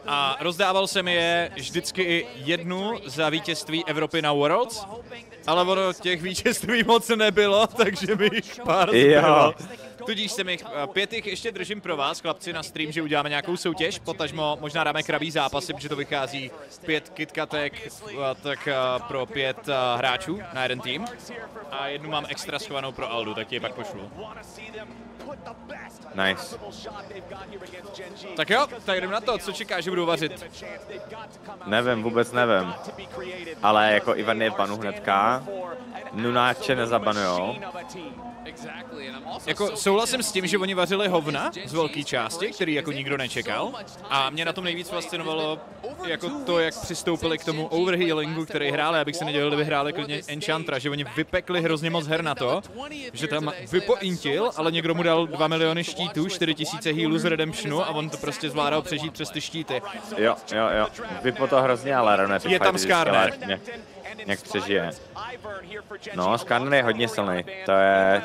a rozdával jsem je vždycky jednu za vítězství Evropy na Worlds, ale ono těch vítězství moc nebylo, takže mi jich pár zbylo. Tudíž jsem jich 5 ještě držím pro vás, chlapci, na stream, že uděláme nějakou soutěž, potažmo možná dáme krabí zápasy, protože to vychází 5 kitkatek tak pro 5 hráčů na jeden tým. A jednu mám extra schovanou pro Aldu, tak ti je pak pošlu. Nice. Tak jo, tak jdem na to, co čekáš, že budu vařit? Nevím, vůbec nevím. Ale jako Ivan je panu hnedka. Nunáče nezabanujou. Jako souhlasím s tím, že oni vařili hovna z velké části, který jako nikdo nečekal. A mě na tom nejvíc fascinovalo jako to, jak přistoupili k tomu overhealingu, který hráli, abych se nedělal, kdyby hráli klidně Enchantra, že oni vypekli hrozně moc her na to, že tam vypointil, ale někdo mu dal 2 miliony štítů, 4000 healů z Redemptionu a on to prostě zvládal přežít přes ty štíty. Jo. Vypo to hrozně, ale rovné je tam Skarner. Jak přežije. No, Skarner je hodně silný. To je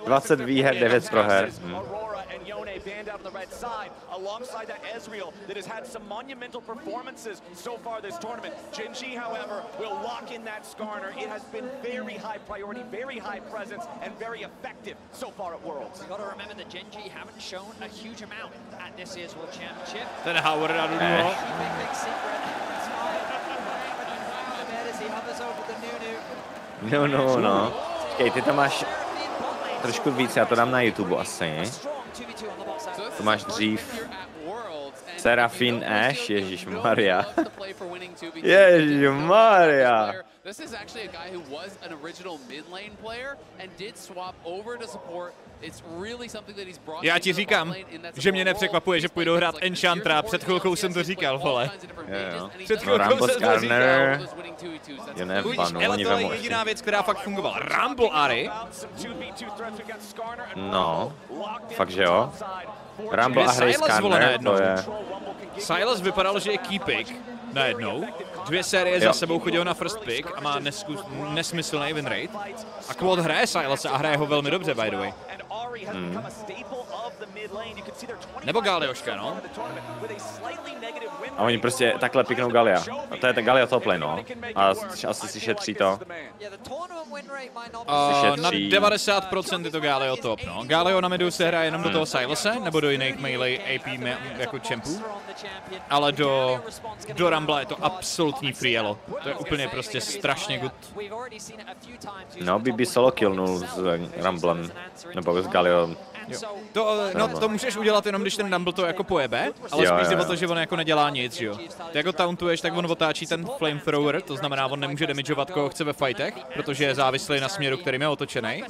20 výher, 9 proher. Ten Howard a Dudu. No. Počkej, ty to máš trošku víc, já to dám na YouTube asi. To máš dřív. Serafin Ash, ježišmarja. Ježišmarja. This is actually a guy who was an original mid lane player and did swap over to support. It's really something that he's brought. Já ti říkám, že mě nepřekvapuje, že půjdou hrát Enchantra. Před chvilkou jsem to říkal, vole. Před chvilkou jsem to říkal. Oni to je jediná věc, která fakt fungovala. Rumble Ari. No, fakt že jo. Rumble a hry Skarner, to je... Silas vypadal, že je key pick najednou. 2 série za sebou chodil na first pick a má nesmyslný win rate. A Quad hraje Silasa a hraje ho velmi dobře, by the way. Nebo Galioška, no. A oni prostě takhle piknou Galia. A to je ta Galia top lane, no. A asi si šetří to. Na 90% je to Galio top, no. Galio na midu se hraje jenom do toho Silase, nebo do jiných melee AP jako champů. Ale do Rumble je to absolutní free elo. To je úplně prostě strašně good. No, BB solo killnul s Rumblem, nebo s Galio. To můžeš udělat jenom, když ten Rumble to jako pojebe, ale spíš jde o to, že on jako nedělá nic, jo. Ty jako tauntuješ, tak on otáčí ten flamethrower, to znamená, on nemůže damageovat koho chce ve fightech, protože je závislý na směru, kterým je otočený.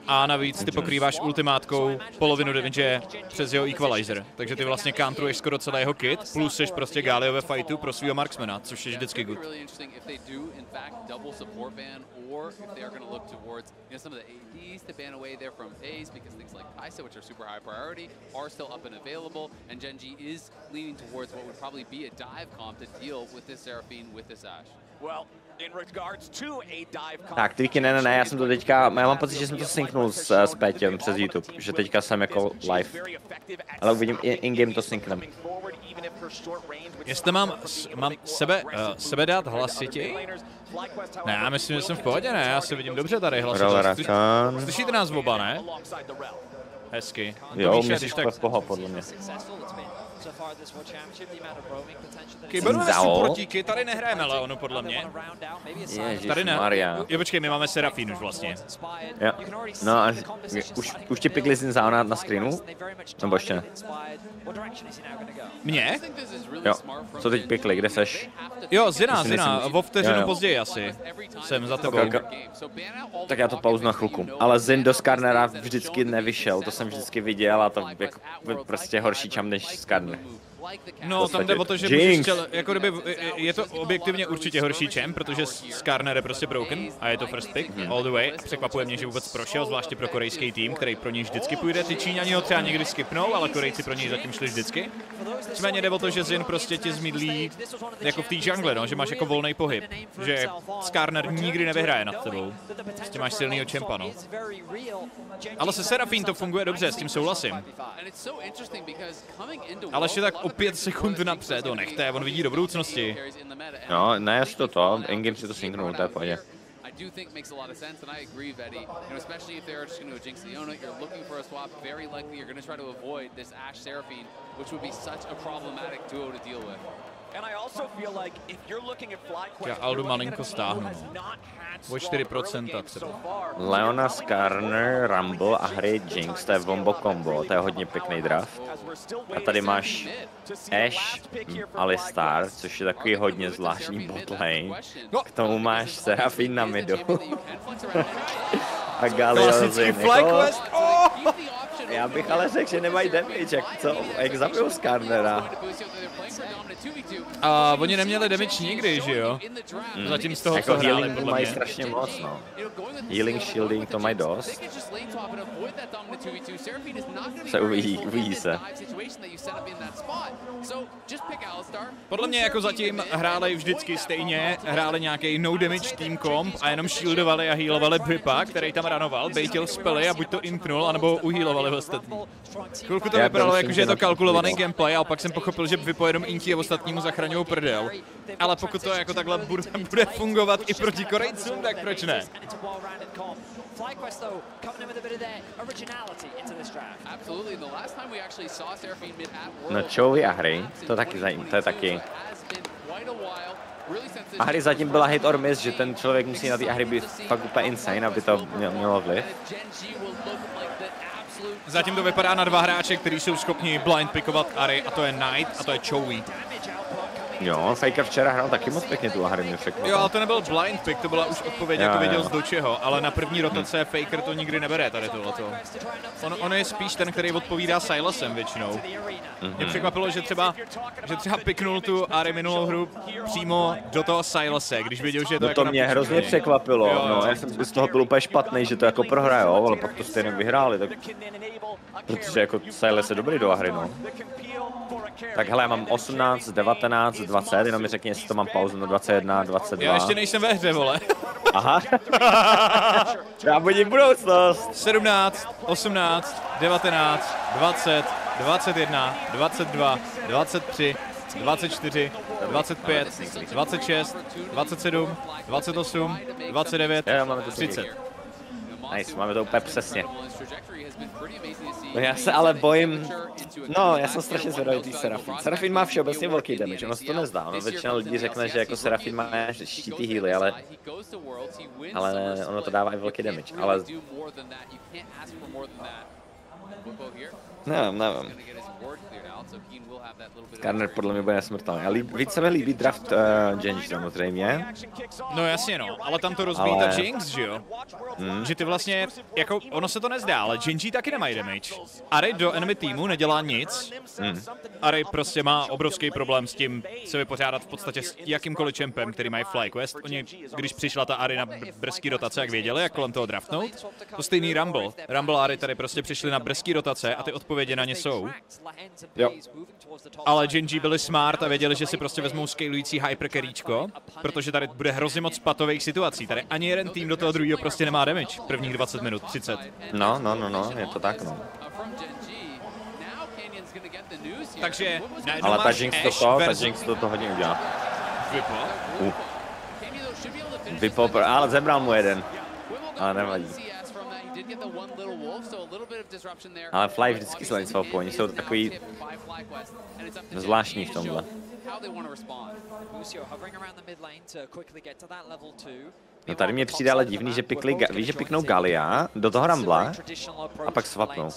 A navíc ty pokrýváš ultimátkou polovinu damage přes jeho equalizer, takže ty vlastně counteruješ skoro celý jeho kit, plus seš prostě Galio ve fightu pro svýho marksmana, což je vždycky good. Or if they are going to look towards some of the ADs to ban away there from A's because things like Kaisa, which are super high priority, are still up and available, and Genji is leaning towards what would probably be a dive comp to deal with this Seraphine, with this Ashe. Well, in regards to a dive comp. Tak, Twiki, ne, já jsem to teďka, já mám pocit, že jsem to synknul s Pétěm přes YouTube, že teďka jsem jako live, ale uvidím, in-game to synknem. Jestli mám sebe dát hlasitěji? Ne, já myslím, že jsem v pohodě, ne, já si vidím dobře tady hlasitě. Slyšíte nás oba, ne? Hezky. Jo, myslíš poho, podle mě. Kyberové supportíky, tady nehrajeme Leonu, podle mě. Ježišmarja. Jo, počkej, my máme Serafín už vlastně. Jo, no a už ti pikli Zinzao na screenu? Nebo ještě ne? Mě? Jo, co teď pikli, kde seš? Jo, Zina, o vteřinu později asi. Jsem za tebou. Tak já to pauznu na chvilku. Ale Zin do Skarnera vždycky nevyšel, to jsem vždycky viděl a to jako prostě horší čam než Skarner. No, tam jde o to, že můžeš jako kdyby, je to objektivně určitě horší champ, protože Skarner je prostě broken a je to first pick all the way. A překvapuje mě, že vůbec prošel, zvláště pro korejský tým, který pro něj vždycky půjde. Ty Číňani ho třeba někdy skipnou, ale Korejci pro něj zatím šli vždycky. Nicméně jde o to, že Xin prostě tě zmydlí jako v té jungle, no, že máš jako volný pohyb, že Skarner nikdy nevyhraje nad tebou. Prostě máš silnýho champa, no. Ale se Serafín to funguje dobře, s tím souhlasím. Ale ještě tak o 5 sekund napřed, to nechte, on vidí do budoucnosti. No, ne, to, Engame si to synchronuje, to je v pohodě. I do think makes a lot of sense, and I agree, Veddy. Especially if they're just going to jinx the owner, you're looking for a swap. Very likely you're going to try to avoid this Ashe Seraphine, which would be such a problematic duo to deal with. Já Aldu malinko stáhnu. O 4% třeba. Leona, Skarner, Rumble a hry Jinx, to je Wombo combo, to je hodně pěkný draft. A tady máš Ashe, Alistar, což je takový hodně zvláštní botlane. K tomu máš Seraphine na midu. A klasický FlyQuest! Já bych ale řekl, že nemají damage, jak zabijou Skarnera. A oni neměli damage nikdy, že jo? Zatím z toho, jako co hráli, healing podle mají mě. strašně moc, no. Healing, shielding, to mají dost. Se uvidí se. Podle mě jako zatím hráli vždycky stejně, hráli nějaký no damage team comp a jenom shieldovali a healovali Bripa, který tam ranoval, bejtil spely a buď to intnul, anebo uhealovali ostatní. Chvilku to vypadalo jako, že je to kalkulovaný gameplay a pak jsem pochopil, že Vipo jenom intí a ostatnímu zachraňují prdel. Ale pokud to jako takhle bude fungovat i proti Korejcům, tak proč ne? No Chovy a hry, to taky zajímavé, to je taky. A hry zatím byla hit or miss, že ten člověk musí na ty hry být fakt úplně insane, aby to mělo vliv. Zatím to vypadá na 2 hráče, kteří jsou schopni blind pickovat Ary, a to je Knight a to je Chovy. Jo, Faker včera hrál taky moc pěkně tu hry, mě překvapilo. Jo, ale to nebyl blind pick, to byla už odpověď, jak to věděl z do čeho, ale na první rotace Faker to nikdy nebere tady tohleto. On je spíš ten, který odpovídá Silasem většinou. Mě překvapilo, že třeba picknul tu Ary minulou hru přímo do toho Silase, když viděl, že je to jako to mě hrozně překvapilo, jo. No, já jsem z toho byl úplně špatný, že to jako prohrajou, ale pak to stejně vyhráli, tak... Protože jako Silas je dobrý do hry, no. Tak hele, já mám 18, 19, 20, jenom mi řekni, jestli to mám pauzu na 21, 22. Já ještě nejsem ve hře, vole. Aha. Já budím budoucnost. 17, 18, 19, 20, 21, 22, 23, 24, 25, 26, 27, 28, 29, 30. Nice, máme to úplně přesně. No já se ale bojím, no já jsem strašně zvědavý tý Serafín. Serafín má všeobecně velký damage, ono se to nezdá, no většina lidí řekne, že jako Serafín má štítý healy, ale ono to dává i velký damage, ale... Nevím. Skarner podle mě bude nesmrtelný. Víc se mi líbí draft Genji samozřejmě. No jasně no, ale tam to rozbíjí ta Jinx, že jo? Že ty vlastně, jako ono se to nezdá, ale Genji taky nemají damage. Ary do enemy týmu nedělá nic. Ary prostě má obrovský problém s tím se vypořádat v podstatě s jakýmkoliv champem, který mají FlyQuest. Oni, když přišla ta Ary na brzký rotace, jak věděli, jak kolem toho draftnout, to stejný Rumble. Rumble a Ary tady prostě přišli na brzký rotace a ty odpovědi na ně jsou. Jo. Ale Genji byli smart a věděli, že si prostě vezmou scalující hypercarryčko, protože tady bude hrozně moc patových situací. Tady ani jeden tým do toho druhého prostě nemá damage. Prvních 20 minut, 30. No, je to tak, no. Takže ale ta Jinx to hodně udělá. Vipo, ale zebral mu jeden. Ale nevadí. Ale Fly vždycky se něco po, oni jsou takový zvláštní v tomhle. No tady mě přijde ale divný, že pikli, víš, že piknou Galia do toho Rambla a pak swapnou.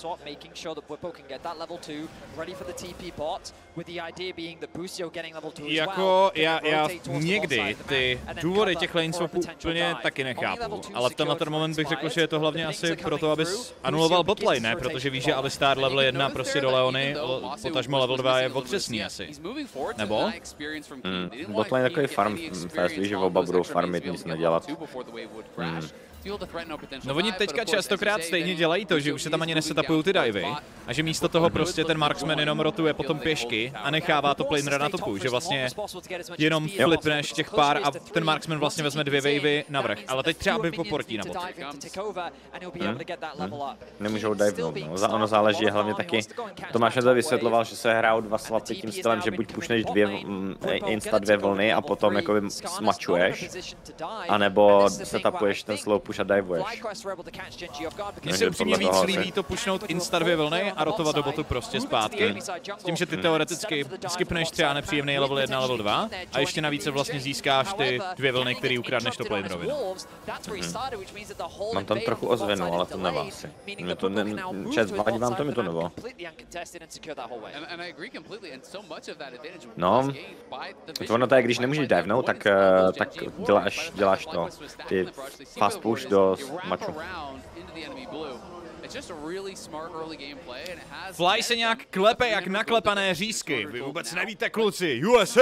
Jako já někdy ty důvody těch lane swapů úplně taky nechápu, ale v tenhle ten moment bych řekl, že je to hlavně asi proto, abys anuloval botlane, ne? Protože víš, že Alistar level 1 prostě do Leony, potažmo level 2 je otřesný asi. Nebo? Botlane je takový farm fest, víš, že oba budou farmit, nic nedělat. No oni teďka častokrát stejně dělají to, že už se tam ani nesetapují ty divey a že místo toho prostě ten marksman jenom rotuje potom pěšky a nechává to planera na topu, že vlastně jenom flipneš těch pár a ten marksman vlastně vezme 2 wavy navrch, ale teď třeba by poportí na bot. Nemůžou divenout, no. Ono záleží hlavně taky, Tomáš to vysvětloval, že se hrajou 2 swapy tím stylem, že buď pushneš 2 vlny a potom jakoby smačuješ, anebo setupuješ ten slow push a divuješ. Mně se upřímně víc líbí to pushnout insta 2 vlny a rotovat do botu prostě zpátky. S tím, že ty teoreticky skipneš třeba nepříjemný level 1, level 2 a ještě navíc vlastně získáš ty 2 vlny, který ukradneš to planerovi. Mám tam trochu ozvěnu, ale to nevá asi. Mě to čet, vadí vám to, mi to nebo. No, ono to je, když nemůžeš divenout, tak děláš to. Ty fast push do maču. Fly se nějak klepe jak naklepané řízky. Vy vůbec nevíte, kluci. USA!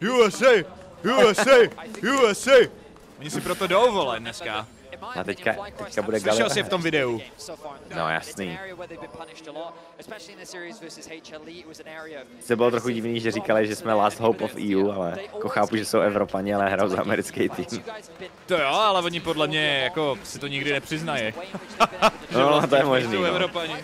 USA! USA! USA! Oni si proto jdou, vole, dneska. A teďka bude Galia. Slyšel jsi v tom videu. No jasný. To bylo trochu divný, že říkali, že jsme last hope of EU, ale jako chápu, že jsou Evropani, ale hrajou za americký tým. To jo, ale oni podle mě jako si to nikdy nepřiznají. No, to je možný, jsou Evropani.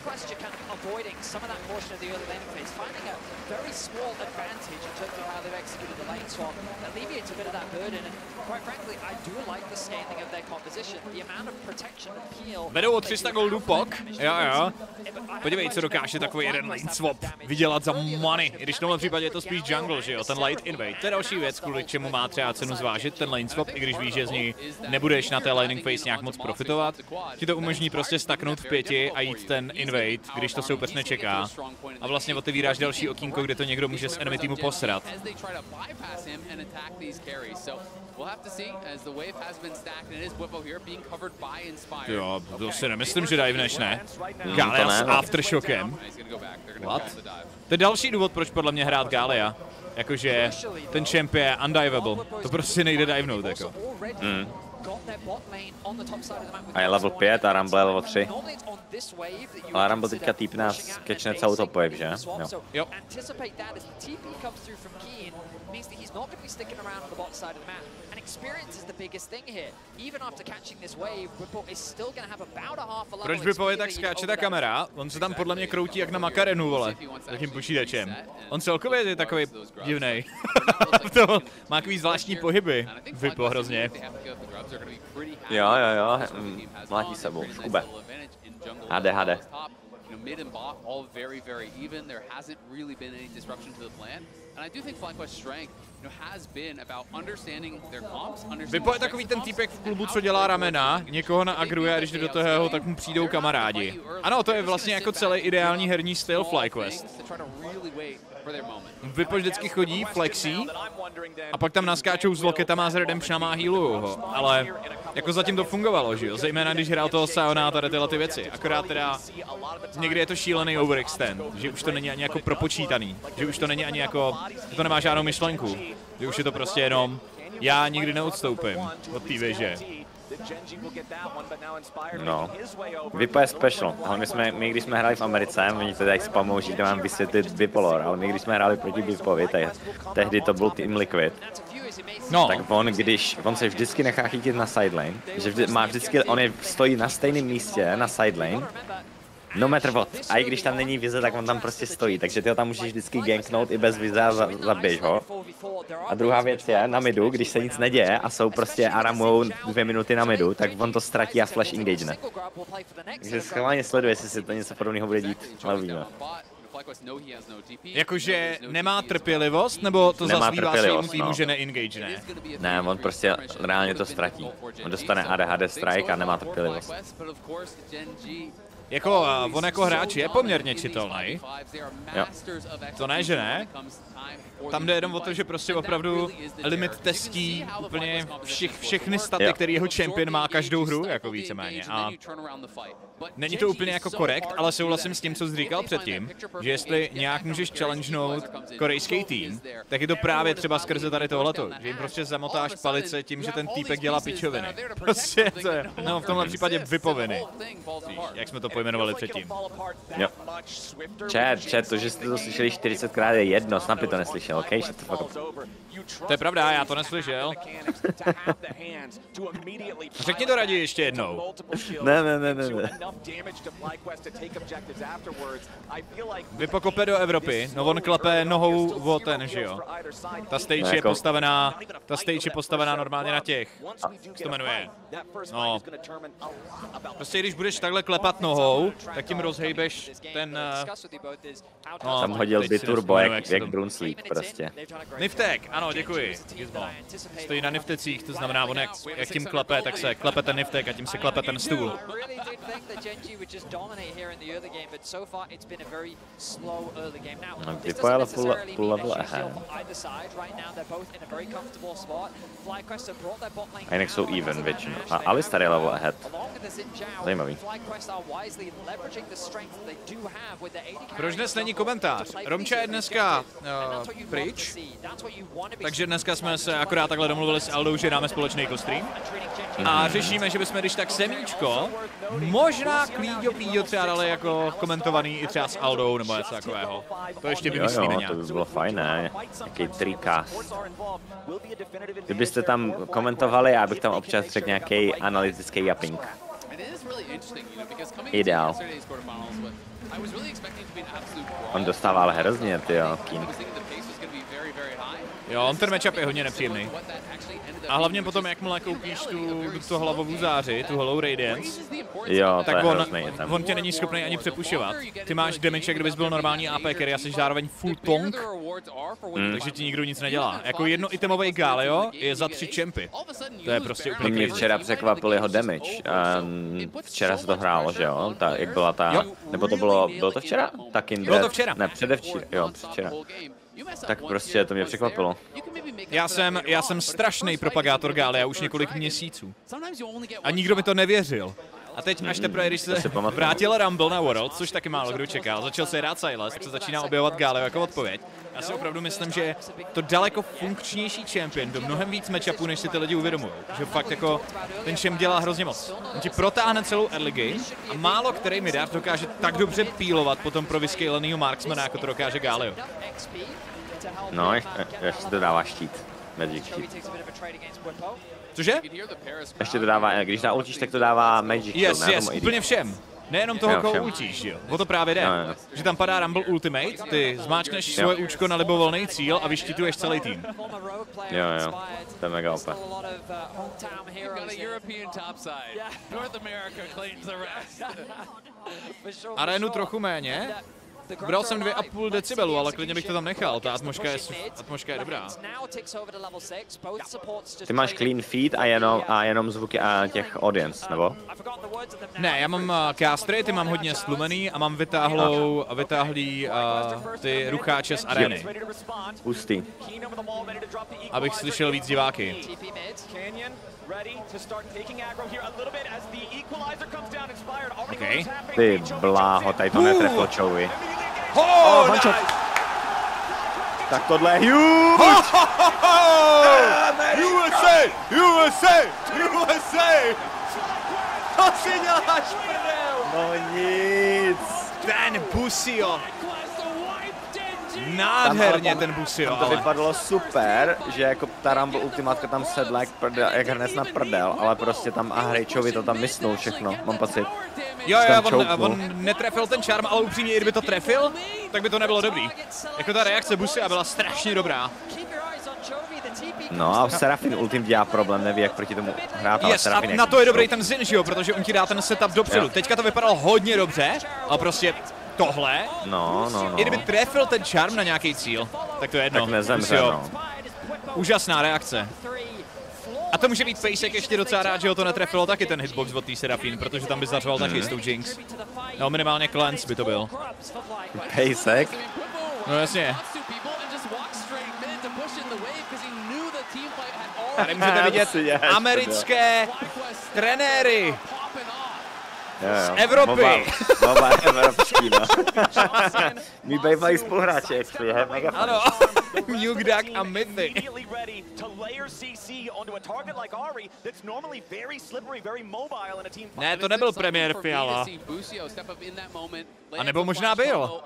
Very small advantage in terms of how they've executed the lane swap. Alleviates a bit of that burden, and quite frankly, I do like the scaling of their composition. The amount of protection and peel. Vedou o 300 goldů pok. Jo. Podívej, co dokáže takový jeden lane swap vydělat za money. I když v tomhle případě je to spíš jungle, že jo, ten light invade. To je další věc, kvůli čemu má třeba cenu zvážit ten lane swap, i když víš, že z ní nebudeš na té laning phase nějak moc profitovat. Ti to umožní prostě staknout v 5 a jít ten invade, když to soupeř nečeká. A vlastně otevíráš další okýnko, kde to někdo může z enemy týmu posrat. Jo, to si nemyslím, že diveneš, ne? Galia s aftershockem. What? To je další důvod, proč podle mě hrát Galia. Jakože ten champ je undivable. To prostě nejde divenout, jako. A je level 5 a Rumble je level 3. Ale Rumble teďka týpne a skečne celou top wave, že? Jo. Proč Bipovi tak skáče ta kamera? On se tam podle mě kroutí jak na makarenu, vole, s tím počítačem. On celkově je takový divnej. Má takový zvláštní pohyby, Bipo hrozně. Jo. Mlátí sebou, škube. HD. Mid and bot all very even. There hasn't really been any disruption to the plan. And I do think FlyQuest's strength, has been about understanding their comps, Vypo je takový ten týpek v klubu, co dělá ramena, někoho naagruje a když jde do toho, tak mu přijdou kamarádi. Ano, to je vlastně jako celý ideální herní styl FlyQuest. Vypo vždycky chodí, flexí a pak tam naskáčou s loketama s redemptionama a healujou ho. Ale jako zatím to fungovalo, že jo? Zejména když hrál toho Sayona a tady tyhle ty věci. Akorát teda někdy je to šílený overextend, že už to není ani jako propočítaný, že už to není ani jako, že to nemá žádnou myšlenku, že už je to prostě jenom já nikdy neodstoupím od té věže. No, Vipo je special, ale my když jsme hráli v Americe, oni to tak spamou, že mám vysvětlit Bipolar, ale my když jsme hráli proti Vipovi, tehdy to byl Team Liquid, no. Tak on se vždycky nechá chytit na sidelane, že on stojí na stejném místě na sidelane, no matter what. A i když tam není vize, tak on tam prostě stojí, takže ty ho tam můžeš vždycky ganknout i bez vize a zabiješ ho. A druhá věc je, na midu, když se nic neděje a jsou prostě aramujou 2 minuty na midu, tak on to ztratí a flash engagene. Takže schválně sleduje, jestli se to něco podobného bude dít, ale víme. Jakože nemá trpělivost, nebo to zazlívá svému týmu, že ne-engage, ne? Ne, on prostě reálně to ztratí. On dostane ADHD strike a nemá trpělivost. Jako, on jako hráč je poměrně čitelný. Jo. To ne, že ne. Tam jde jenom o to, že prostě opravdu limit testí úplně všechny staty, které jeho champion má každou hru, jako víceméně. A není to úplně jako korekt, ale souhlasím s tím, co jsi říkal předtím, že jestli nějak můžeš challengenout korejský tým, tak je to právě třeba skrze tady tohleto, že jim prostě zamotáš palice tím, že ten týpek dělá pičoviny. Prostě to je, no v tomhle případě vypoviny, jak jsme to pojmenovali předtím. Jo. Chat, to, že jste to slyšeli 40krát je jedno, Xnapy to neslyšel, ok? To je pravda, já to neslyšel. Řekni to raději ještě jednou. Ne. Vypokope do Evropy, no on klepe nohou o ten, že jo. Ta stage je postavená normálně na těch, jak se to jmenuje. No. Prostě když budeš takhle klepat nohou, tak tím rozhejbeš ten... No, tam hodil by turbo, jak Brunsleep prostě. Niftek, ano, děkuji. Gizmo. Stojí na niftecích, to znamená, on jak tím klepe, tak se klepe ten niftek a tím se klepe ten stůl. No, vypojala full level ahead. A jinak jsou even většinou. A Alistar je level ahead. Zajímavý. Proč dnes není komentář? Romča je dneska pryč, takže dneska jsme se akorát takhle domluvili s Aldou, že dáme společný kostream. A řešíme, že bychom když tak semíčko, možná klíďo třeba dali jako komentovaný i třeba s Aldou nebo něco takového. To ještě vymyslíme nějak. To by bylo fajn, ne? Jaký tricast. Kdybyste tam komentovali, já bych tam občas řekl nějaký analytický japping. Ideál. On dostává ale hrozně, tyjo, King. Jo, on ten matchup je hodně nepříjemný. A hlavně potom, jakmile koupíš tu hlavovou záři, tu Hollow Radiance, jo, tak on tě není schopný ani přepušovat. Ty máš damage, kdybys byl normální AP carry a jsi zároveň full tonk, takže ti nikdo nic nedělá. Jako jednoitemový Galio je za 3 champy. To je prostě úplně mě včera překvapil jeho damage. Včera se to hrálo, že jo? Jak byla ta... Nebo to bylo to včera? Ta Kindred. Bylo to včera. Ne, předevčera. Jo, včera. Tak prostě to mě překvapilo. Já jsem strašný propagátor Galia už několik měsíců. A nikdo mi to nevěřil. A teď až teprve, když se vrátil Rumble na World, což taky málo kdo čekal, začal se hrát Silas, tak se začíná objevovat Galio jako odpověď. Já si opravdu myslím, že je to daleko funkčnější champion do mnohem víc matchupů, než si ty lidi uvědomují. Že fakt jako ten champ dělá hrozně moc. On ti protáhne celou early game a málo který midar dokáže tak dobře pílovat potom pro vyscalenýho marksmana, jako to dokáže Galio. No, ještě to dává štít. Magic štít. Cože? Ještě to dává, když ultíš, tak to dává Magic Yes, úplně všem. Nejenom toho, koho ultíš, jo. O to právě jde. No. Že tam padá Rumble Ultimate, ty zmáčkneš svoje účko na libovolný cíl a vyštítuješ celý tým. Jo, to je mega OP. Arénu trochu méně. Bral jsem 2,5 decibelu, ale klidně bych to tam nechal, ta atmosféra je dobrá. Ty máš clean feed a jenom zvuky a těch audience, nebo? Ne, já mám castry, ty mám hodně stlumený a mám vytáhlý ty rucháče z arény. Hustý. Abych slyšel víc diváky. Okay. Ty bláho, tady to netrefil Chowy. Nice. Tak tohle je huge! USA! Co si děláš, prdel? No nic. Ten Busio. Nádherně ten Busio. To vypadalo super, že jako ta Rumble ultimátka tam sedla jak hrnec na prdel, ale prostě tam Ahrejčovi to tam mysnul všechno, mám pocit. Jo, on netrefil ten charm, ale upřímně, kdyby to trefil, tak by to nebylo dobrý. Jako ta reakce Busia byla strašně dobrá. No a Serafin ultim dělá problém, neví jak proti tomu hrát, ale Serafin a na to je dobrý ten Zin, že jo, protože on ti dá ten setup dopředu. Teďka to vypadalo hodně dobře, ale prostě tohle. No. I kdyby trefil ten charm na nějaký cíl, tak to je jedno. Tak nezemře, no. Úžasná reakce. A to může být Pejsek ještě docela rád, že ho to netrefilo taky ten hitbox od té Serafín, protože tam by zařval taky s tou Jinx. No minimálně Cleanse by to byl. Pejsek? No jasně. Tady můžete vidět americké trenéry z Evropy. Mobile evropský, no. My bývají spoluhráči, actually, je mega fun. Ano, Newgduck a Mythy. Ne, to nebyl premiér Fiala. A nebo možná byl.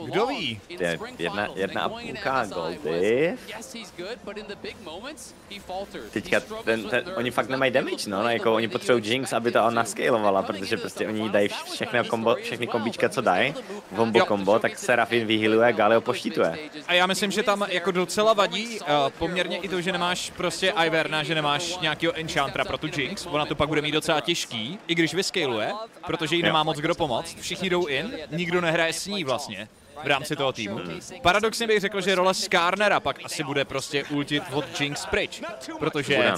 Kdo ví? Jedna a půlka goldy. Teďka oni fakt nemají damage, no, jako oni potřebují Jinx, aby to nascalovala, protože prostě oni dají všechny kombíčka, co dají, kombo, tak Serafin vyhýluje, Galio poštítuje. A já myslím, že tam jako docela vadí poměrně i to, že nemáš prostě Iverna, že nemáš nějakého enchantera pro tu Jinx, ona to pak bude mít docela těžký, i když vyscaluje, protože jí nemá moc kdo pomoct, všichni jdou in, nikdo nehraje s ní vlastně v rámci toho týmu. Paradoxně bych řekl, že role Skarnera pak asi bude prostě ultit od Jinx pryč, protože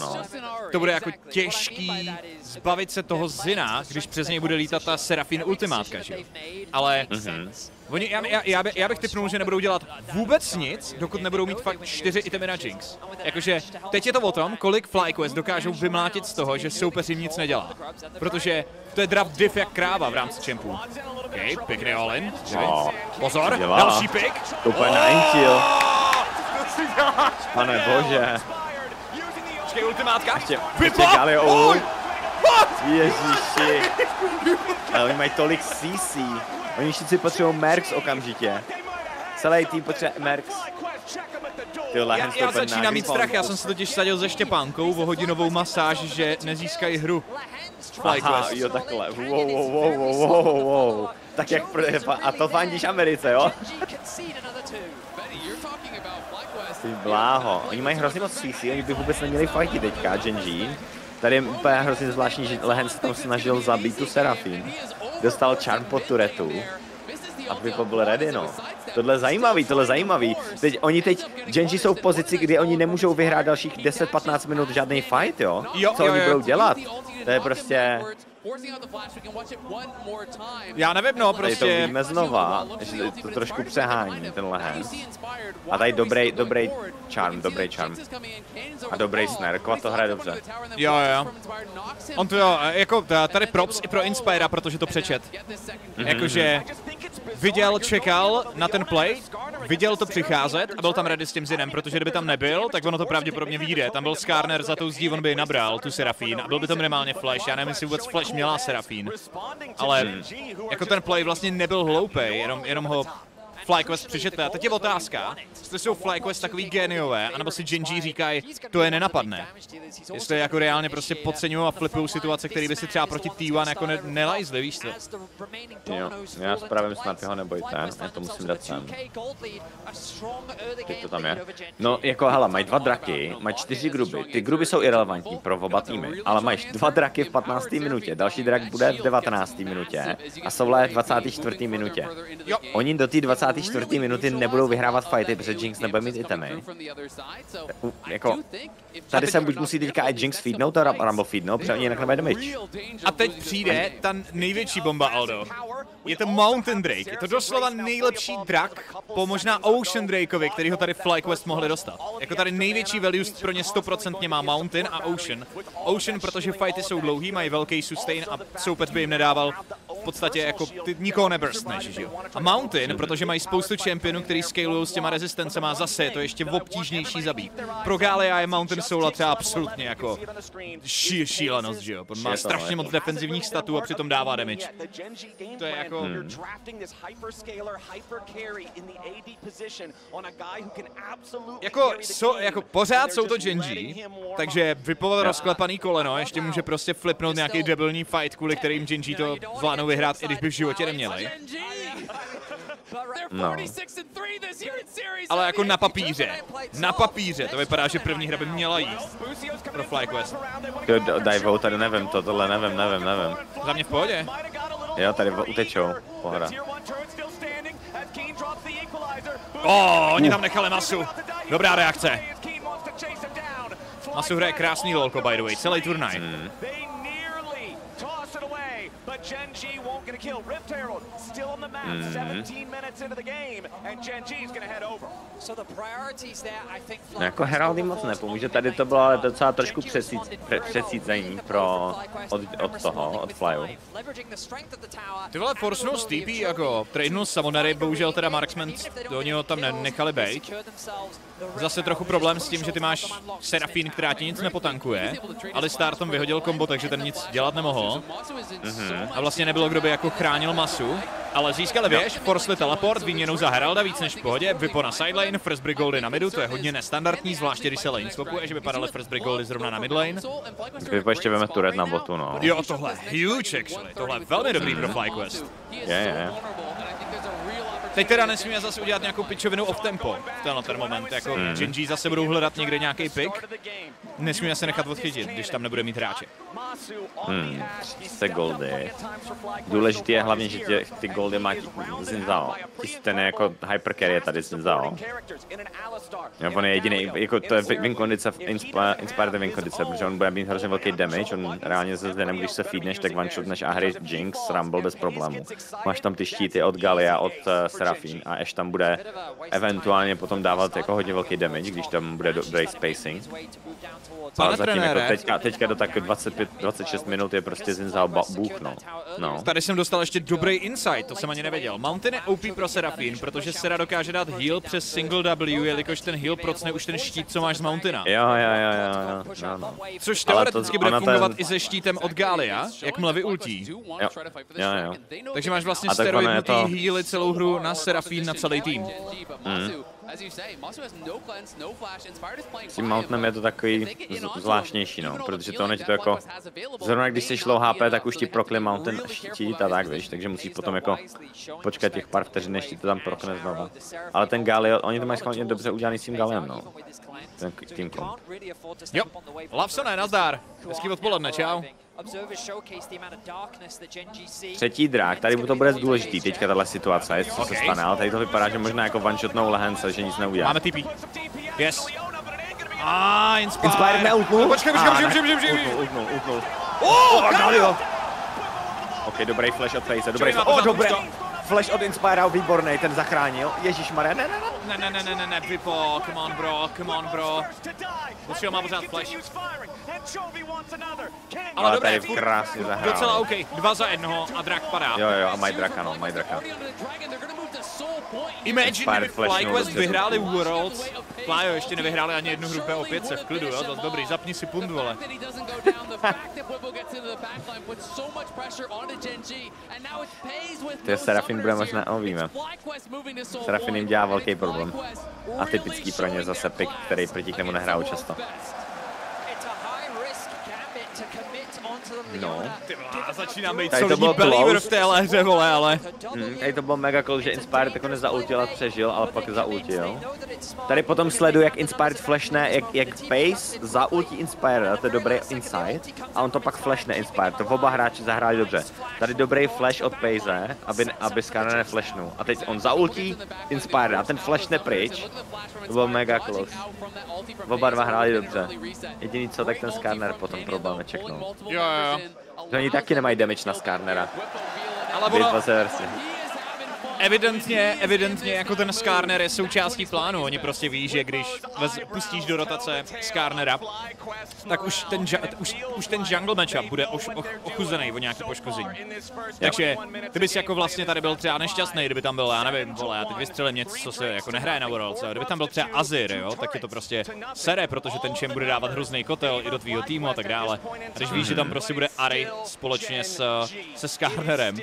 to bude jako těžký zbavit se toho Zina, když přes něj bude lítat ta Serafin ultimátka, že jo? Ale oni, já bych tipnul, že nebudou dělat vůbec nic, dokud nebudou mít fakt 4 itemy na Jinx. Jakože teď je to o tom, kolik FlyQuest dokážou vymlátit z toho, že soupeř jim nic nedělá. Protože to je draft diff jak kráva v rámci čempů. Okay, pěkný all-in. Pozor, další pick. Úplně naintil. Pane bože. Počkej, ultimátka. Ještě Galio. Ježiši. Ale oni mají tolik CC. Oni všichni potřebují Mercs okamžitě. Celý tým potřebuje Mercs. Já začínám mít strach, já jsem se totiž sadil se Štěpánkou o hodinovou masáž, že nezískají hru. Aha, jo takhle. Wow. Tak jak a to fandíš Americe, jo? Ty bláho. Oni mají hrozně moc CC, oni by vůbec neměli fighty teďka, Genji. Tady je úplně hrozně zvláštní, že Lehen se tam snažil zabít tu Serafin. Dostal charm po turetu. A Vipo byl ready, no. Tohle je zajímavý. Oni teď, Genji jsou v pozici, kdy oni nemůžou vyhrát dalších 10-15 minut žádný fight, jo? Co oni budou dělat? To je prostě... Já nevím, no, prostě... Tady to vidíme znova, že to trošku přehání, ten Lehen. A tady dobrý charm. A dobrý snare, Kvat to hraje dobře. Jo. On to jo, jako tady props i pro Inspira, protože to přečet. Jakože viděl, čekal na ten play, viděl to přicházet a byl tam ready s tím Zinem, protože kdyby tam nebyl, tak ono to pravděpodobně vyjde. Tam byl Skarner za tou zdí, on by ji nabral, tu Serafín, a byl by to minimálně Flash. Já nevím, jestli vůbec Flash měla Serafín, ale jako ten play vlastně nebyl hloupej, jenom ho FlyQuest přečetli. A teď je otázka, jestli jsou FlyQuest takový géniové, anebo si Genji říkají, to je nenapadne. Jestli je jako reálně prostě podceňují a flipují situace, které by si třeba proti T1 jako nelajzli, víš co? Jo, já spravím Xnapyho, nebojte, já to musím dát sem. Teď to tam je. No jako hele, mají 2 draky, mají 4 gruby. Ty gruby jsou irrelevantní pro oba týmy, ale mají 2 draky v 15. minutě, další drak bude v 19. minutě a Soule v 24. minutě. Oni do té 24. minuty nebudou vyhrávat fighty, protože Jinx nebude mít itemy. Jako, tady se buď musí teďka i Jinx feednout a Rumble feednout, protože oni jinak nebude damage. A teď přijde ta největší bomba, Aldo. Je to Mountain Drake, je to doslova nejlepší drak po možná Ocean Drakeovi, který ho tady FlyQuest mohli dostat. Jako tady největší value pro ně 100% má Mountain a Ocean. Ocean, protože fighty jsou dlouhý, mají velký sustain a soupeř by jim nedával v podstatě jako ty nikoho neburstneš, že jo. A Mountain, protože mají spoustu championů, který scalujou s těma rezistencema, zase je to ještě obtížnější zabít. Pro Galea je Mountain Soula třeba absolutně jako šílenost, že jo. On má strašně moc defenzivních statů a přitom dává damage. To je jako... Jako pořád jsou to Genji, takže vypoval rozklepaný koleno, ještě může prostě flipnout nějaký debilní fight, kvůli kterým Genji to zvládnou vyhrát, i když by v životě neměli. No. Ale jako na papíře, to vypadá, že první hra by měla jít pro FlyQuest. Dajvou, tady nevím, tohle nevím. Za mě v pohodě. Jo, tady utečou, pohoda. Oni tam nechali Masu. Dobrá reakce. Masu hraje krásný lolko, by the way, celý turnaj. No jako Heraldy moc nepomůže, tady to bylo docela trošku přesícení od Flyu. Ty vole, forcnul Xnapy jako tradenul Summonery, bohužel teda Marksman do něho tam nechali bejt. Zase trochu problém s tím, že ty máš Serafín, která ti nic nepotankuje, ale Star tam vyhodil kombo, takže ten nic dělat nemohl. A vlastně nebylo, kdo by jako chránil Masu, ale získali věž, forceli teleport, výměnou za Heralda, víc než v pohodě, Vipo na sidelane, First Brick Goldy na midu, to je hodně nestandardní, zvláště když se lane swapuje, že by padaly First Brick Goldy zrovna na midlane. Vipo ještě veme turret na botu, no. Jo, tohle huge actually, tohle je velmi dobrý pro FlyQuest. Je. Teď teda nesmíme zase udělat nějakou pičovinu off tempo v tenhle moment, jako Genji zase budou hledat někde nějaký pick. Nesmíme se nechat odchytit, když tam nebude mít hráče. 300 goldy. Důležité je hlavně, že ty goldy má Xnapy. Ten je jako hypercarry je tady Xnapy. On je jediný, jako to je win kondice, inspired win kondice, protože on bude mít hrozně velký damage, on reálně se zde když se feedneš, tak one-shotneš a hry Jinx, Rumble bez problému. Máš tam ty štíty od Galia, od Serafín a Ashe tam bude eventuálně potom dávat jako hodně velký damage, když tam bude dobrý spacing. Ale zatím jako teďka do tak 25-26 minut je prostě Xnapy bůh, no. Tady jsem dostal ještě dobrý insight, to jsem ani nevěděl. Mountain je OP pro Serafín, protože Sera dokáže dát heal přes single W, jelikož ten heal procne už ten štít, co máš z Mountaina. Jo. Což teoreticky bude fungovat i se štítem od Galia, jakmile vyultí. Jo. Takže máš vlastně steroidnutý healy celou hru na Serafín na celý tým. S tím Mountainem je to takový zvláštnější, no, protože to je to jako, zrovna když jsi low HP, tak už ti prokne Mountain štít a tak, víš, takže musíš potom jako počkat těch pár vteřin, než ti to tam prokne znova. Ale ten Galio, oni to mají schválně dobře udělaný s tím Galiem, no. Ten tým komp. Jo, Lavsone, nazdar. Hezký odpoledne, čau. Třetí drák, tady to bude důležitý teďka tahle situace, jestli se stane, ale tady to vypadá, že možná jako one-shotnou lehence, že nic neudělá. Máme TP. Yes. Inspire neutnul? Počkej. Utnul. Galio! Ok, dobrý flash od Face, dobrý flash od Inspire, výborný, ten zachránil. Ježišmarja, Ne, Vipo, come on bro. Potřeba má pořád flash. Ale dobré, krásně zahrál. Docela OK, 2 za 1 a drak padá. Jo, a mají draka. Imagine, kdyby FlyQuest vyhráli Worlds. Flyo ještě nevyhráli ani jednu hru BO5, se v klidu, jo, to dobrý, zapni si punt, vole. To je Serafín bude možná, víme. Serafín jim dělá velký problém. A typický pro ně zase pick, který proti němu nehrál často. No, ty začíná být solidní believer v téhle hře, vole, ale... Tady to bylo mega cool, že Inspired jako nezaultil a přežil, ale pak zaultil. Tady potom sleduju, jak Inspired flashne, jak Pace zaultí Inspired, to je dobrý insight, a on to pak flashne Inspired, to oba hráči zahráli dobře. Tady dobrý flash od Pace, aby Scanner neflashnul. A teď on zaultí Inspired a ten flashne pryč, to bylo mega close. Oba dva hráli dobře. Jediný co, tak ten Scanner potom problém nečeknul. Jo. Že oni taky nemají damage na Skarnera. Ale evidentně jako ten Skarner je součástí plánu. Oni prostě ví, že když pustíš do rotace Skarnera, tak už ten jungle matchup bude ochuzený o nějaký poškození. Takže ty bys jako vlastně tady byl třeba nešťastný, kdyby tam byl, já nevím, vole, já teď vystřelím něco, co se jako nehraje na Worlds, kdyby tam byl třeba Azir, jo, tak je to prostě sere, protože ten čem bude dávat hrozný kotel i do tvýho týmu a tak dále. A když víš, že tam prostě bude Ari společně se Skarnerem,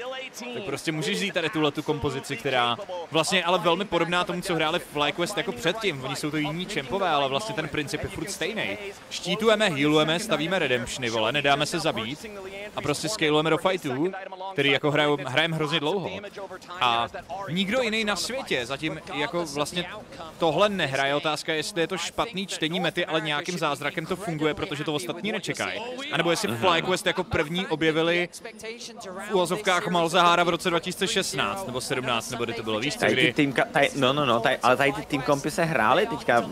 tak prostě můžeš jít tady tuhletu kompozici situaci, která vlastně ale velmi podobná tomu, co hráli FlyQuest jako předtím. Oni jsou to jiní čempové, ale vlastně ten princip je furt stejný. Štítujeme, healujeme, stavíme redemptiony, vole, nedáme se zabít a prostě scalujeme do fightů, který jako hrajeme hrozně dlouho. A nikdo jiný na světě zatím jako vlastně tohle nehraje. Otázka je, jestli je to špatný čtení mety, ale nějakým zázrakem to funguje, protože to ostatní nečekají. A nebo jestli FlyQuest jako první objevili v úvozovkách Malzahára v roce 2016 nebo 17, nebo kdy to bylo, víš co, kdy... Ale tady ty tým kompy se hráli teďka,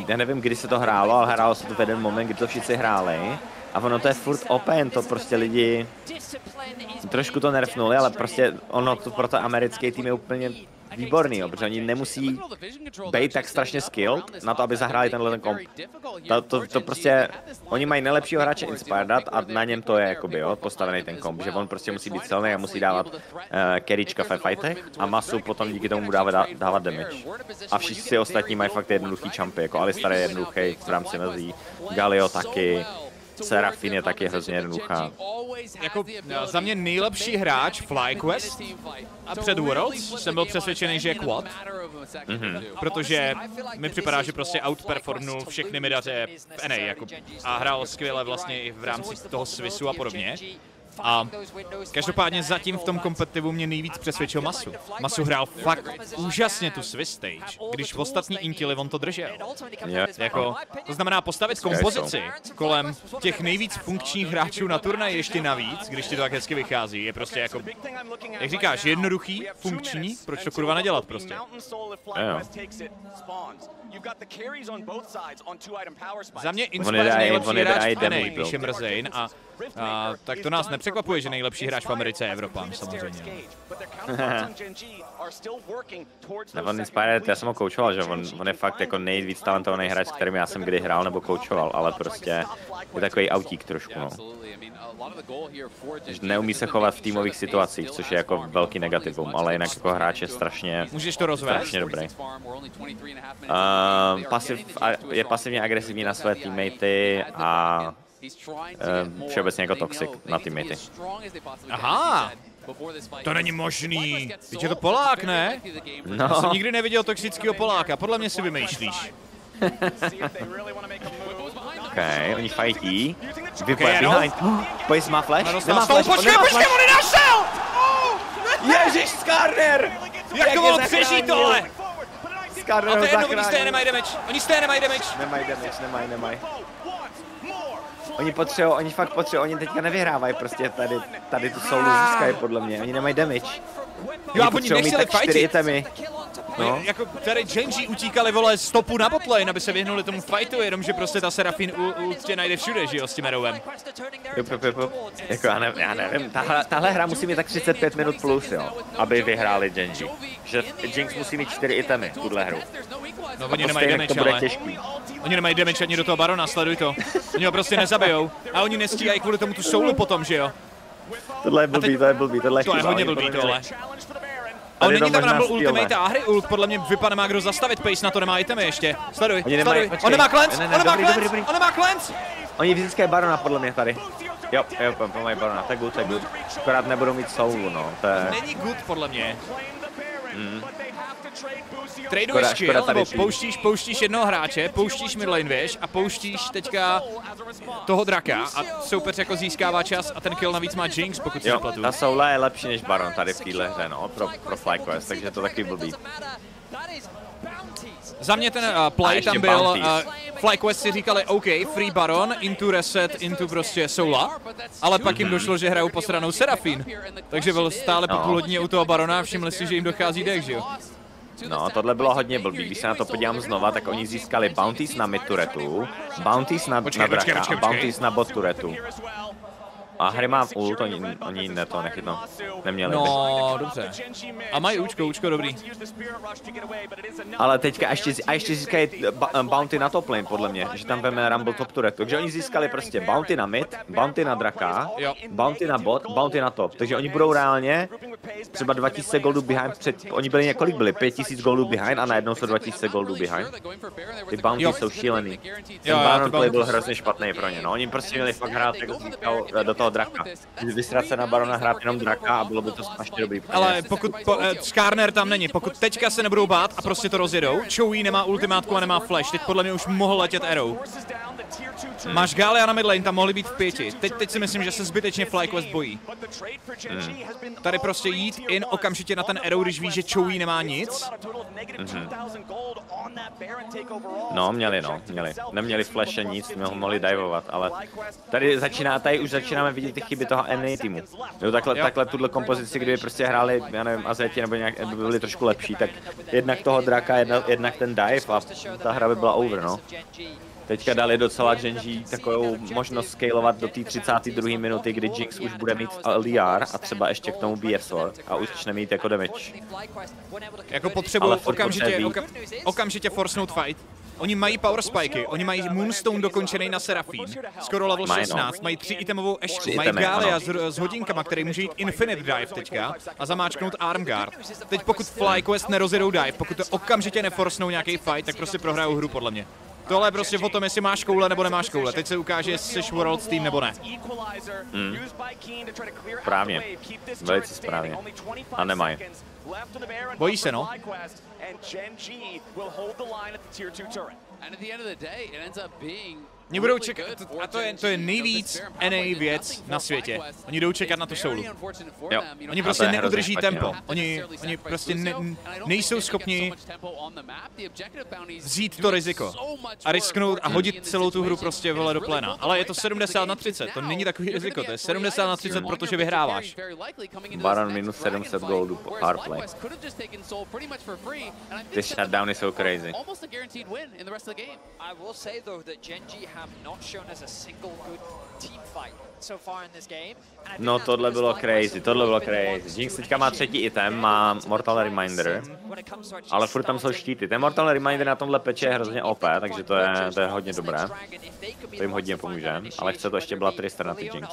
já nevím, kdy se to hrálo, ale hrálo se to v jeden moment, kdy to všichni hráli. A ono to je furt open, to prostě lidi trošku to nerfnuli, ale prostě ono to pro to americký tým je úplně výborný, jo, protože oni nemusí být tak strašně skilled na to, aby zahráli tenhle komp. To prostě, oni mají nejlepšího hráče Inspired a na něm to je jakoby, jo, postavený ten komp, že on prostě musí být silný a musí dávat carryčka ve fightech a masu potom díky tomu dávat damage. A všichni ostatní mají fakt jednoduchý chumpy, jako Alistar je jednoduchý v rámci mezí, Galio taky. Serafin je taky hrozně jednoduchá. Jako za mě nejlepší hráč FlyQuest a před Worlds jsem byl přesvědčený, že je Quad. Protože mi připadá, že prostě outperformnul všechny midaře v NA jako, a hrál skvěle vlastně i v rámci toho Swissu a podobně. A každopádně zatím v tom kompetitivu mě nejvíc přesvědčil Masu. Masu hrál fakt úžasně tu Swiss stage, když v ostatní intili on to držel. Jako, to znamená postavit kompozici kolem těch nejvíc funkčních hráčů na turnaji ještě navíc, když ti to tak hezky vychází, je prostě jako, jak říkáš, jednoduchý, funkční, proč to kurva nedělat prostě. Za mě Inspire nejlepší hráč v NA, píše Mrzein, a tak to nás nepřekvapuje, že nejlepší hráč v Americe je Evropan, samozřejmě. On Inspire, já jsem ho koučoval, že on je fakt jako nejvíc talentovaný hráč, s kterým já jsem kdy hrál nebo koučoval, ale prostě je takový autík trošku, no. Neumí se chovat v týmových situacích, což je jako velký negativum, ale jinak jako hráč je strašně, můžeš to rozvést? Strašně dobrý. Je pasivně agresivní na své teammatey a všeobecně jako toxic na teammatey. Aha! To není možný. Teď je to Polák, ne? No. Já jsem nikdy neviděl toxického Poláka, podle mě si vymýšlíš. Okej, oni fightí. Vypadá behind. Pojď, má flash? Nemá flash, počkej, on ji našel! Ježiš, Skarner! Jak to bylo přežít tohle? Skarner a to je jedno, oni stejně nemají damage. Oni stejně nemají damage. Nemají. Oni fakt potřebují, oni teďka nevyhrávají prostě tady tu soulu získají podle mě, oni nemají damage. Jo, a oni nechtěli fightit. No. Jako tady Genji utíkali, vole, stopu na botlane, aby se vyhnuli tomu fightu, jenomže prostě ta Serafin tě najde všude, že jo, s tím Arrowem. Jako já nevím, tahle hra musí mít tak 35 minut plus, jo, aby vyhráli Genji. Že Jinx musí mít 4 itemy, tuhle hru. No oni nemají damage, ale oni nemají damage ani do toho Barona, sleduj to. Oni ho prostě nezabijou, a oni nestíhají kvůli tomu tu soulu potom, že jo. Tohle je blbý, tohle je chyba. To je hodně blbý tohle. A není tam Rumble ultimate a hry ult, podle mě vypadá, nemá kdo zastavit, Pace na to nemá itemy ještě. Sleduj. On nemá cleanse, Oni získají Barona podle mě tady. Jo, mají Barona, to je good. Akorát nebudou mít soulu, no, to je... Není good podle mě. Traduješ kill, nebo pouštíš jednoho hráče, pouštíš midlane, věž, a pouštíš teďka toho draka a soupeř jako získává čas a ten kill navíc má Jinx, pokud si nepletu. Ta soula je lepší než Baron tady v téhle hře, no, pro FlyQuest, takže to taky blbý. Za mě ten play tam byl, FlyQuest si říkali OK, free Baron, into reset, into prostě soula, ale pak jim došlo, že hrajou posranou Serafin, takže byl stále po půl hodině u toho Barona a všimli si, že jim dochází dech, že jo? No, tohle bylo hodně blbý, když se na to podívám znova, tak oni získali bounties na mid turretu, bounties na draka a bounties na bot turretu. A hry má ult, oni to nechytnou, neměli by. No, dobře. A mají účko dobrý. Ale teďka ještě získají bounty na top lane, podle mě, že tam veme Rumble top turret. Takže oni získali prostě bounty na mid, bounty na draka, bounty na bot, bounty na top. Takže oni budou reálně třeba 2000 goldů behind oni byli několik, byli 5000 goldů behind a najednou jsou 2000 goldů behind. Ty bounty jsou šílený. Ten Baron play byl hrozně špatný pro ně, no. Oni prostě měli fakt hrát jako do toho toho draka. Vysrat se na barona, hrát jenom draka a bylo by to strašně dobrý. Ale pokud Skarner tam není, pokud teďka se nebudou bát a prostě to rozjedou, Choui nemá ultimátku a nemá flash, teď podle mě už mohl letět arrow. Máš Galea na midlane, tam mohli být v 5. Teď si myslím, že se zbytečně FlyQuest bojí. Tady prostě jít in okamžitě na ten arrow, když víš, že Choui nemá nic. No, měli. Neměli flashe nic, mohli divovat, ale tady už začínáme vidět ty chyby toho NA týmu. Jo, takhle tuhle kompozici, kdyby prostě hráli, já nevím, Azeti nebo nějak, by byli trošku lepší, tak jednak toho draka, jednak ten dive a ta hra by byla over, no. Teďka dali docela Genji takovou možnost scalovat do té 32. minuty, kdy Jinx už bude mít LDR a třeba ještě k tomu BSR a už začne mít jako damage. Jako potřebují okamžitě forcenout fight. Oni mají power spiky, oni mají Moonstone dokončený na Seraphine, skoro level 16, mají 3 itemovou Ashku, mají Galea s hodinkama, který může jít infinite dive teďka a zamáčknout armguard. Teď pokud FlyQuest nerozjedou dive, pokud to okamžitě neforcnou nějaký fight, tak prostě prohrajou hru podle mě. Tohle je prostě o tom, jestli máš koule nebo nemáš koule. Teď se ukáže, jestli jsi Worlds tým nebo ne. Správně. Velice správně. A nemají. Bojí se, no. Oni budou čekat, a to je nejvíc NA věc na světě. Oni jdou čekat na tu soulu. Jo. Oni prostě neudrží tempo. Oni prostě nejsou schopni vzít to riziko a risknout a hodit celou tu hru prostě vole do plena. Ale je to 70/30, to není takový riziko, to je 70/30, protože vyhráváš. Baron minus 700 goldů po hardplay. Ty shutdowny jsou crazy. No tohle bylo crazy. Jinx teďka má 3. item, má Mortal Reminder, ale furt tam jsou štíty. Ten Mortal Reminder na tomhle peče je hrozně OP, takže to je hodně dobré. To jim hodně pomůže, ale chce to ještě byla Tristan na ty Jinx.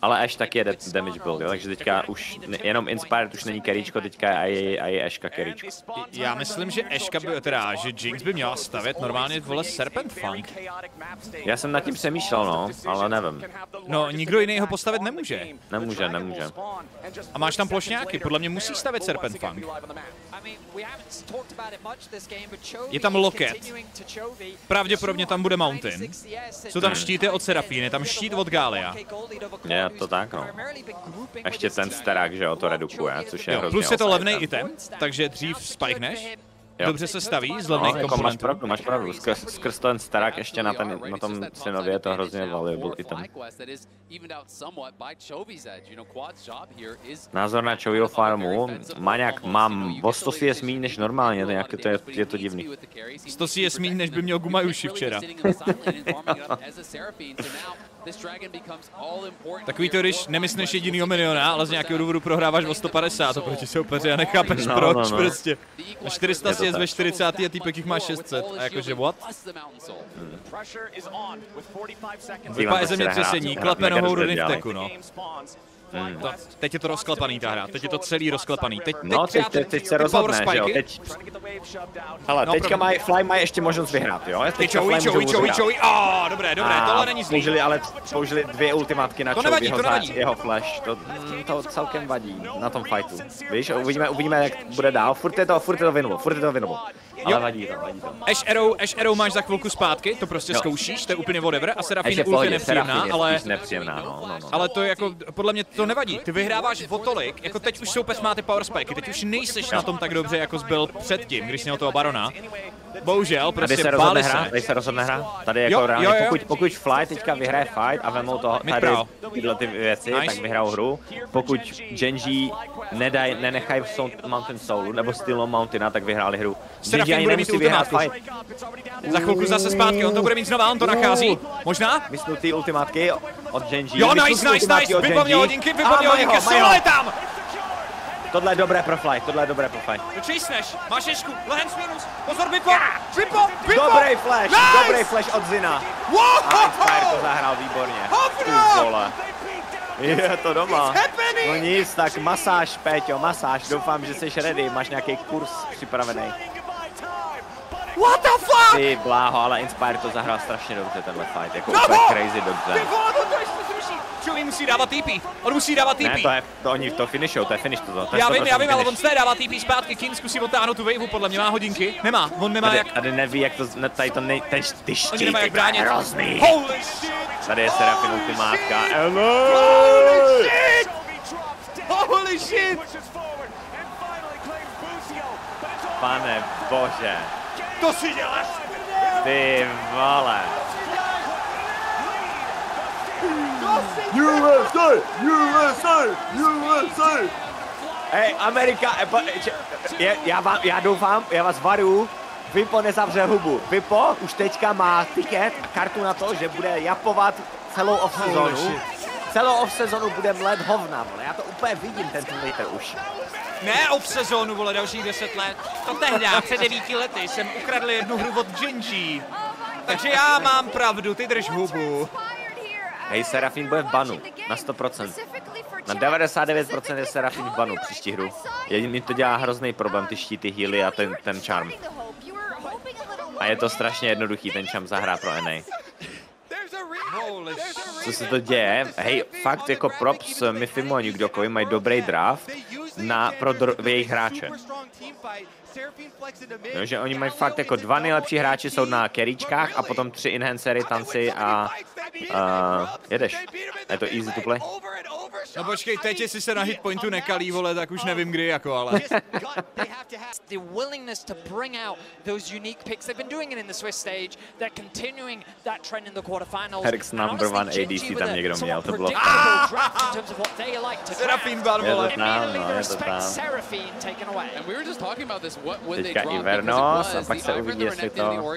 Ale Ashe taky je damage build, jo? Takže teďka už jenom Inspired už není carryčko, teďka je Ashka carryčko. Já myslím, že Ashka by, teda, že Jinx by měla stavět normálně vole Serpent Funk. Já jsem nad tím přemýšlel, no, ale nevím. No, nikdo jiný ho postavit nemůže. Nemůže. A máš tam plošňáky, podle mě musí stavět Serpent Funk. Je tam loket. Pravděpodobně tam bude Mountain. Jsou tam štíty od Seraphine, je tam štít od Galea. Je to tak, no. Ještě ten starák, že jo, to redukuje, což je hrozně. Plus je to levný item, takže dřív spikneš. Dobře se staví z levných komponentů. Máš pravdu, skrz ten starák ještě na tom synově je to hrozně valuable item. Názor na Chouiho farmu, mám o 100 CS míň než normálně, je to divný. 100 CS míň než by měl Gumayushi včera. Takový to, když nemyslíš jedinýho miliona, ale z nějakého důvodu prohráváš o 150 oproti soupeři a nechápeš proč prostě. Na 400 CS ve 40 a týpek jich má 600 a jakože what? Vypadá zemětřesení, klepe nohou do Nifteku, no. Teď je to rozklepaný ta hra, teď je to celý rozklepaný. Teď se rozhodne, že jo, ale teďka Fly mají ještě možnost vyhrát, jo? Choui, dobré, tohle není zlý. Použili 2 ultimátky na Chouiho za jeho flash, to celkem vadí na tom fightu. Víš, uvidíme jak bude dál, furt je to winnable. Ale vadí to. Ash Arrow máš za chvilku zpátky, to prostě zkoušíš, to je úplně whatever a Seraphine ult je nepříjemná, ale to jako, podle mě to nevadí, ty vyhráváš o tolik, jako teď už soupeř má ty power spiky, teď už nejseš na tom tak dobře, jako jsi byl předtím, když jsi měl toho barona. Bohužel, prostě báli se. Tady se rozhodne hra, tady jako reálně, pokud Fly teďka vyhraje fight a vemou toho tyhle ty věci, tak vyhrajou hru. Pokud Genji nenechají Mountain Soulu, nebo stylnou Mountaina, tak vyhráli hru. Genji ani nemusí vyhrát fight. Za chvilku zase zpátky, on to bude mít znova, on to nachází. Možná? Vysnutý ultimátky od Genji. Jo, nice, vypomně hodinky, Soul tam! Tohle je dobré pro Fly, To chaseneš, máš ješku, lehens minus, pozor, Vipo! Dobrý flash od Zina. A Inspire to zahrál výborně. Je to doma. No nic, tak masáž, Péťo, doufám, že jsi ready, máš nějaký kurz připravený. What the fuck? Ty bláho, ale Inspire to zahrál strašně dobře tenhle fight, jako úplně crazy dobře. Ty vole, to ještě zruší. mi musí dávat TP. On musí dávat TP. Ne, to oni to finishou, to je finish to. Já vím, ale on se dává TP zpátky. King zkusí otáhnout tu waveu, podle mě má hodinky. Nemá, on nemá jak... Tady neví, jak to, tady to ty štíty, nemá jak bránit. Hrozný. Holy shit! Tady je Serafin ultimátka. Holy shit! Holy shit! Pane bože. To si děláš! Ty vole. USA! USA! USA! Hej, Amerika, já doufám, já vás varuju, Vipo nezavře hubu. Vipo už teďka má tiket a kartu na to, že bude japovat celou off-sezonu. Celou off-sezonu bude mlet hovna, vole. Já to úplně vidím, ten Twitter už. Ne off-sezonu, vole, dalších 10 let. To tehdy, před 9 lety jsem ukradl jednu hru od Genji. Takže já mám pravdu, ty drž hubu. Hej, Serafin bude v banu, na 100%. Na 99% je Serafin v banu příští hru. Mi to dělá hrozný problém, ty štíty, healy a ten charm. A je to strašně jednoduchý ten charm zahrát pro NA. Co se to děje? Hej, fakt jako props Mifimu a Nukdokovi mají dobrý draft pro jejich hráče. No, že oni mají fakt jako 2 nejlepší hráči jsou na carryčkách a potom 3 enhancery, tanci a jedeš. Je to easy to play. No počkej, teď jestli se na hitpointu nekalí, vole, tak už nevím kdy jako, ale... The willingness to bring out those unique picks. They've been doing it in the Swiss stage. They're continuing that trend in the quarterfinals. Herx number 1 ADC tam někdo měl, to bylo... Serafin ban, vole. Teďka Ivernos a pak se uvidí, jestli to...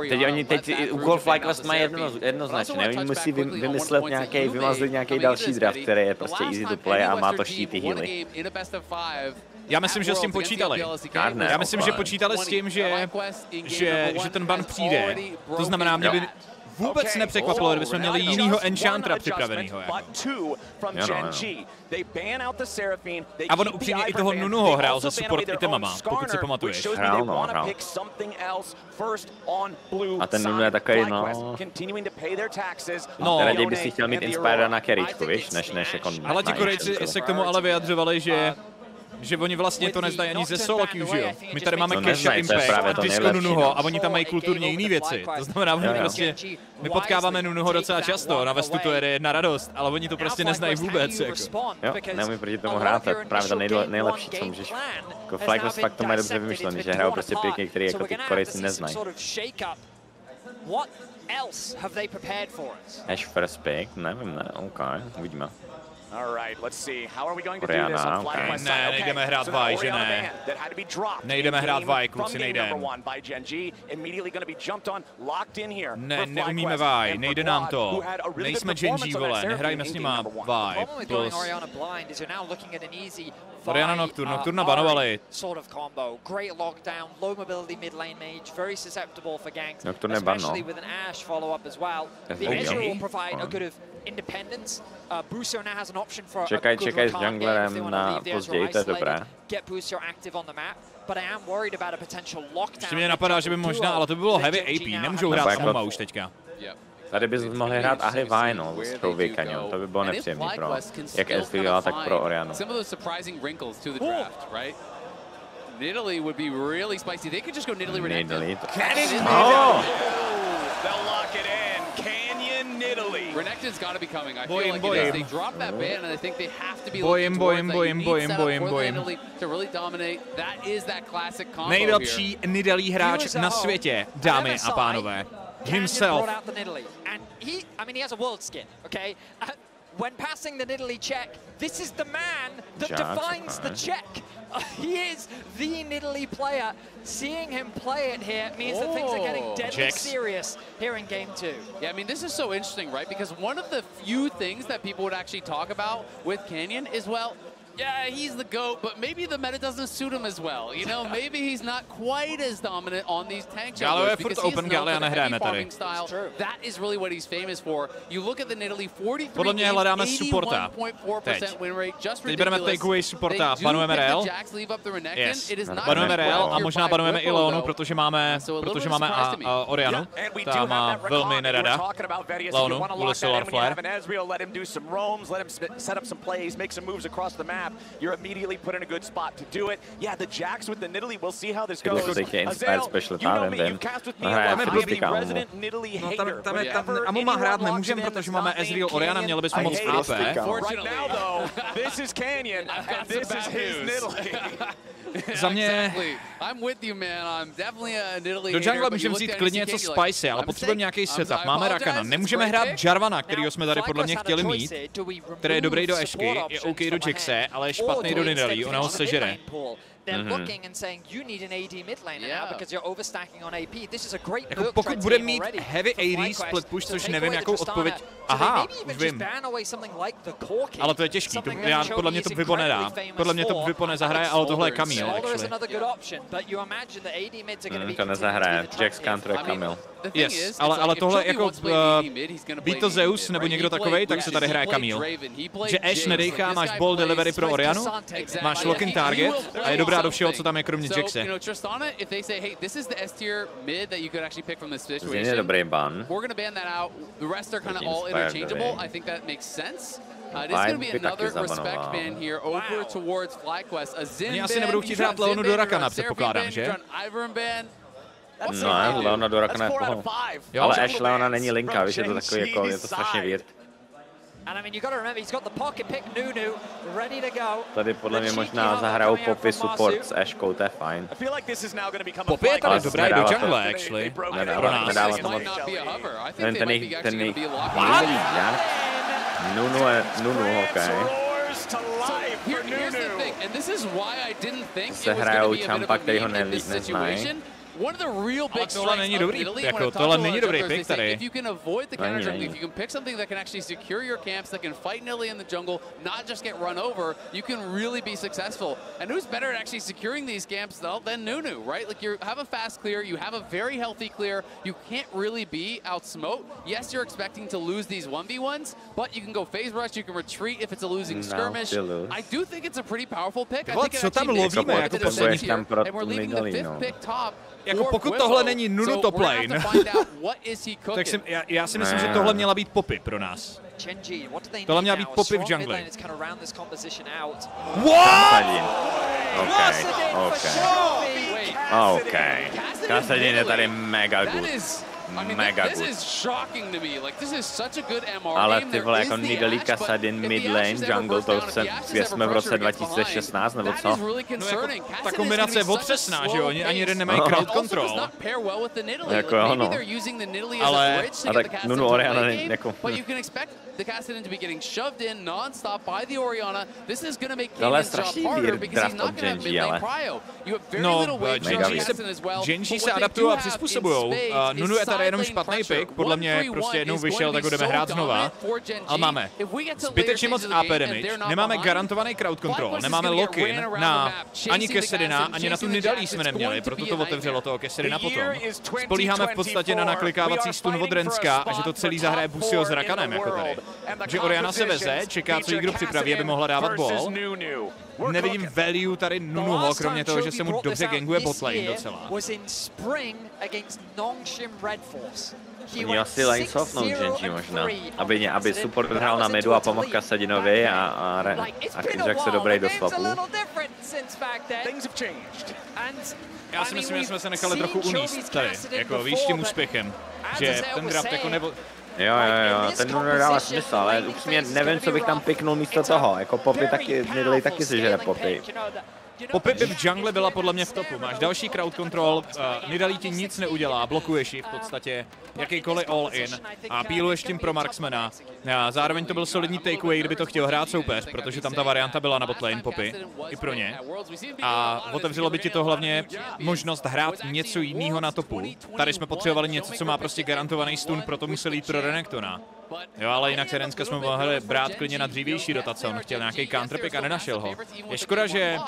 Teď oni úkol FlyQuest mají jednoznačně, oni musí vymyslet vymazlit nějaký další draft, který je prostě easy to play a má to štíty healy. Já myslím, že s tím počítali. Já myslím, že počítali s tím, že ten ban přijde. To znamená, mě by vůbec nepřekvapilo, kdybychom měli jinýho enchantera připravenýho. A on upřímně i toho Nunuho hrál za support itemama, pokud si pamatuješ. Hrál. A ten Nunu je takový, no... Raději by si chtěl mít Inspira na carryčku, víš, než jako... Ale ti Korejci se k tomu ale vyjadřovali, že oni vlastně to nezdají ani ze solo queue, že jo? My tady máme Cash a Impact a Disco Nunuho a oni tam mají kulturně jiné věci. To znamená, oni prostě, my potkáváme Nunuho docela často, na Vestu to je jedna radost, ale oni to prostě neznají vůbec, jako. Jo, neumí proti tomu hrát, to je právě to nejlepší, co můžeš. Jako FlyQuest fakt to mají dobře vymyšlený, že hrajou prostě pěkně, který jako ty Korejci neznají. Ash first pick, nevím, ne, OK, uvidíme. Oriana, okay. Ne, nejdeme hrát vaj, že ne. Nejdeme hrát vaj, kluci, nejdeme. Ne, neumíme vaj, nejde nám to. Nejsme Genji, vole, nehrajme s nima vaj. Plus... Oriana Nocturna banovali. Nocturne ban, no. Čekaj s junglerem na později, to je dobré. Ještě mě napadá, že by možná, ale to by bylo heavy AP, nemůžou hrát Smoma už teďka. Tady bys mohli hrát Ahri Vino s trouby Canyon, to by bylo nepříjemný pro, jak Elfie dělala, tak pro Orianu. Nidalee would be really spicy. They could just go Nidalee Renekton. Oh! They'll lock it in. Canyon Nidalee. Renekton's got to be coming. I feel like it is. They dropped that ban, and I think they have to be looking to really dominate. That is that classic combo. Nejlepší Nidalee hráč na světě, dámy a pánové. Himself. And he, I mean, he has a world skin, okay? When passing the Nidalee check, this is the man that defines the check. He is the Nidalee player. Seeing him play it here means that things are getting deadly serious here in Game 2. Yeah, I mean, this is so interesting, right? Because one of the few things that people would actually talk about with Canyon is, well, yeah, he's the GOAT, but maybe the meta doesn't suit him as well. You know, maybe he's not quite as dominant on these tank junglers because he's known for the heavy farming style. That is really what he's famous for. You look at the Nidalee 43 games, 81.4% win rate, just ridiculous. Teď bereme takeaway supporta, banujeme Real. Yes. Banujeme Real a možná banujeme i Leonu, protože máme Orianu. Ta má velmi nerada Leonu, kvůli Solar Flare. You're immediately put in a good spot to do it. Yeah, the Jax with the Nidalee, we'll see how this goes. Azel, you know me, you've cast with me a lot. I'm a resident Nidalee hater. Amu má hrát nemůžeme, protože máme Ezreal Oriana, měli bychom moc AP. Right now though, this is Canyon, and this is his Nidalee. Za mě do jungle můžeme vzít klidně něco spicy, ale potřebujeme nějaký setup. Máme Rakana, nemůžeme hrát Jarvana, kterýho jsme tady podle mě chtěli mít, který je dobrý do Ashky, je OK do Jaxe, ale je špatný do Nidalee, ona ho sežere. They're looking and saying you need an AD mid lane now because you're overstacking on AP. This is a great jako pokud bude mít heavy AD split push, což nevím jakou odpověď. Aha, už vím. Ale to je těžký, já podle mě to Vivo nedá. Podle mě to Vivo nezahraje, ale tohle je Camille, actually. To nezahraje, Jax counter je Camille. Yes, ale tohle jako být to Zeus nebo někdo takovej, tak se tady hraje Camille. Že Ashe nedejchá, máš ball delivery pro Orianu, máš locking target a je dobrá do všeho, co tam je kromě Jaxe. Zřejmě je dobrý ban. Vibe by taky zabanoval. Oni asi nebudou chtít hrát Leonu do Rakana, předpokládám, že? No, Leona do Rakana je v pohodě. Ale Ashe Leona není linka, víš, je to takový jako, je to strašně weird. Tady podle mě možná zahrajou Poppy support s Ashkou, to je fajn. Poppy je tady dobrá i do jungle, actually. Nedává to moc. Nevím, ten jejich... Nunu, okej. Se hrajou Champa, který ho neznají. One of the real big tohle není dobrý, jako tohle není dobrý pick tady. If you can avoid the counter jungle, if you can pick something that can actually secure your camps, that can fight Nidalee in the jungle, not just get run over, you can really be successful. And who's better at actually securing these camps though than Nunu, right? Like you have a fast clear, you have a very healthy clear, you can't really be outsmote. Yes, you're expecting to lose these 1v1s, but you can go phase rush, you can retreat if it's a losing skirmish. I do think it's a pretty powerful pick. I think it actually makes sense here. And we're leaving the fifth pick top. Jako pokud tohle není Nunu top lane, tak já si myslím, že tohle měla být Poppy pro nás. Tohle měla být Poppy v jungli. What? OK. Kasadin je tady mega good. Mega good. Ale ty vole, jako Nidalee, Kasadin, mid lane, jungle, to jsme v roce 2016, nebo co? No jako, ta kombinace je otřesná, že jo? Oni ani jeden nemají crowd control. Jako jo, no. Ale... A tak Nunu Oriana jako... Tohle je strašný weird draft od Genji, ale... No, Genji se adaptují a přizpůsobují. Nunu je tady jenom špatný pick, podle mě prostě jednou vyšel, tak ho jdeme hrát znova. Ale máme zbytečně moc AP damage, nemáme garantovaný crowd control, nemáme lock-in na ani Kassadina, ani na tu Nidalee jsme neměli, proto to otevřelo toho Kassadina potom. Spolíháme v podstatě na naklikávací stun od Renska a že to celý zahraje Busio s Rakanem jako tady. Že Oriana se veze, čeká, co jí kdo připraví, aby mohla dávat ball. Nevidím value tady Nunuho, kromě toho, že se mu dobře ganguje botlane docela. Oni asi lane softnou Genji možná, aby support hrál na midu a pomohl Kassadinovi a Jack se dobrý do swapu. Já si myslím, že jsme se nechali trochu uníst tady, jako víš, tím úspěchem, že ten draft jako nebo... Jo, ten Nunu dává smysl, ale upřímně nevím, co bych tam piknul místo toho, jako Poppy taky, Nidalee taky si žere Poppy. Poppy by v jungle byla podle mě v topu, máš další crowd control, Nidalee ti nic neudělá, blokuješ ji v podstatě, jakýkoliv all-in a píluješ tím pro marksmana. Zároveň to byl solidní takeaway, kdyby to chtěl hrát soupeř, protože tam ta varianta byla na botlane Poppy, i pro ně. A otevřelo by ti to hlavně možnost hrát něco jiného na topu. Tady jsme potřebovali něco, co má prostě garantovaný stun, proto museli jít pro Renekton'a. Jo, ale jinak Terenska jsme mohli brát klidně na dřívější rotace, on chtěl nějaký counterpick a nenašel ho. Je škoda, že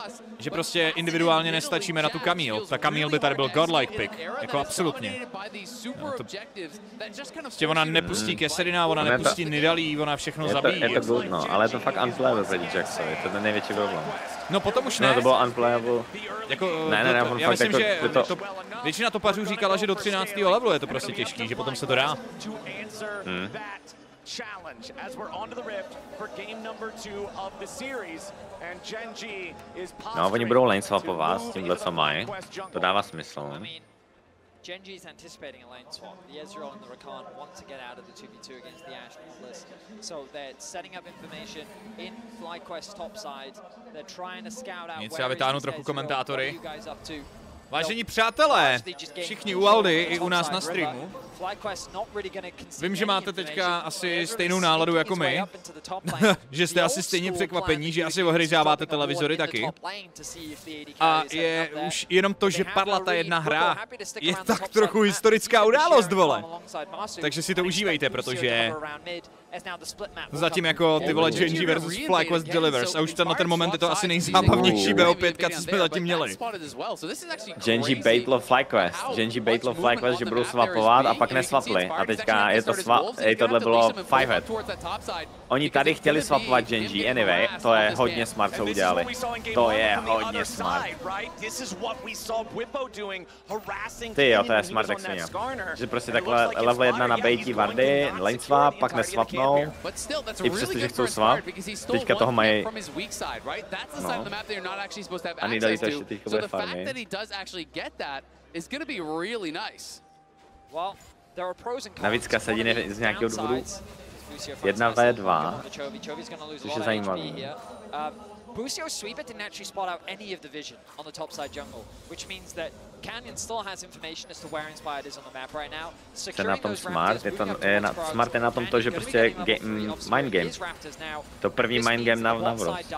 prostě individuálně nestačíme na tu Camille. Ta Camille by tady byl godlike pick, jako absolutně. Prostě ona nepustí Keserina, ona nepustí Nidalí, ona všechno zabíjí. Je to good, no, ale je to fakt unplayable proti Jacksovi, to je ten největší problém. No potom už ne. No to bylo unplayable. Jako, ne, já myslím, že většina topařů říkala, že do 13. levelu je to prostě těžký, že potom se to dá. No, oni budou lane swapovat s tímhle, co mají. To dává smysl. Genji's anticipating a lane swap. The Ezreal and the Rakan want to get out of the 2v2 against the Ashe Nautilus. So they're setting up information in FlyQuest topside. They're trying to scout out Nic, já vytáhnu trochu komentátory. to. Vážení přátelé, všichni u Aldy i u nás na streamu. Vím, že máte teďka asi stejnou náladu jako my, že jste asi stejně překvapení, že asi ohryzáváte televizory taky. A je už jenom to, že padla ta jedna hra, je tak trochu historická událost, vole. Takže si to užívejte, protože zatím jako ty vole Genji versus FlyQuest Delivers a už na ten moment je to asi nejzábavnější BO5, co jsme zatím měli. Genji baitlo FlyQuest, že budou swapovat a pak neswapli. A teďka je to swap, tohle bylo 5-head. Oni tady chtěli swapovat Genji, anyway, to je hodně smart, co udělali. To je hodně smart. Ty jo, to je smart jak svině. Že prostě takhle level 1 na baití Vardy, lane swap, pak neswapnou. I přesto, že chcou swap, teďka toho mají. No. A Nidalí to ještě teďka bude farmy. Navíc Kasadin z nějakého důvodu 1v2, což je zajímavý. Busio's sweeper didn't actually spot out any of the vision on the top side jungle, which means that Canyon still has information as to where Inspired is on the map right now. Jsem na tom smart, smart je na tom to, že prostě mind game. To první mind game na Worlds.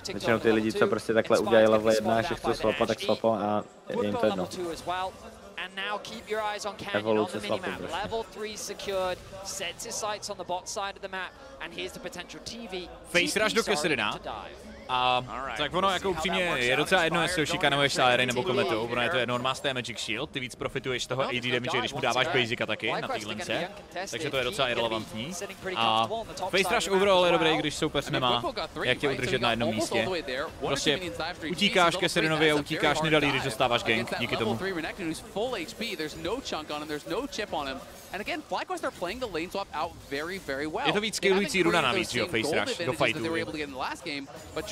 Většinou ty lidi, co prostě takhle udělají level 1, že chcou swapat, tak swapou a je jim to jedno. And now keep your eyes on Canyon on the minimap. Level 3 secured, sets his sights on the bot side of the map, and here's the potential TV. Face rush do Keserina. A tak ono jako upřímně je docela jedno, jestli ho šikanuješ Salery nebo Kometou, ono je to jedno, on má Magic Shield, ty víc profituješ z toho AD damage, když mu dáváš basica taky na té lince, takže to je docela irrelevantní. A face rush overall je dobrý, když soupeř nemá jak tě udržet na jednom místě. Prostě utíkáš Keserinovi a utíkáš Nidalí, když dostáváš gank, díky tomu. Je to víc skillující runa navíc, jo, face rush do fightu.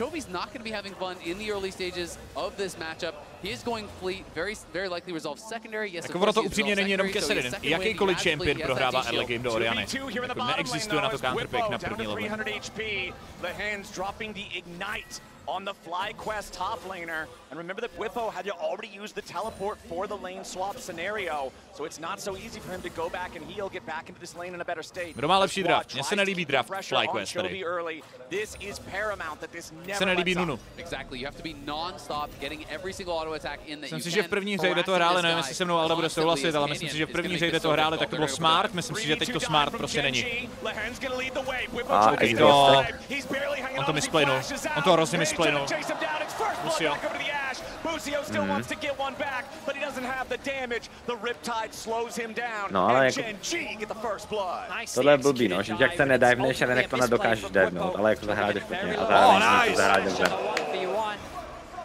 Chovy's not going to be having fun in the early stages of this matchup. He is going fleet, very likely resolve secondary. Yes, jako ono to upřímně není jenom Keserin. Jakýkoliv champion prohrává early game do Oriany. Jako neexistuje na to counterpick na první level. On the FlyQuest top laner. And remember that Whippo had to already use the teleport for the lane swap scenario. So it's not so easy for him to go back and heal, get back into this lane in a better state. Kdo má lepší draft? Mně se nelíbí draft FlyQuest tady. This is paramount that this never se nelíbí Nunu. Exactly, you have to be non-stop getting every single auto attack in that. Myslím si, že v první hře, kde to hráli, nevím, jestli se mnou Alda bude souhlasit, ale myslím si, že v první hře, kde to hráli, tak to bylo smart. Myslím si, že teď to smart prostě není. A on to misplaynul. On to hrozně misplaynul. Busio. No ale jako... Tohle je blbý, no, že jak se nedivneš a jak to nedokážeš divnout, ale jako zahráš špatně a zároveň to zahráš dobře.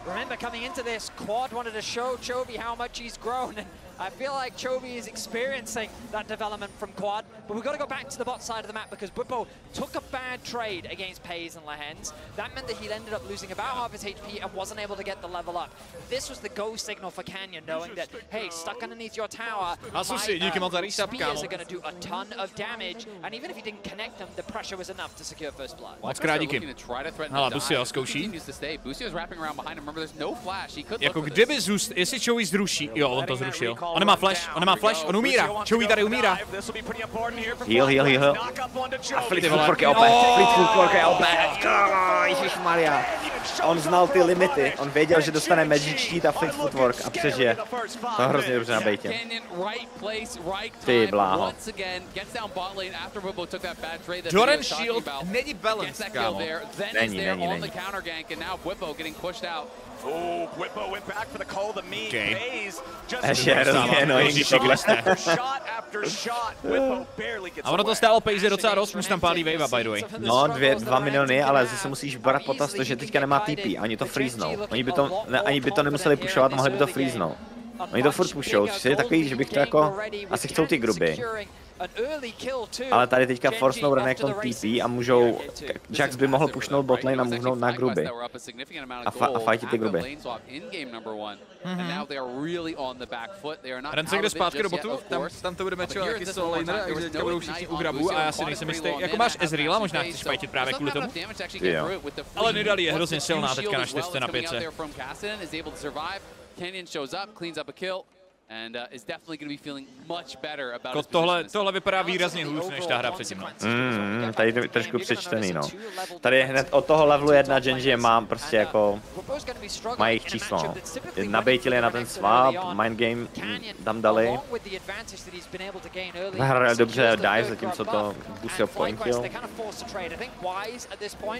Remember, coming into this, Quad wanted to show Chovy how much he's grown, and I feel like Chovy is experiencing that development from Quad. But we've got to go back to the bot side of the map because Whippo took a bad trade against Pays and Lehens. That meant that he ended up losing about half his HP and wasn't able to get the level up. This was the go signal for Canyon, knowing that, hey, stuck underneath your tower, my spears are going to do a ton of damage, and even if he didn't connect them, the pressure was enough to secure first blood. Moc krát díky. Hele, Busio zkouší. Busio's wrapping around behind him. Remember, there's no flash. He could jako kdyby jestli Chovy zruší, jo, on to zrušil. On nemá flash, on umírá. Chouby tady umírá. Heal. A Fleet Footwork je opět. Ježišmarja. On znal ty limity. On věděl, že dostane Magic Sheet a Fleet Footwork a přežije. To je hrozně dobře na bejtě. Ty bláho. Jordan Shield není balanced, kámo. Není. Ještě je hrozně annoying tohle. A ono to stálo Paze docela dost, už tam pálí wave, by the way. No, 2 miliony, ale zase musíš brát potaz to, že teďka nemá TP, ani to freeznou. Ani by to nemuseli pushovat, mohli by to freeznou. Oni to furt pushou, což je takový, že bych to jako... Asi chcou ty gruby. Ale tady teďka forcenou Renekton TP a můžou... Jax by mohl pushnout botlane a movnout na gruby. A fightit ty gruby. Ren se jde zpátky do botu, tam to bude matchovat nějaký solo laner, takže teďka budou všichni u grabu a já si nejsem jistý. Jako máš Ezreala, možná chceš fightit právě kvůli tomu? Jo. Ale Nidali je hrozně silná teďka na 4 na 5. Canyon shows up, cleans up a kill, and is definitely going to be feeling much better about his tohle vypadá výrazně hůř než ta hra předtím. Tady je trošku přečtený, no. Tady hned od toho levelu 1 Genji mám prostě jako... Mají jejich číslo, no. Nabejtili na ten swap, mind game tam dali. Hraje dobře dive, zatímco to Busio pointil.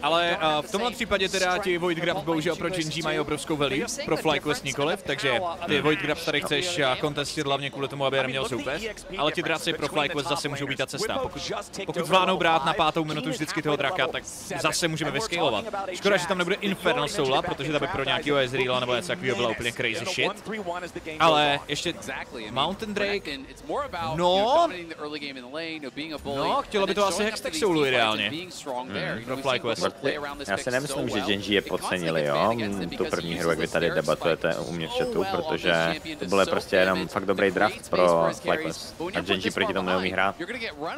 Ale v tomhle případě teda ti Void Grabs bohužel pro Genji mají obrovskou value, pro FlyQuest nikoliv, takže ty Void Grabs tady chceš kontestit hlavně kvůli tomu, aby je neměl soupeř, ale ti draci pro FlyQuest zase můžou být ta cesta. Pokud zvládnou brát na 5. minutu vždycky toho draka, tak zase můžeme vyscalovat. Škoda, že tam nebude Infernal Soula, protože ta by pro nějakého Ezreala nebo něco takového byla úplně crazy shit. Ale ještě Mountain Drake, no, chtělo by to asi Hextech Soulu ideálně pro FlyQuest. Já si nemyslím, že Genji je podcenili, jo, tu první hru, jak vy tady debatujete u mě v chatu, protože to bylo prostě jenom fakt dobrý draft pro FlyQuest. A Genji proti tomu neumí hrát.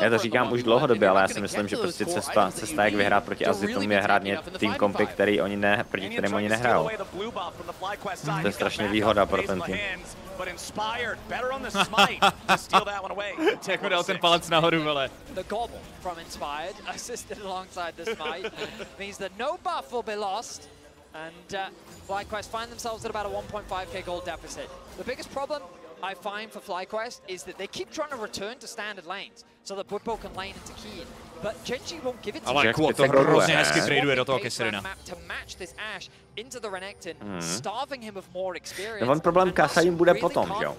Já to říkám už dlouhodobě, ale já si myslím, že prostě cesta jak vyhrát proti Azitům je hrát tým kompy, proti kterým oni nehrajou. To je strašně výhoda pro ten tým. Jak mi dal ten palec nahoru, vele. And FlyQuest find themselves at about a 1.5k gold deficit. The biggest problem I find for FlyQuest is that they keep trying to return to standard lanes so that Bwipo can lane into Keen. But Genji won't give it to Ale Quo to hrozně hezky traduje do toho Kesserina. No on problém Kasadin bude potom, že jo?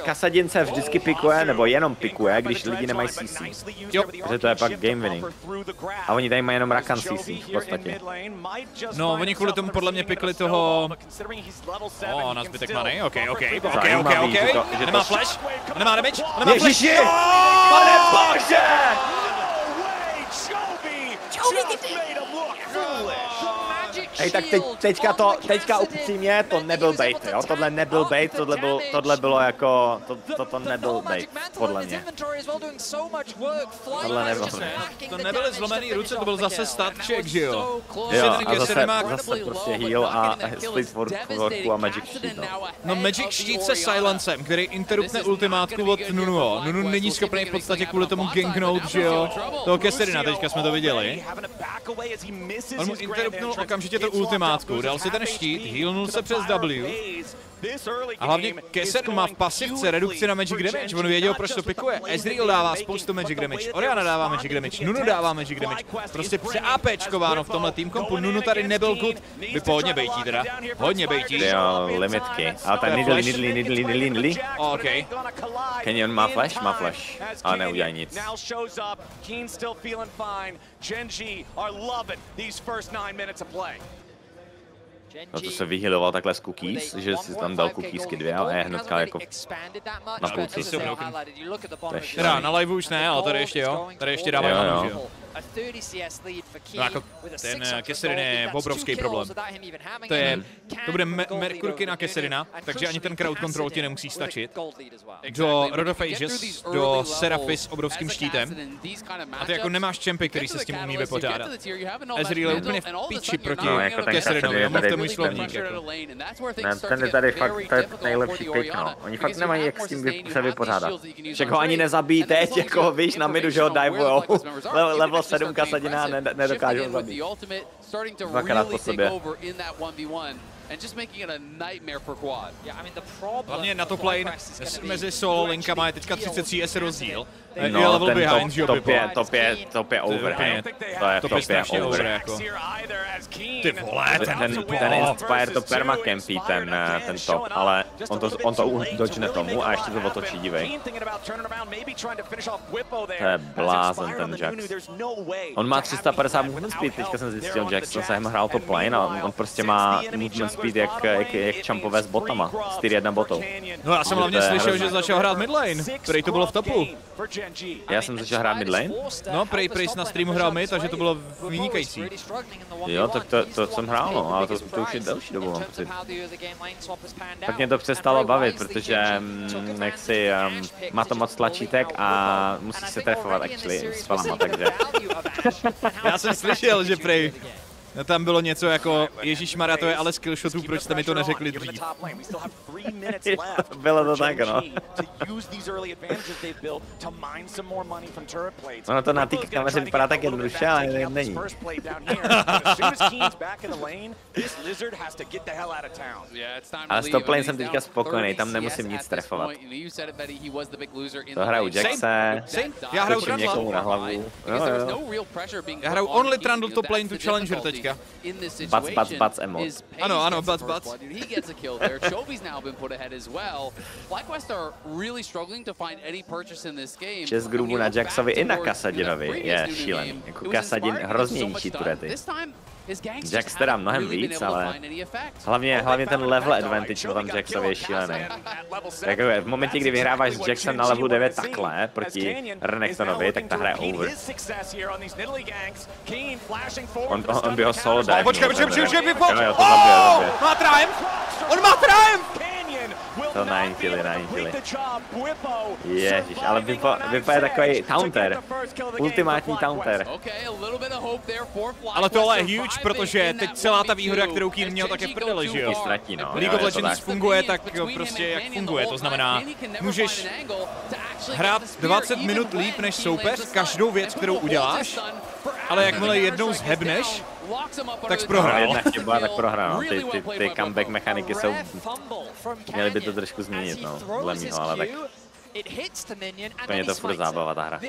Kasadin se vždycky pikuje, nebo jenom pikuje, když lidi nemají CC. Jo. Protože to je pak game winning. A oni tady mají jenom Rakan CC v podstatě. No, oni kvůli tomu podle mě pikli toho... na zbytek many, ok. Nemá flash, nemá damage, nemá flash. Ježiši! Pane bože! Hej, tak teďka upřímně, to nebyl bait, jo? Tohle nebyl bait, tohle bylo jako, to nebyl bait, podle mě. Tohle nebyl. To nebyly zlomený ruce, to byl zase stat check, že jo? Jo, a zase prostě heal a split worku a Magic Sheet, no. No Magic Sheet se silencem, který interrupne ultimátku od Nunuho. Nunu není schopný v podstatě kvůli tomu gangnout, že jo? Toho Kesserina, teďka jsme to viděli. On mu interrupnul okamžitě to ultimátku, dal si ten štít, healnul se přes W. A hlavně Kesser má v pasivce redukci na magic damage, on věděl, proč to pikuje. Ezreal dává spoustu magic damage, Orianna dává magic damage, Nunu dává magic damage. Prostě přeAPčkováno v tomhle tým kompu, Nunu tady nebyl good. Vy hodně bejtí teda, hodně bejtí. Jo, limitky. Ale tak Nidli. OK. Canyon má flash? Má flash. Ale neudělají nic. No to se vyhealoval takhle z cookies, že si tam dal cookiesky 2 a je hnedka jako na půlci. Teda na live už ne, ale tady ještě jo. Tady ještě dávají manu, že jo. No jako ten Kesserin je obrovský problém. To bude Merkurky na Kesserina, takže ani ten crowd control ti nemusí stačit. Do Rod of Ages, do Seraphy s obrovským štítem. A ty jako nemáš čempy, který se s tím umí vypořádat. Ezreal je úplně v piči proti Kesserinovi, omluvte můj slovník. Ten je tady fakt nejlepší pick, no. Oni fakt nemají jak s tím se vypořádat. Však ho ani nezabíjí teď, jako víš na midu, že ho divujou. Level 7 Kasadina nedokážou zabít. Dvakrát po sobě. Hlavně na top lane mezi solo linkama je teďka 33 S rozdíl. No, je level behind, že jo, top je over, hej. To je strašně over, jako. Ty vole, ten Inspire to permacampí, ten top, ale on to dočne tomu a ještě to otočí, dívej. To je blázen ten Jax. On má 350 movement speed, teďka jsem zjistil, Jax, jsem hrál top lane a on prostě má movement speed jak čampové s botama, s tier 1 botou. No já jsem hlavně slyšel, že začal hrát mid lane, který to bylo v topu. Já jsem začal hrát mid lane? No, prej na streamu hrál mid, takže to bylo vynikající. Jo, tak to jsem hrál, no, ale to už je delší dobu, mám pocit. Tak mě to přestalo bavit, protože nechci, má to moc tlačítek a musí se trefovat actually s falama, takže. Já jsem slyšel, že prej. No tam bylo něco jako, ježišmarja, to je ale skillshotů, proč jste mi to neřekli dřív? Bylo to tak, no. Ono to na té kameře vypadá tak jednoduše, ale není. Ale s top lane jsem teďka spokojený, tam nemusím nic trefovat. To hraju Jaxe, skočím někomu na hlavu. Já hraju only Trundle top lane to Challenger teďka. Bac emot. Ano, bac. Šest grubů na Jaxovi i na Kasadinovi je šílený. Jako Kasadin hrozně ničí turety. Jax teda mnohem víc, ale hlavně ten level advantage tam Jaxovi je šílený. Jako v momentě, kdy vyhráváš s Jaxem na levelu 9 takhle proti Renektonovi, tak ta hra je over. On by ho solo dive. Počkej, vypol! Zabije. Má triumph! On má triumph! To najintili. Ježiš, ale Vipa je takový taunter. Ultimátní taunter. Ale tohle je huge, protože teď celá ta výhoda, kterou Keen měl, tak je v prdeli, že jo? Ztratí, no. League of Legends funguje tak prostě, jak funguje. To znamená, můžeš hrát 20 minut líp než soupeř, každou věc, kterou uděláš, ale jakmile jednou zhebneš, tak jsi prohrál. Jedna chyba, tak prohrál. Ty comeback mechaniky jsou... Měli by to trošku změnit, no. Dle mýho, ale tak... To je to furt zábava, ta hra.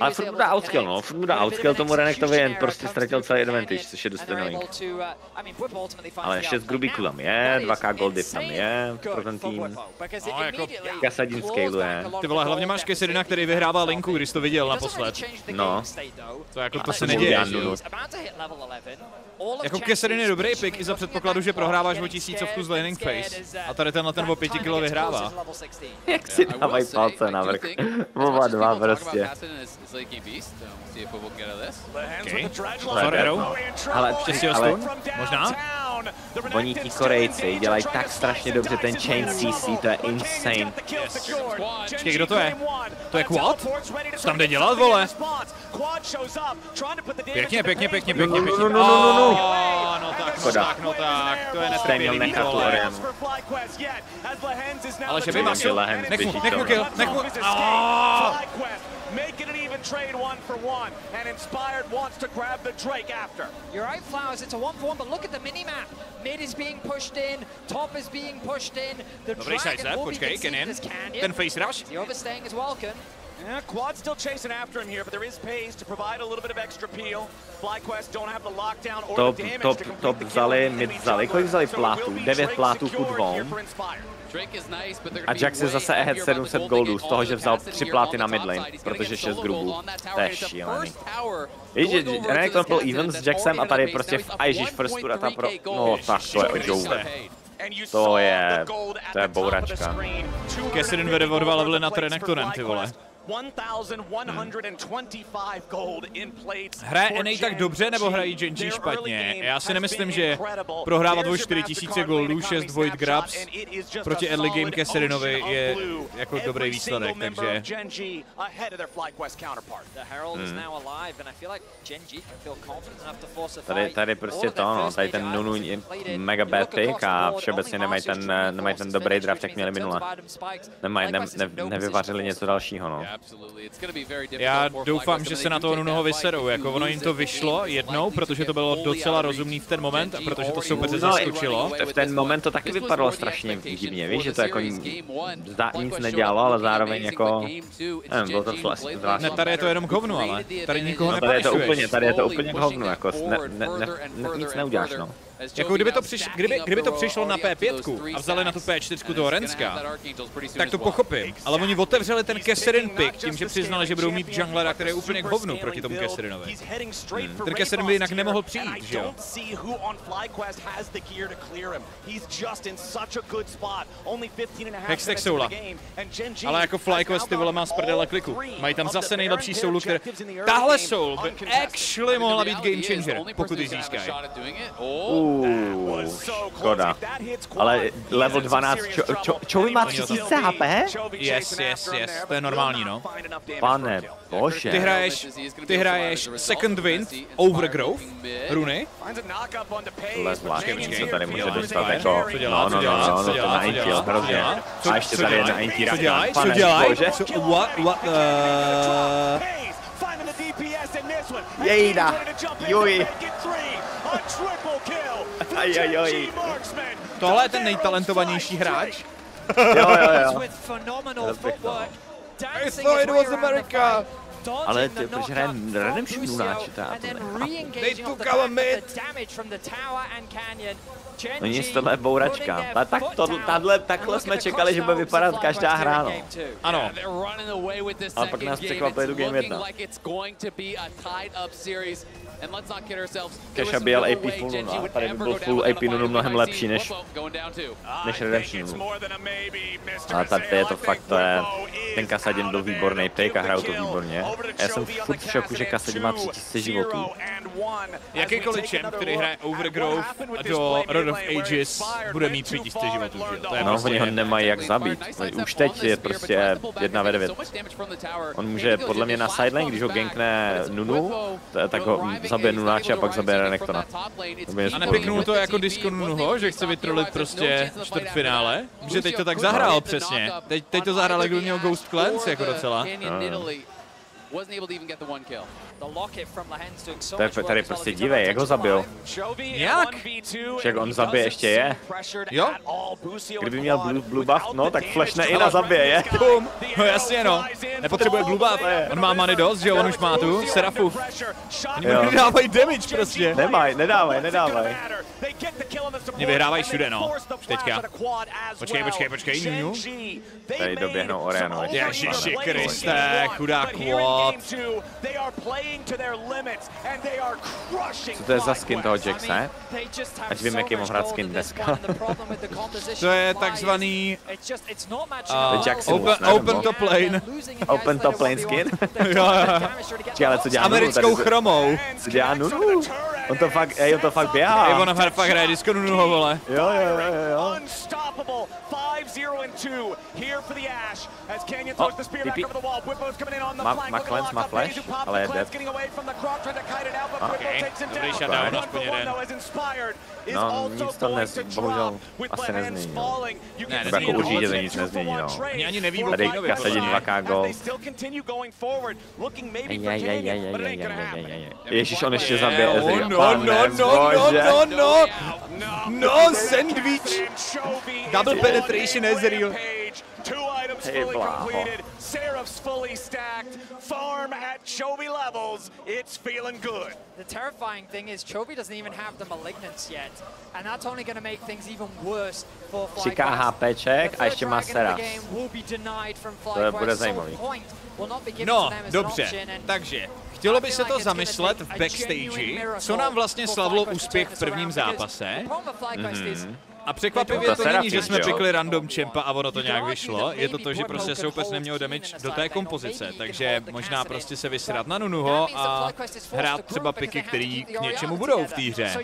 Ale furt mu dá outskill, no. Furt mu dá outskill tomu Renektovi, jen prostě ztratil celý advantage, což je dost annoying. Ale 6 grubíků tam je, 2k goldy tam je pro ten tým. No, jako Kasadin scaluje. Ty vole, hlavně máš Kesserina, který vyhrává linku, když to viděl naposled. No. To jako to se neděje, že jo? Jako Kesserin je dobrý pick i za předpokladu, že prohráváš o 1000 z laning phase. A tady tenhle ten o 5 kg vyhrává. Jak si dávají palce na vrch. Oba dva prostě. Pozor, Arrow. Ale možná? Oni ti Korejci dělají tak strašně dobře ten chain CC, to je insane. Počkej, kdo to je? To je Quad? Co tam jde dělat, vole? Pěkně. No tak, to je netrpělivý, vole. Ale že by masil, nech mu, Make it an even trade 1-for-1, and Inspired wants to grab the Drake after. You're right, Flowers, it's a 1-for-1, but look at the minimap. Mid is being pushed in, top is being pushed in, the Dragon will be conceded as Canyon. Ten face rush. The overstaying as well, Kun. Yeah, Quad's still chasing after him here, but there is pace to provide a little bit of extra peel. FlyQuest don't have the lockdown or the damage to complete the kill. Mid vzali, kolik vzali plátů? 9 plátů ku 2. A Jax je zase ahead 700 goldů z toho, že vzal 3 pláty na midlane, protože 6 grubů. To je šílený. Víš, že Renekton byl even s Jaxem a tady prostě ježíš first turret a pro... No tak to je over. To je bouračka. Kesserin vede o 2 levely nad Renektonem, ty vole. 1,125 gold in plates. Hraje NA tak dobře, nebo hrají Genji špatně? Já si nemyslím, že prohrávat o 4000 goldů, 6 void grabs proti early game Kesserinovi je jako dobrý výsledek, takže... Tady prostě to, no, tady ten Nunu je mega bad pick a všeobecně nemají ten dobrý draft, jak měli minule. Nevyvařili něco dalšího, no. Já doufám, že se na toho Nunoho vyserou, jako ono jim to vyšlo jednou, protože to bylo docela rozumný v ten moment a protože to soupeře zaskočilo. V ten moment to taky vypadalo strašně divně, víš, že to jako nic nedělalo, ale zároveň jako, nevím, bylo to zvláštní. Ne, tady je to jenom k hovnu, ale tady nikoho nepanišuješ. Tady je to úplně k hovnu, jako nic neuděláš, no. Jako kdyby to přišlo na P5 a vzali na tu P4 toho Renska, tak to pochopím. Ale oni otevřeli ten Kesserin pick tím, že přiznali, že budou mít junglera, který je úplně k hovnu proti tomu Kesserinovi. Ten Kesserin by jinak nemohl přijít, že jo? Hextech soula. Ale jako FlyQuest ty vole má z prdele kliku. Mají tam zase nejlepší soulu, které... Tahle soul by actually mohla být game changer, pokud ji získají. Škoda. Ale level 12, Chovy má 3000 HP? Yes, to je normální, no. Pane bože. Ty hraješ Second Wind, Overgrowth, runy. Tohle zvláštní, co tady může dostat jako... No, to na intil, hrozně. A ještě tady je na intil. Co dělaj? Jejda, juj. Ajajoj. Tohle je ten nejtalentovanější hráč. Jo. I thought it was America. Ale ty, proč hraje Redemption Nunáč? They took our mid. No nic, tohle je bouračka. Takhle jsme čekali, že bude vypadat každá hra, no. Ano. A pak nás překvapuje do Game 1. Kesha byl AP full Nunu, tady by byl full AP Nunu mnohem lepší než Redemption Nunu. Ale tady je to fakt, ten Kasadin byl výborný pick a hrajou to výborně. Já jsem furt v šoku, že Kasadin má 3000 životů. Jakýkoliv champ, který hraje Overgrowth do Rod of Ages, bude mít 3000 životů, že jo? No, oni ho nemají jak zabít. Už teď je prostě 1v9. On může podle mě na sidelane, když ho gankne Nunu, tak ho zabije Nunáče a pak zabije Renektona. A nepiknul to jako disco Nunuho, že chce vytrolit prostě čtvrtfinále? Že teď to tak zahrál přesně. Teď to zahrál, jak měl Ghost Clans jako docela. To je tady prostě dívej, jak ho zabil. Jak? Však on zabije ještě je. Jo? Kdyby měl blue buff, no tak flashne i na zabije je. Bum. No jasně no. Nepotřebuje blue buff. On má many dost, že jo, on už má tu Serafu. Oni mu nedávají damage prostě. Nedávaj. Mě vyhrávají všude, no. Už teďka. Počkej, Nunu. Tady doběhnou Orianovi. Ježiši Kriste, chudák quad. Co to je za skin toho Jacksa? Ať vím, jaký mám hrát skin dneska. To je takzvaný Open top lane. Open top lane skin? Jo. Ale co dělá americkou chromou. Co dělá Nunu? On to fakt běhá. On fakt hraje disco Nunuho, vole. Jo. Unstoppable 5-0-2 here for the Ash as Canyon throws the spear back over the wall. Whippo's coming in on the flank. Má cleanse, má flash, ale je dead. Dobrý shutdown, aspoň jeden. No, nic to bohužel asi nezmění. Ne, jako určitě to nic nezmění, no. Mě ani neví o Tady Kinovi. Kasadin 2K gol. Ježíš, on ještě zabije Ezreal. No, sandwich! Double penetration Ezreal. Hey, bláho. Seraph's fully stacked. Farm at Chovy levels. It's feeling good. The terrifying thing is Chovy doesn't even have the malignance yet, and that's only going to make things even worse for FlyQuest. 3K HPček a ještě má Seraph. To bude zajímavý. No, dobře, takže chtělo by se to zamyslet v backstage, co nám vlastně slavilo úspěch v prvním zápase. A překvapivě to není, že jsme pikli random champa a ono to nějak vyšlo. Je to to, že prostě soupeř neměl damage do té kompozice, takže možná prostě se vysrat na Nunuho a hrát třeba piky, který k něčemu budou v té hře.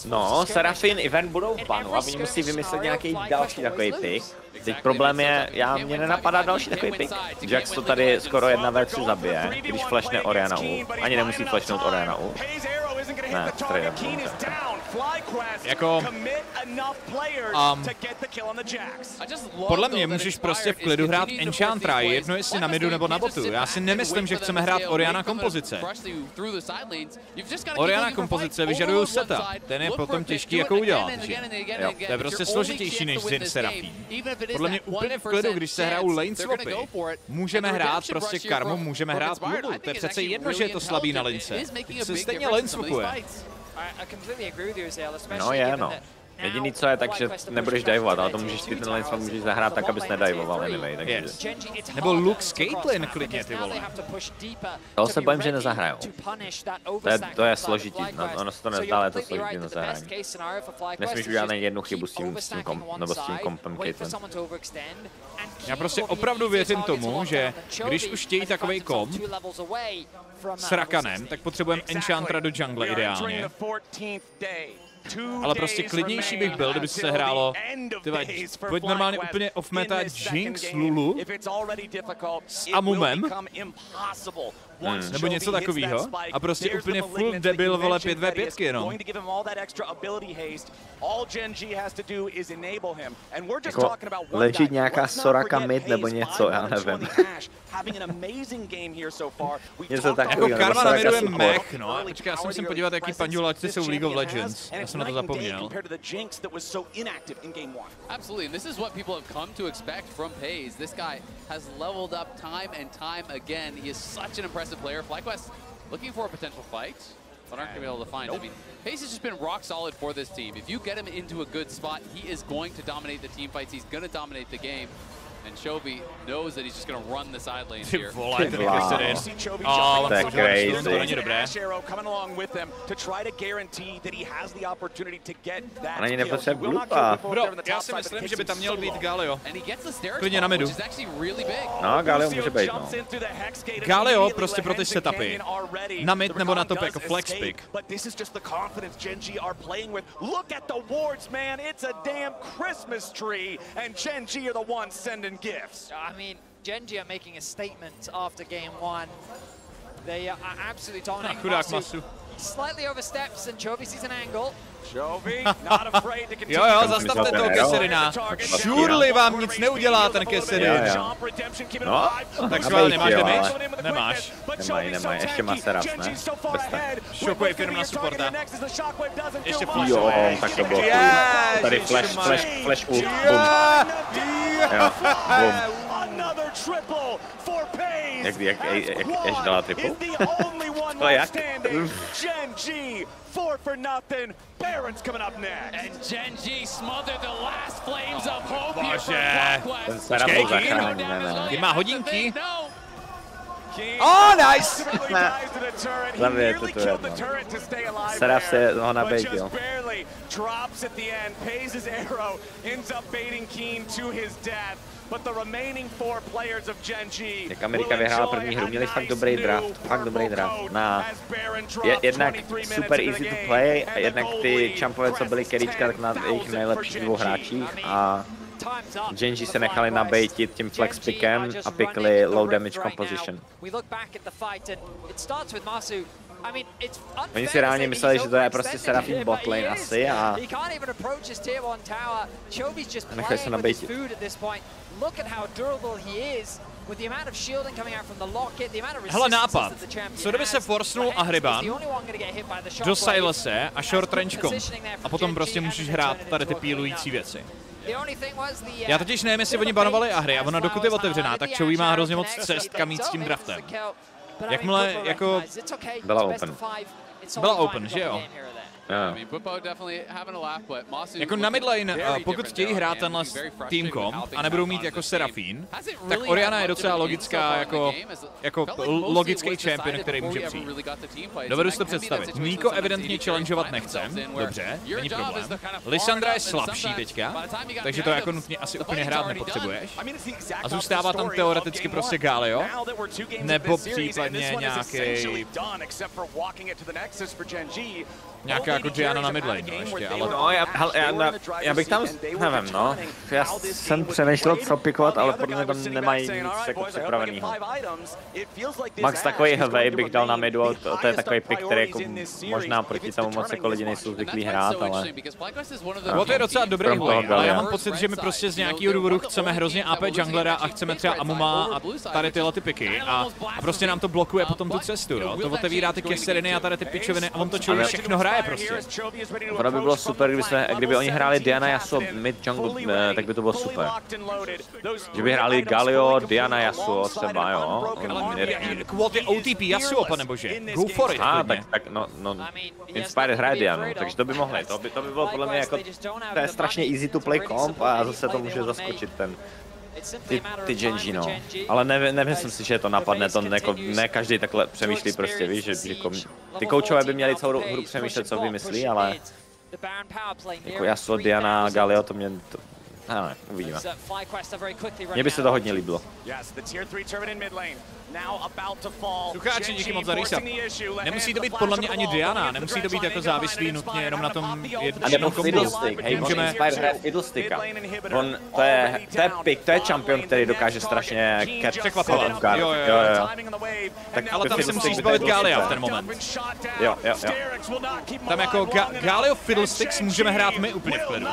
No, Serafin, Event budou v banu a oni musí vymyslet nějaký další takový pick. Teď problém je, mě nenapadá další takový pick. Jax to tady skoro 1v3 zabije, když flashne Oriana U. Ani nemusí flashnout Oriana U. Ne, straight up. Jako... podle mě můžeš prostě v klidu hrát Enchantra, jedno jestli na midu nebo na botu. Já si nemyslím, že chceme hrát Oriana kompozice. Oriana kompozice vyžadují seta, ten je potom těžký jako udělat. Jo, to je prostě složitější než Zin Serafín. Podle mě úplně v klidu, když se hrajou lane swapy, můžeme hrát prostě karmu, můžeme hrát blubu. To je přece jedno, že je to slabý na lince. Se stejně lane swapuje. No je, no. Jediný co je, takže nebudeš divovat, ale to můžeš ty ten lane swap můžeš zahrát tak, abys nedivoval anyway, takže... Nebo Lux Caitlyn klidně, ty vole. To se bojím, že nezahrajou. To je složitý, ono se to nezdá, ale je to složitý na zahrání. Nesmíš udělat ani jednu chybu s tím kompem Caitlyn. Já prostě opravdu věřím tomu, že když už chtějí takovej komp s Rakanem, tak potřebujeme Enchantra do jungle ideálně. Ale prostě klidnější bych byl, kdyby se hrálo, pojď normálně úplně off meta Jinx, Lulu s Amumem, nebo něco takového. A prostě úplně full debil, vole, 5v5 jenom. Jako leží nějaká Soraka mid nebo něco, já nevím. Něco takového. Jako Karma na midu je mech, no. Počkej, já jsem si podívat, jaký pandulačci jsou v League of Legends. Já jsem na to zapomněl. Absolutely, this is what people have come to expect from FaZe. This guy has leveled up time and time again. He is such an impressive player. FlyQuest looking for a potential fight, but aren't going to be able to find it. I mean, FaZe has just been rock solid for this team. If you get him into a good spot, he is going to dominate the team fights. He's going to dominate the game. And Trouby knows that he's just going to run the side lanes here. Oh, that's crazy. Ani nepotřebuje blupa. Bro, já si myslím, že by tam měl být Galio. Klidně na midu. No, Galio může být, no. Galio prostě pro ty setupy. Na mid nebo na top jako flex pick. Gifts. I mean, Genji are making a statement after game one. They are absolutely dominating. Masu slightly oversteps and Trouby sees an angle. Jo, zastavte toho Keserina. Surely vám nic neudělá ten Keserin. No, tak schválně, máš damage? Nemáš. Nemají, ještě má Seraf, ne? Shockwave jenom na supporta. Ještě flash. Jo, tak to bylo. Tady flash ult, boom. Jo, boom. Jak Ash dala triple? To jak? Four for nothing. Baron's coming up next. And Genji smothered the last flames of hope here for FlyQuest. Ty má hodinky. Oh, nice! Zabijete to jedno. Seraf se ho nabejtil. Drops at the end. Pays his arrow. Ends up baiting Keen to his death. But the remaining four players of Genji. Jak Amerika vyhrála první hru, měli fakt dobrý draft. Jednak super easy to play, a jednak ty champové, co byly carryčka, tak na jejich nejlepších dvou hráčích a Genji se nechali nabejtit tím flex pickem a pikli low damage composition. Oni si reálně mysleli, že to je prostě Serafin botlane asi a nechali se nabejtit. Hele, nápad. Co kdyby se forcnul Ahriban do Silese a short range comp a potom prostě můžeš hrát tady ty pílující věci. Já totiž nevím, jestli oni banovali Ahry a ona dokud je otevřená, tak Trouby má hrozně moc cest, kam jít s tím draftem. Jakmile jako... Byla open. Byla open, že jo? Jako na midlane, pokud chtějí hrát tenhle team comp a nebudou mít jako Serafín, tak Orianna je docela logická, jako logický champion, který může přijít. Dovedu si to představit. Nico evidentně challengeovat nechce, dobře, není problém. Lissandra je slabší teďka, takže to jako nutně asi úplně hrát nepotřebuješ. A zůstává tam teoreticky prostě Galio, nebo případně nějaká jako Gianna na midlane, no, ještě, ale... No, já bych tam, nevím, no. Já jsem přemýšlel, co pikovat, ale podle mě tam nemají nic jako připravenýho. Max takový heavy bych dal na midu, to je takový pick, který jako možná proti tomu moc jako lidi nejsou zvyklí hrát, ale... To je docela dobrý play, ale já mám pocit, že my prostě z nějakého důvodu chceme hrozně AP junglera a chceme třeba Amuma a tady tyhle ty piky a prostě nám to blokuje potom tu cestu, jo. To otevírá ty keseriny a tady ty pičoviny a on to člověk všechno hraje prostě. Ono by bylo super, kdyby oni hráli Diana Yasuo mid jungle, tak by to bylo super. Že by hráli Galio, Diana Yasuo třeba, jo. Quad je OTP Yasuo, panebože. Go for it. Tak no, Inspire hraje Dianu, takže to by mohli. To by bylo podle mě jako, to je strašně easy to play comp a zase to může zaskočit ty Genji, no. Ale nemyslím si, že to napadne, to ne každý takhle přemýšlí prostě, víš, že ty koučové by měli celou hru přemýšlet, co vymyslí, ale jako Yasuo, Diana, Galio, to mě, ne, uvidíme. Mně by se to hodně líbilo. Sucháči, díky moc za resub. Nemusí to být podle mě ani Diana, nemusí to být jako závislý nutně jenom na tom jednom kombu. Fiddlestick, hej, můžeme hraje Fiddlesticka. To je pick, to je champion, který dokáže strašně překvapovat. Jo. Tak ale tam se musíš zbavit Galia v ten moment. Jo. Tam jako Galio Fiddlesticks můžeme hrát my úplně v klidu.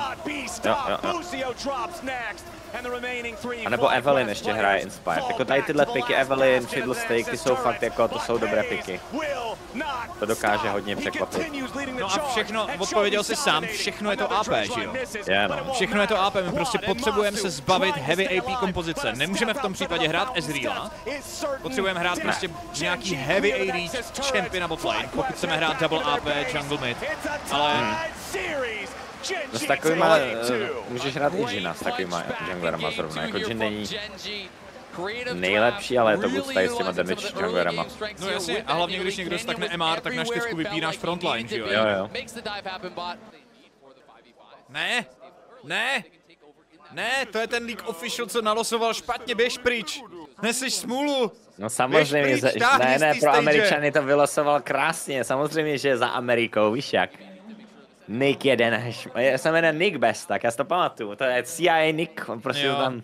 Jo. A nebo Evelyn ještě hraje Inspire. Jako tady tyhle piky Evelyn, Fiddlestick, ty jsou fakt jako, to jsou dobré piky. To dokáže hodně překvapit. No a všechno, odpověděl si sám, všechno je to AP, že jo? No. Všechno je to AP, my prostě potřebujeme se zbavit heavy AP kompozice. Nemůžeme v tom případě hrát Ezreala. Potřebujeme hrát prostě nějaký heavy AD champion botlane, pokud chceme hrát double AP, jungle mid. Ale... No s takovýma, můžeš hrát i Jina s takovýma junglerama zrovna, jako Jin není nejlepší, ale je to good tady s těma damage junglerama. No jasně, a hlavně když někdo stakne MR, tak na 4 vypínáš frontline, že jo? Jo. Ne, to je ten League Official, co nalosoval špatně, běž pryč. Neseš smůlu. No samozřejmě, ne, pro Američany to vylosoval krásně, samozřejmě, že je za Amerikou, víš jak. Nick jeden, já se jmenuje Nick Best, tak já si to pamatuju, to je CIA Nick, on prostě tam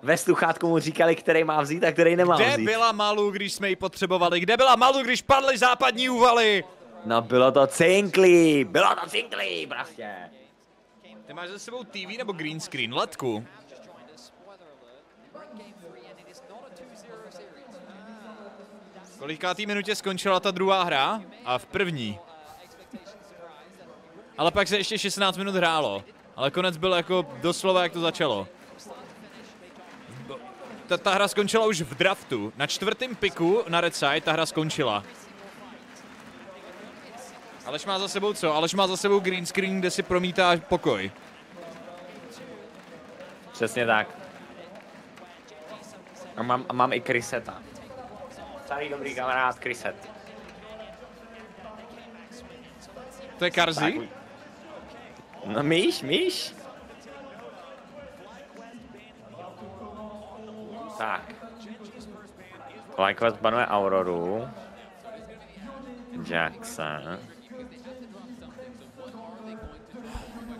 ve sluchátku mu říkali, který má vzít a který nemá vzít. Kde byla Malu, když jsme ji potřebovali? Kde byla Malu, když padly západní úvaly? No bylo to cinklý, prostě. Ty máš za sebou TV nebo green screen? Letku. Kolikátý minutě skončila ta druhá hra? A v první. Ale pak se ještě 16 minut hrálo. Ale konec byl jako doslova, jak to začalo. Ta hra skončila už v draftu. Na 4. piku na red side ta hra skončila. Aleš má za sebou co? Aleš má za sebou green screen, kde si promítá pokoj. Přesně tak. A mám i Chriseta. Starý dobrý kamarád Chriset. To je Karzi? No myš. Tak. Likeovat banuje Auroru. Jackson.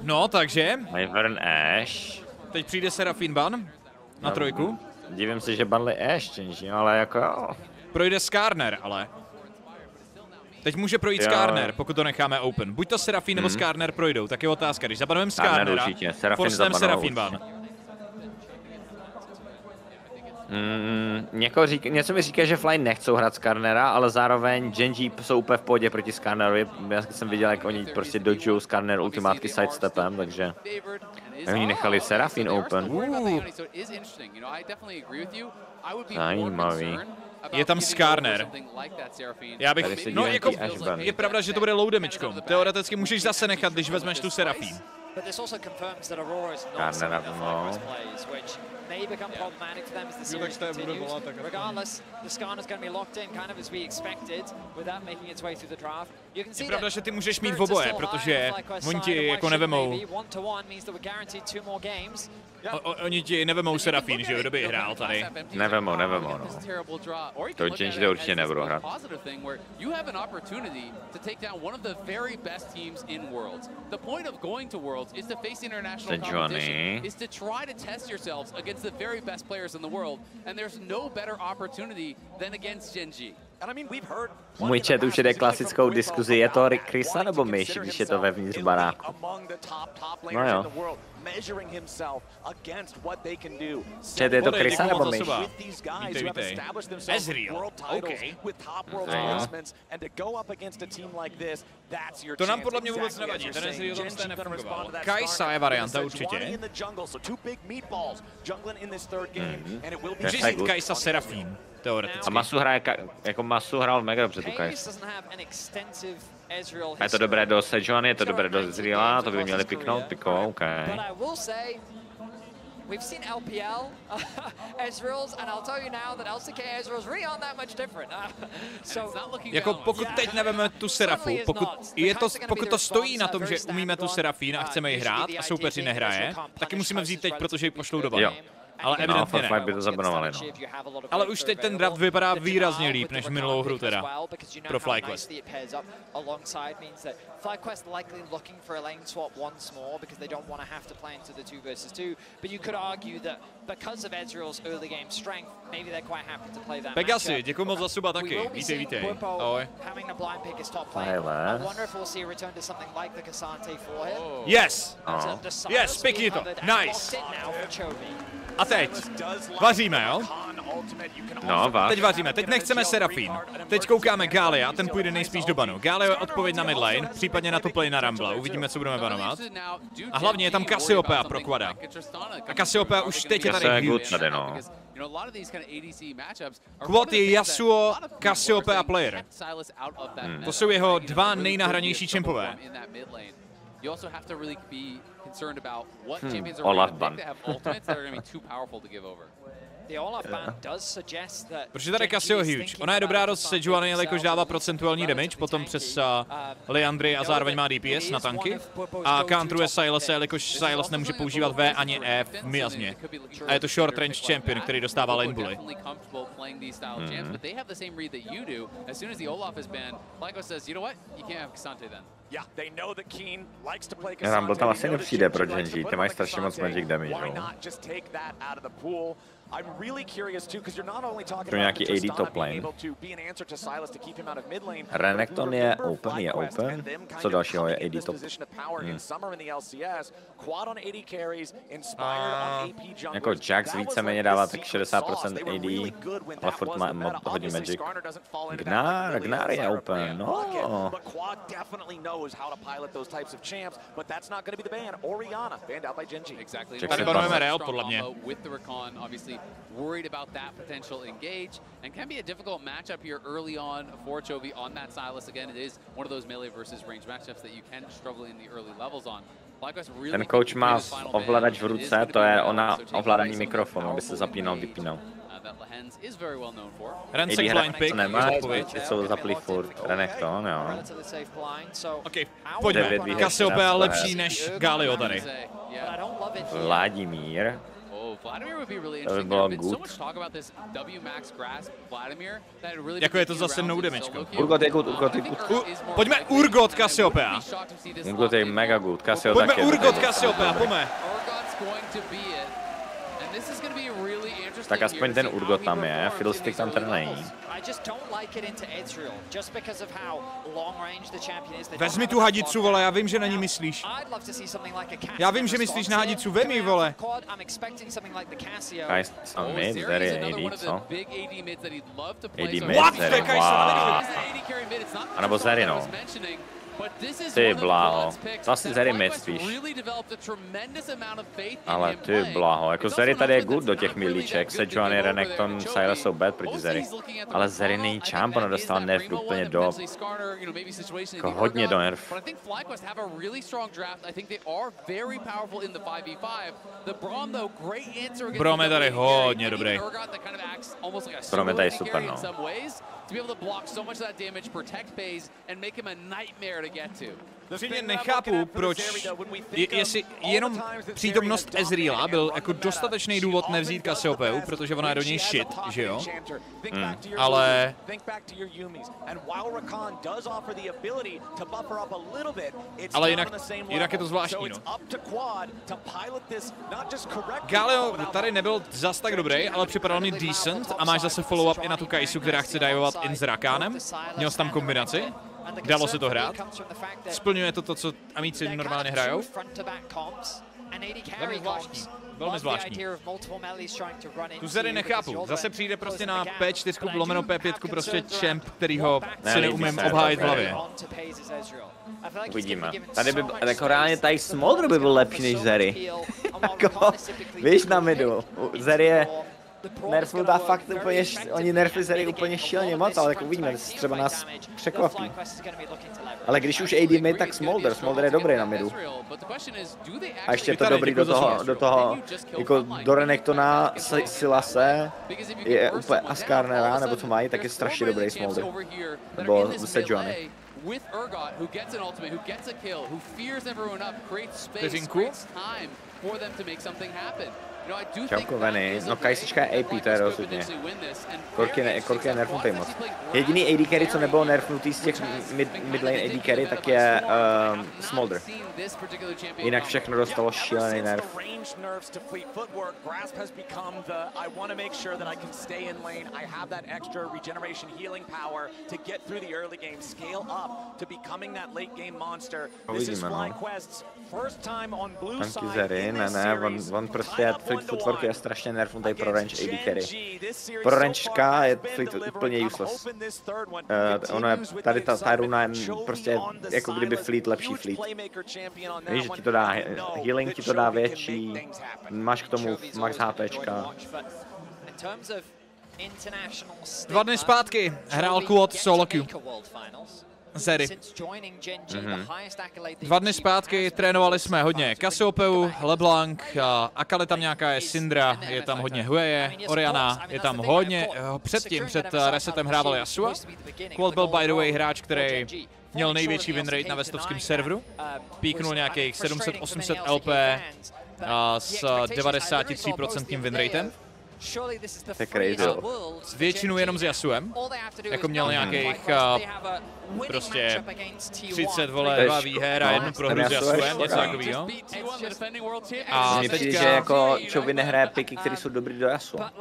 No, takže? Wyvern Ash. Teď přijde Serafín ban na 3. Divím se, že banli Ash, ale jako jo. Projde Skarner, ale. Teď může projít Skarner, pokud to necháme open. Buď to Serafín nebo Skarner projdou, tak je otázka. Když zabanujeme Skarnera, forcneme Serafín ban. Něco mi říká, že Fly nechcou hrát Skarnera, ale zároveň Genji jsou úplně v pohodě proti Skarnerovi. Já jsem viděl, jak oni prostě dodžujou Skarner ultimátky sidestepem, takže oni nechali Serafín open. Zajímavý. Je tam Skarner. Já bych, no jako, je pravda, že to bude low damage. Teoreticky můžeš zase nechat, když vezmeš tu Serafín. Skarner, no. May become problematic for them as the series continues. Regardless, the Skarner's going to be locked in kind of as we expected with that making its way through the draft. You can see je pravda, že ty můžeš mít v oboje, protože oni ti jako nevemou. Oni ti nevemou Serafín, že jo, kdo by hrál tady. Nevemou, no. To Genji určitě nebudu hrát. The very best players in the world, and there's no better opportunity than against Genji. Můj chat už jde klasickou diskuzi, je to Chrisa nebo myš, když je to vevnitř baráku? No jo. Chat, je to Chrisa nebo myš? Vítej. Ezreal, OK. To nám podle mě vůbec nevadí, ten Ezreal tam jste nefungoval. Kajsa je varianta určitě. Můžeš jít Kajsa Serafín. A Masu hraje, jako Masu hrál mega dobře tu Kajsa. A je to dobré do Sejuani, je to dobré do Ezreala, to by měli piknout, OK. We've seen LPL Ezreals, and I'll tell you now that LCK Ezreals really aren't that much different. Jako pokud teď neveme tu Serafu, pokud to stojí na tom, že umíme tu Serafín a chceme ji hrát a soupeři nehraje, taky musíme vzít teď, protože ji pošlou do bany. Ale evidentně ne. By to zabanovali, no. Ale už teď ten draft vypadá výrazně líp než minulou hru teda. Pro FlyQuest. FlyQuest likely looking for a lane swap once more because they don't want to have to play into the 2 versus 2. But you could argue that because of Ezreal's early game strength, maybe they're quite happy to play that. Pegasi, děkuji moc za suba taky. Vítej. Ahoj. Having a blind pick is top lane. I wonder if we'll see a return to something like the Cassante for him. Yes. Yes, pěkně to. Nice. A teď vaříme, jo? No, teď vaříme, teď nechceme Serafín. Teď koukáme Gallia, ten půjde nejspíš do banu. Gallia je odpověď na midlane, případně na tu play na Rumble. Uvidíme, co budeme banovat. A hlavně je tam Cassiopeia pro Quada. A Cassiopeia už teď je tady huge. No. Quad je Yasuo, Cassiopeia player. To jsou jeho 2 nejnahranější čempové. Olaf ban. Protože tady Cassio huge. Ona je dobrá do Sejuani, jelikož dává procentuální damage, potom přes Leandry a zároveň má DPS na tanky. A counteruje Silas, jelikož Silas nemůže používat V ani E v Miasmě. A je to short range champion, který dostává lane bully. Rumble tam asi nepřijde pro Genji, ty mají strašně moc magic damage, I'm really curious too, because you're not only talking pro nějaký about AD top lane. Renekton je open, Co dalšího je AD top? Jako Jax víceméně dává tak 60% AD, ale furt má hodně magic. Gnar je open, no. Tady banujeme Real, podle mě. Worried about that potential engage, and can be a difficult matchup here early on for Chovy on that Silas. Again, it is one of those melee versus range matchups that you can struggle in the early levels on. Ten coach má ovladač v ruce, to je ona ovládání mikrofonu, aby se zapínal, vypínal. Rensek blind pick, nemá, jsou zaplý furt, Renekton, jo. OK, pojďme, Cassiopeia lepší než Galio tady. Vladimír. To by bylo good. Jako je to zase no damage. Urgot je good. Pojďme Urgot Cassiopeia. Urgot je mega good, Cassiopeia taky. Pojďme Urgot Cassiopeia, pojďme. Tak aspoň ten Urgot tam je, Fiddlestick tam teda není. Vezmi tu hadicu, vole, já vím, že na ní myslíš. Já vím, že myslíš na hadicu, vem ji, vole. Kajsa mid, there je AD, co? AD mid, What? Zeri, wow. A nebo Zeri, no. Ty bláho, to asi Zeri mid spíš. Ale ty bláho, jako Zeri tady je good do těch milíček, Sejuani, Renekton, Sylas jsou bad proti Zeri. Ale Zeri není champ, on dostal nerf úplně do... Jako hodně do nerf. Brom je tady hodně dobrý. Brom je tady super, no. Upřímně nechápu, proč, jestli jenom přítomnost Ezreala byl jako dostatečný důvod nevzít Cassiopeu, protože ona je do něj shit, že jo? Ale... Ale jinak je to zvláštní, no. Galio tady nebyl zas tak dobrý, ale připadal mi decent a máš zase follow-up i na tu Kaisu, která chce divovat in s Rakánem. Měl jsi tam kombinaci. Dalo se to hrát. Splňuje to, co amíci normálně hrajou. Velmi zvláštní. Tu Zeri nechápu. Zase přijde prostě na P4 lomeno P5 prostě champ, kterýho si neumím obhájit v hlavě. Uvidíme. Tady by, jako reálně tady Smoldr by byl lepší než Zeri. Jako, víš na midu. Zeri je... Nerflu dá fakt úplně, oni nerfli Zeri úplně šíleně moc, ale tak uvidíme, třeba nás překvapí. Ale když už AD mid, tak Smoldr je dobrý na midu. A ještě je to dobrý do toho, jako do Renektona, Silase, je úplně Askarnera, nebo co mají, tak je strašně dobrý Smoldr. Nebo Sejuani. Vteřinku. Čauko Veny, no Kajsička je AP, to je rozhodně. Korky je nerfnutý moc. Jediný AD carry, co nebylo nerfnutý z těch midlane AD carry, tak je Smoldr. Jinak všechno dostalo šílený nerf. Uvidíme, no. Tanky Zeri, ne, on prostě fleet footwork je strašně nerfnutý pro range AD carry. Pro rangeka je fleet úplně useless. Ono je, tady ta runa je prostě jako kdyby fleet lepší fleet. Víš, že ti to dá healing, ti to dá větší, máš k tomu max HPčka. 2 dny zpátky hrál quad solo queue. Zeri. 2 dny zpátky trénovali jsme hodně Cassiopeu, LeBlanc, Akali tam nějaká je, Syndra, je tam hodně Hueye, Oriana, je tam hodně, před resetem hrával Yasuo. Quad byl by the way hráč, který měl největší winrate na vestovském serveru, píknul nějakých 700-800 LP s 93% winratem. To je crazy. Většinu jenom s Yasuem, jako měl nějakých prostě 30 vole 2 výher a 1 prohru s Yasuem, něco takovýho. A mně přijde, že jako Chovy nehraje piky, které jsou dobrý do Yasua.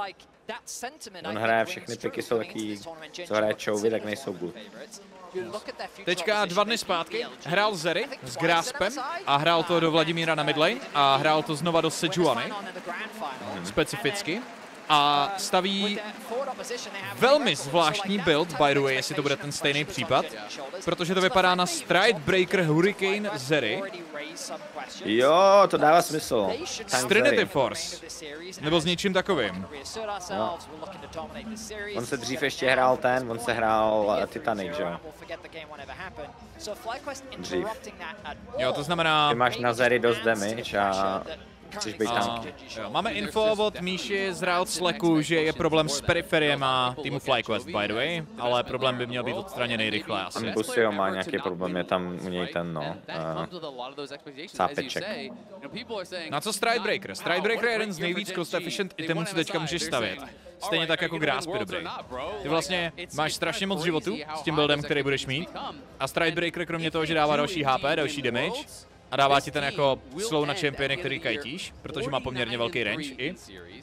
On hraje všechny piky, jsou taky, co hraje Chovy, tak nejsou good. Teďka 2 dny zpátky hrál Zeri s Graspem a hrál to do Vladimíra na midlane a hrál to znova do Sejuani, specificky. A staví velmi zvláštní build, by the way, jestli to bude ten stejný případ, protože to vypadá na Stridebreaker Hurricane Zeri. Jo, to dává smysl. S Trinity Force, nebo s něčím takovým. No. On se dřív ještě hrál on se hrál Titanic, že jo? Dřív. Jo, to znamená... Ty máš na Zeri dost damage a... Chceš být tanky. Máme info od Míši z Route Slacku, že je problém s periferiem a týmu FlyQuest, by the way, ale problém by měl být odstraněný rychle asi. Busio má nějaký problém, je tam u něj ten, no, sápeček. Na co Stridebreaker? Stridebreaker je jeden z nejvíc cost efficient itemů, co teďka můžeš stavět. Stejně tak jako Grasp je dobrý. Ty vlastně máš strašně moc životů s tím buildem, který budeš mít, a Stridebreaker kromě toho, že dává další HP, další damage, a dává ti ten jako slow na championy, který kajtíš, protože má poměrně velký range i,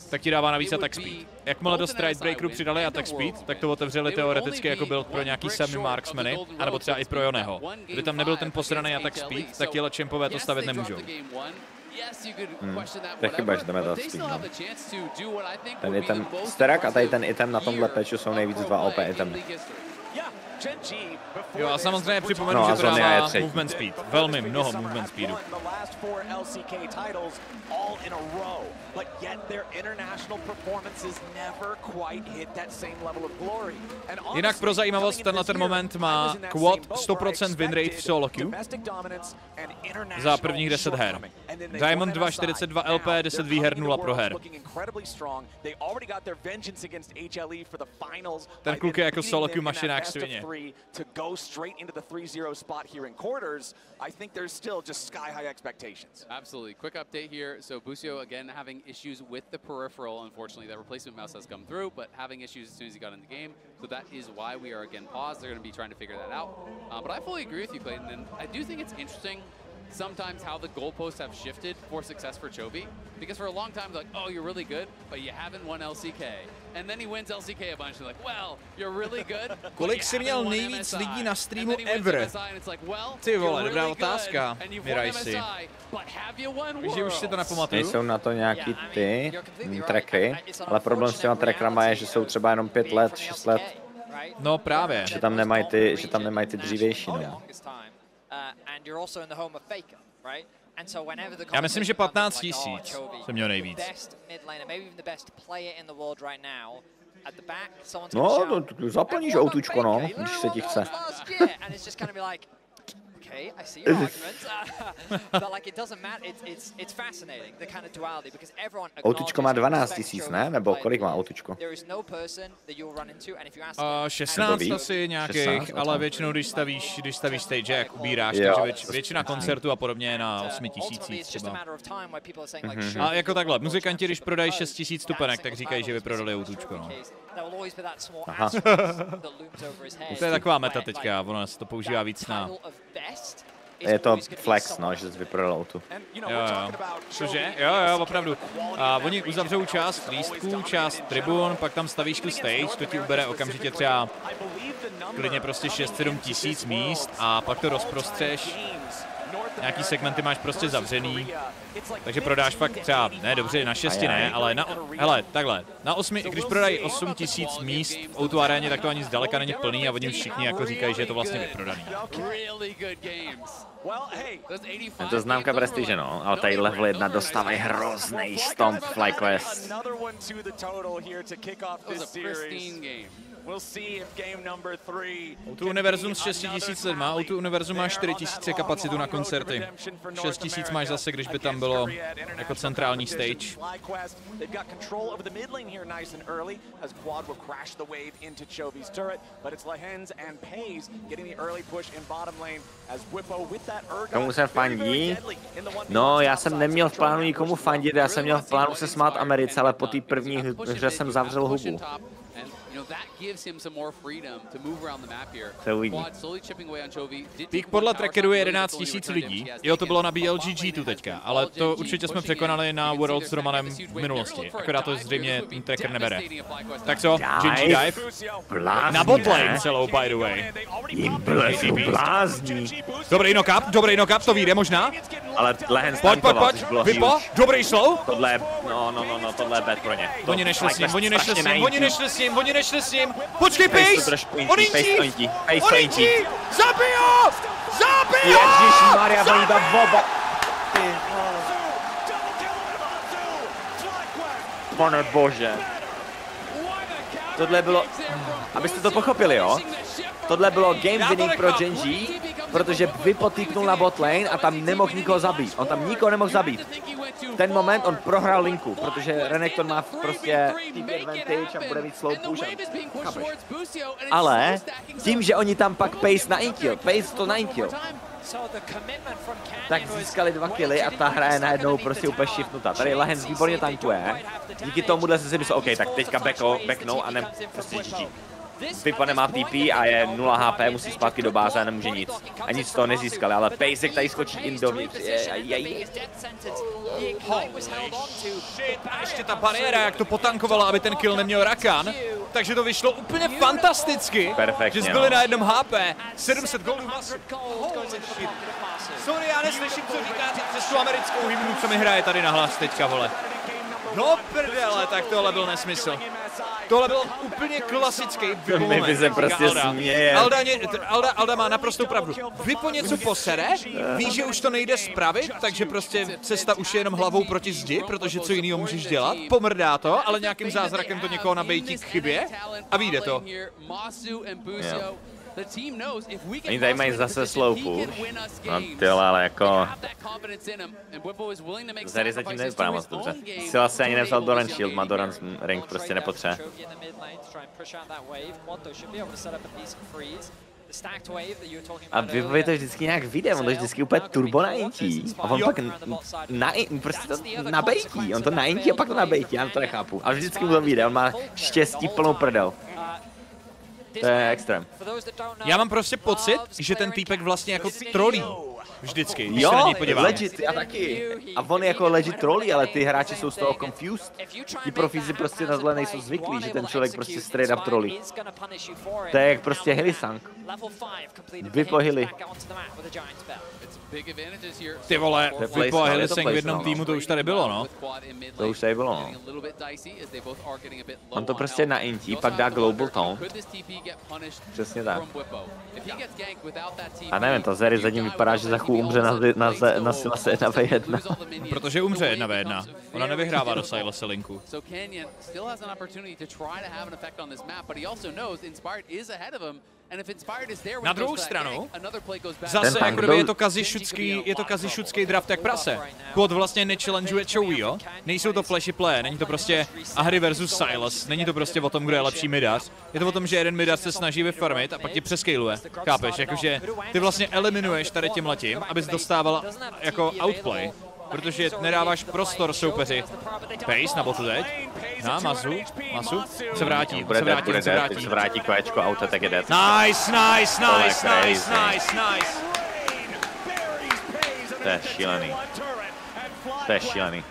tak ti dává navíc attack speed. Jakmile do Stridebreakeru přidali attack speed, tak to otevřeli teoreticky jako build pro nějaký semi-marksmany, anebo třeba i pro Yoneho. Kdyby tam nebyl ten posraný attack speed, tak těhle champové to stavět nemůžou. To je chyba, že tam je to speed, no. Ten item, Sterak a tady ten item na tomhle patchu jsou nejvíc 2 OP itemy. Jo, a samozřejmě připomenu, že to dává movement speed. Velmi mnoho movement speedu. Jinak pro zajímavost, ten moment má quad 100% win rate v solo queue za prvních 10 her. Diamond 2, 42 LP, 10 výher, 0 proher. Ten kluk je jako solo queue mašina jak svině. I think there's still just sky-high expectations. Absolutely. Quick update here. So Busio again having issues with the peripheral. Unfortunately, that replacement mouse has come through, but having issues as soon as he got in the game. So that is why we are again paused. They're going to be trying to figure that out. But I fully agree with you, Clayton, and I do think it's interesting sometimes how the goalposts have shifted for success for Trouby. Because for a long time, like, oh, you're really good, but you haven't won LCK. And then he wins LCK a bunch, and like, well, you're really good. Kolik jsi měl nejvíc lidí na streamu ever? Ty vole, dobrá otázka, Mirajsi. Víš, že už si to nepamatuju? Nejsou na to nějaký ty trackery, ale problém s těma trackerama je, že jsou třeba jenom 5 let, 6 let. No právě. Že tam nemají ty dřívější, no. Já myslím, že 15 000 jsem měl nejvíc. No, zaplníš outučko, no, když se ti chce. Okay, I see your arguments, but like it doesn't matter. It's fascinating the kind of duality because everyone. Outučko má 12 000, ne? Nebo kolik má outučko? 16 asi nějakých, ale většinou když stavíš stage, jak ubíráš, takže většina koncertů a podobně je na 8 000 třeba. A jako takhle, muzikanti, když prodají 6 000 stupenek, tak říkají, že vyprodali outučko, no. Aha. To je taková meta teďka, ono se to používá víc na... Je to flex, no, že jsi vyprodal autu. Jo. Cože? Jo, opravdu. A oni uzavřou část lístků, část tribun, pak tam stavíš tu stage, to ti ubere okamžitě třeba klidně prostě 6-7 tisíc míst a pak to rozprostřeš. Nějaký segmenty máš prostě zavřený, takže prodáš fakt třeba, ne dobře, na 6 ne, ale na, hele, takhle, na 8, když prodají 8 000 míst v O2 aréně, tak to ani zdaleka není plný a oni všichni jako říkají, že je to vlastně vyprodaný. Je to známka prestiže, no, ale tady level 1 dostávají hrozný stomp FlyQuest. O2 univerzum s 6 000 lidma, O2 univerzum má 4 000 kapacitu na koncerty. 6 000 máš zase, když by tam bylo jako centrální stage. Komu se fandí? No, já jsem neměl v plánu nikomu fandit, já jsem měl v plánu se smát Americe, ale po té první hře jsem zavřel hubu. Se uvidí. Pík podle trackeru je 11 000 lidí. Jo, to bylo na BLGG tu teďka, ale to určitě jsme překonali na Worlds s Romanem v minulosti. Akorát to zřejmě ten tracker nebere. Tak co? GG dive? Na botlane celou, by the way. Blázní. Dobrý knock-up, to vyjde možná? Ale lehen stankoval, pojď, Vypo, dobrý slow. Tohle je, no, tohle je bad pro ně. Oni nešli s ním. Počkej, Pace! Onintí! Zabij ho! Ježišmarja, oni tam oba. Pane bože. Tohle bylo, abyste to pochopili, jo? Tohle bylo game winning pro Genji, protože vypotýknul na botlane a tam nemohl nikoho zabít. On tam nikoho nemohl zabít. Ten moment on prohrál linku, protože Renekton má prostě advantage a bude mít slow push. Ale tím, že oni tam pak Pace to naintil, tak získali 2 killy a ta hra je najednou prostě úplně shiftnutá. Tady Lehens výborně tankuje. Díky tomuhle se si myslel, OK, tak teďka backnou a prostě GG. Vypa nemá TP a je 0 HP, musí zpátky do báze a nemůže nic. A nic z toho nezískali, ale Pacek tady skočí in dovnitř. A ještě ta bariéra, jak to potankovala, aby ten kill neměl Rakan. Takže to vyšlo úplně fantasticky. Perfektně, že zbyli na jednom HP. 700 goldů masu. Sorry, já neslyším, co říkáte přes tu americkou hymnu, co mi hraje tady na hlas teďka, vole. No prdele, tak tohle byl nesmysl. Tohle byl úplně klasický vypomen. My se prostě směje. Alda má naprostou pravdu. Vypo něco posere, ví, že už to nejde spravit, takže prostě cesta už je jenom hlavou proti zdi, protože co jiného můžeš dělat. Pomrdá to, ale nějakým zázrakem to někoho nabejtí k chybě a vyjde to. Jo. Oni tady mají zase slow push. No tyhle, ale jako... Zary zatím nevypadá moc dobře. Sila se ani nevzal Doran shield, má Doran ring prostě nepotřebuje. A Vipovi to vždycky nějak vyjde, on to vždycky úplně turbo naintí. A on pak prostě to nabejtí, on to naintí a pak to nabejtí, já to nechápu. Ale vždycky mu to vyjde, on má štěstí plnou prdel. To je extrém. Já mám prostě pocit, že ten týpek vlastně jako trolí. Vždycky, když jo, se na něj podíváme. legit, já taky. A on jako legit trolí, ale ty hráči jsou z toho confused. Ti profíci prostě na tohle nejsou zvyklí, že ten člověk prostě straight up trolí. To je jak prostě Hillisang. Vipo Hilly. Ty vole, Vipo a Hillisang v jednom týmu, to už tady bylo, no. To už tady bylo, no. On to prostě naintí, pak dá global tone. Přesně tak. A nevím, ta Zeri za ním vypadá, že za chůl umře na Silase 1v1. Protože umře 1v1. Ona nevyhrává do Silase linku. Na druhou stranu, zase jako kdyby je to kazišutský draft jak prase. Quad vlastně nechallengeuje Chouiho, nejsou to flashy play, není to prostě Ahri versus Silas, není to prostě o tom, kdo je lepší midař. Je to o tom, že jeden midař se snaží vyfarmit a pak ti přescaluje. Chápeš, jakože ty vlastně eliminuješ tady tímhletím, abys dostával jako outplay. Protože nedáváš prostor soupeři. Pace na botu teď. Na Masu se vrátí, se vrátí kvéčko auta, tak je dead. Nice. To je šílený. To je šílený.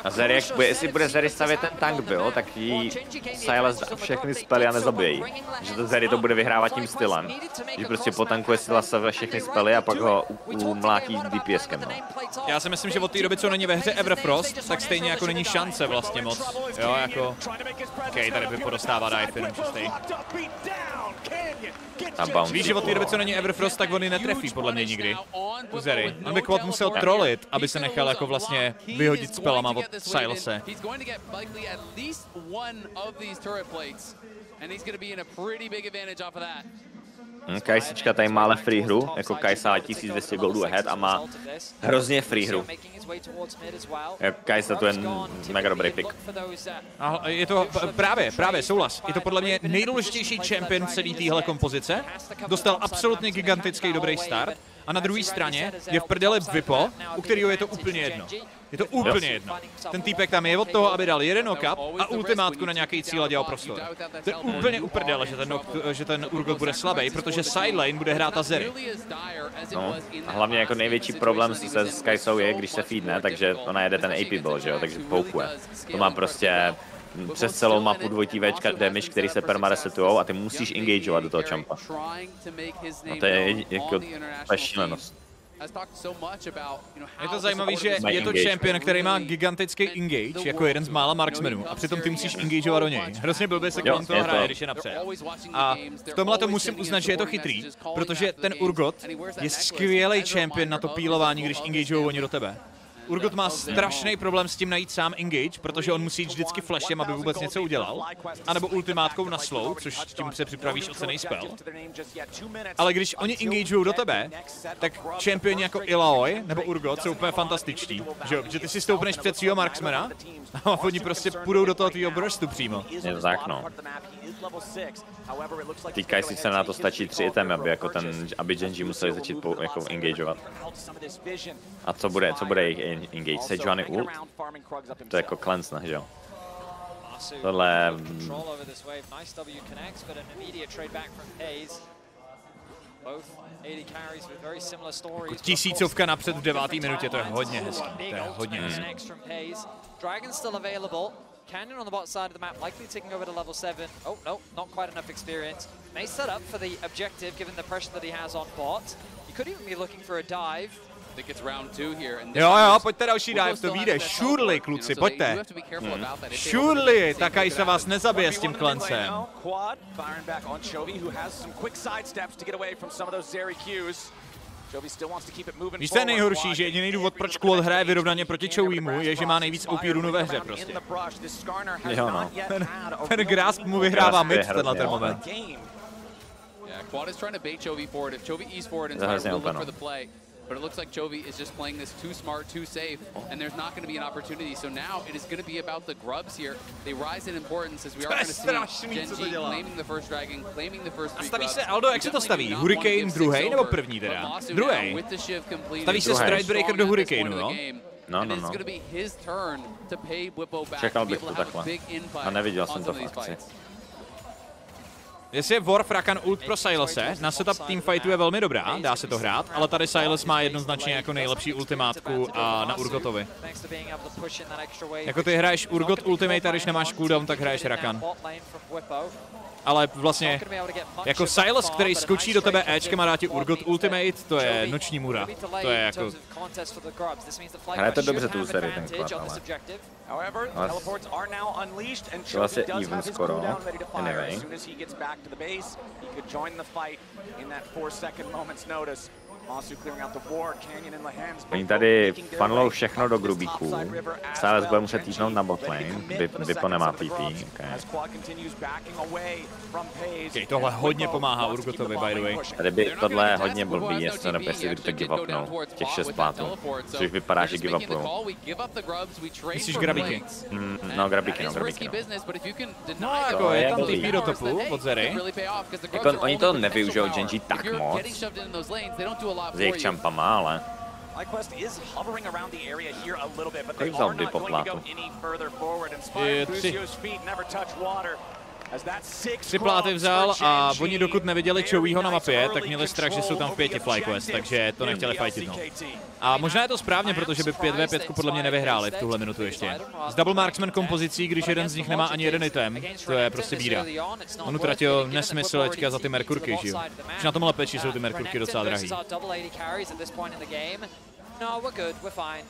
A Zeri, jestli bude Zeri stavět ten tank byl, tak jí Silas dá všechny spely a nezabijí. Že to Zeri to bude vyhrávat tím stylem. Že prostě potankuje Silas všechny spely a pak ho umlátí DPSkem. No. Já si myslím, že od té doby, co není ve hře Everfrost, tak stejně jako není šance vlastně moc. Jo, jako... OK, tady by podostává dive jenom čistý. Víš, že od té doby, co není Everfrost, tak on ji netrefí podle mě nikdy. Zeri. On by Quad musel trollit, aby se nechal jako vlastně vyhodit spelama od Silase. Kajsička tady má ale free hru, jako Kajsa 1200 goldů ahead a má hrozně free hru. Kajsa to je mega dobrý pick. A je to právě souhlas. Je to podle mě nejdůležitější champion celé téhle kompozice. Dostal absolutně gigantický dobrý start. A na druhé straně je v prdele Vipo, u kterého je to úplně jedno. Je to úplně jedno. Ten týpek tam je od toho, aby dal jeden knock-up a ultimátku na nějaký cíl a dělal prostor. To je úplně uprdele, že ten Urgot bude slabý, protože sidelane bude hrát Zeri. No, a hlavně jako největší problém se Skysou je, když se feedne, takže ona jede ten AP build, že jo, takže poukuje. To má prostě přes celou mapu dvojitý Včka damage, který se permaresetujou a ty musíš engageovat do toho champa. No to je jako šílenost. Je to zajímavé, že je to champion, který má gigantický engage, jako jeden z mála marksmanů, a přitom ty musíš engageovat do něj. Hrozně blbě se kolem toho hraje, když je napřed. A v tomhle to musím uznat, že je to chytrý, protože ten Urgot je skvělý champion na to pílování, když engageujou oni do tebe. Urgot má strašný problém s tím najít sám engage, protože on musí jít vždycky flashem, aby vůbec něco udělal, anebo ultimátkou na slow, což tím se připravíš o cený spell. Ale když oni engageujou do tebe, tak championi jako Illaoi nebo Urgot jsou úplně fantastičtí, že ty si stoupneš před svýho marksmana a oni prostě půjdou do toho tvýho burstu přímo. Je to tak, no. Týkají si se na to stačí 3 itemy, aby Genji museli začít jako engageovat. A co bude jejich engage? Sejuani ult? To je jako cleanse, že jo? Tohle... Tisícovka napřed v 9. minutě, to je hodně hezký. To je hodně hezký. Canyon on the bot side of the map, likely taking over to level 7. Oh, no, not quite enough experience. May set up for the objective, given the pressure that he has on bot. He could even be looking for a dive. Jo, pojďte další dive, to vyjde. Surely, kluci, pojďte. Surely, Takaj se vás nezabije s tím klencem. Víš, to je nejhorší, že jediný důvod, proč Quad hraje vyrovnaně proti Chouimu, je, že má nejvíc OP runu ve hře prostě. Jo, no. Ten grasp mu vyhrává mid tenhle ten moment. Quad is trying to bait Chovy forward. If Chovy eats forward and tries to look for the play, but it looks like Chovy is just playing this too smart, too safe, and there's not going to be an opportunity. So now it is going to be about the grubs here. They rise in importance as we are going to see Genji claiming the first dragon, claiming the first three grubs. Staví se, Aldo, jak se to staví? Hurricane druhý nebo první teda? Druhý. Staví se Stridebreaker do Hurricaneu, no? No. Čekal bych to takhle. A neviděl jsem to v akci. Jestli je Worf Rakan ult pro Silese, na setup teamfightu je velmi dobrá, dá se to hrát, ale tady Siles má jednoznačně jako nejlepší ultimátku a na Urgotovi. Jako ty hraješ Urgot ultimate a když nemáš cooldown, tak hraješ Rakan. Ale vlastně, jako Siles, který skočí do tebe Ečkem a dá ti Urgot ultimate, to je noční můra. To je jako... Hraje to dobře tu sérii ten Quad, ale... To vlastně even skoro, anyway. Oni tady funnelou všechno do grubíků. Siles bude muset týžnout na botlane, Vipo nemá TP. Okay, tohle hodně pomáhá Urgotovi, by the way. Tady by tohle je hodně blbý, jestli to nepěstí, kdy to give upnou, těch 6 plátů. Což vypadá, že give upnou. Myslíš grabíky? No, grabíky. No, jako je tam TP do topu od Zery. Jako oni to nevyužijou Genji tak moc. S jejich čampama, ale... Jak vzal by po plátu? 3 pláty vzal a oni dokud neviděli Chouiho na mapě, tak měli strach, že jsou tam v 5 FlyQuest, takže to nechtěli fightit, no. A možná je to správně, protože by 5v5 podle mě nevyhráli v tuhle minutu ještě. S double marksman kompozicí, když jeden z nich nemá ani jeden item, to je prostě bída. On utratil nesmysl teďka za ty merkurky, že jo. Už na tomhle peči jsou ty merkurky docela drahý. No, we're good, we're fine.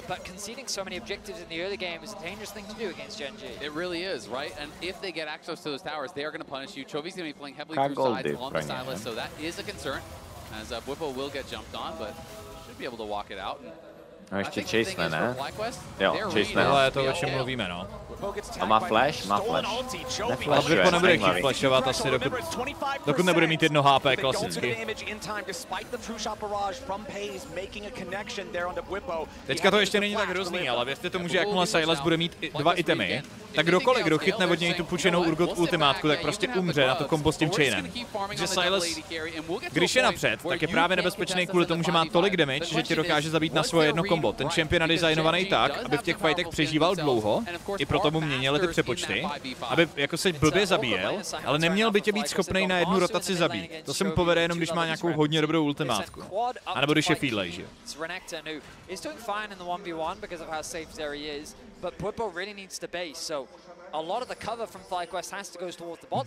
But conceding so many objectives in the early game is a dangerous thing to do against Genji. It really is, right? And if they get access to those towers, they are going to punish you. Chovy's going to be playing heavily through sides on the Silas, so that is a concern. As Whippo will get jumped on, but should be able to walk it out. No ještě Chase ne? Jo, Chase ne. Ale to o čem mluvíme, no. A má flash? Má flash. Vipo nebude chtít flashovat asi, dokud nebude mít 1 HP klasicky. Teďka to ještě není tak hrozný, ale věřte tomu, že jakmile Silas bude mít 2 itemy, tak kdokoliv, kdo chytne od něj tu pučenou Urgot ultimátku, tak prostě umře na to kombo s tím chainem. Takže Silas, když je napřed, tak je právě nebezpečný kvůli tomu, že má tolik damage, že ti dokáže zabít na svoje jedno kombo. Ten champion je nadizajnovaný tak, aby v těch fightech přežíval dlouho, i proto mu měnili ty přepočty, aby jako se blbě zabíjel, ale neměl by tě být schopnej na jednu rotaci zabít. To se mu povede jenom, když má nějakou hodně dobrou ultimátku. A nebo když je feedlej, že?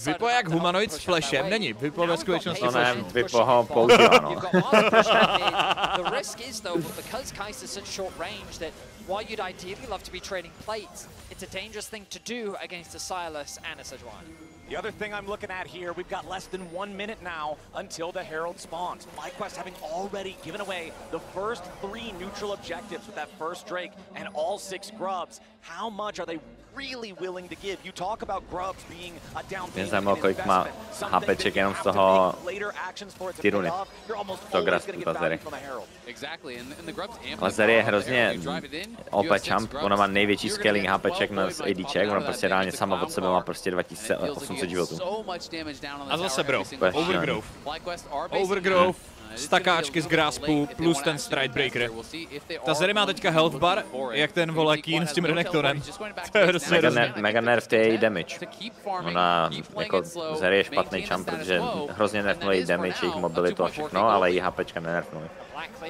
Vipo jak humanoid s flashem není. Vipo ve skutečnosti flashem. No ne, Vipo ho používá, no. While you'd ideally love to be trading plates, it's a dangerous thing to do against a Silas and a Sejuani. The other thing I'm looking at here, we've got less than 1 minute now until the Herald spawns. FlyQuest having already given away the first 3 neutral objectives with that first Drake and all 6 grubs. How much are they really willing to give? You talk about grubs being a down payment investment. HPček jenom z toho ty runy. To graspu ta Zery. Ale Zery je hrozně OP champ, ona má největší scaling HPček z ADček, ona prostě reálně sama od sebe má prostě 2800 životů. A zase bro, Overgrowth, stakáčky z graspu plus ten Stridebreaker. Ta Zery má teďka health bar, jak ten vole Keen s tím Renektorem. Mega nerf je její damage. Ona jako Zery je špatný champ, protože hrozně nerfnuje její damage, jejich mobilitu a všechno, ale její HPčka nenerfnuje.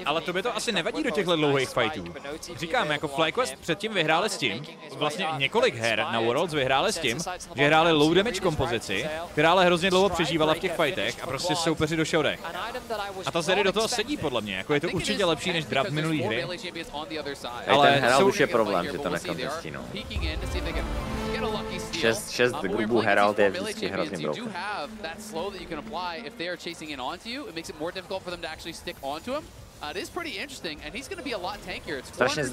Ale to by to asi nevadí do těchto dlouhých fightů. Říkám, jako FlyQuest předtím vyhráli s tím, vlastně několik her na Worlds vyhráli s tím, že hráli low damage kompozici, která ale hrozně dlouho přežívala v těch fightech a prostě soupeři do šodech. A ta Zeri do toho sedí podle mě, jako je to určitě lepší než draft minulý hry. Ale ten Herald už je problém, že to nekontestí, no. 6 grubů Herald je vždycky hrozně broken.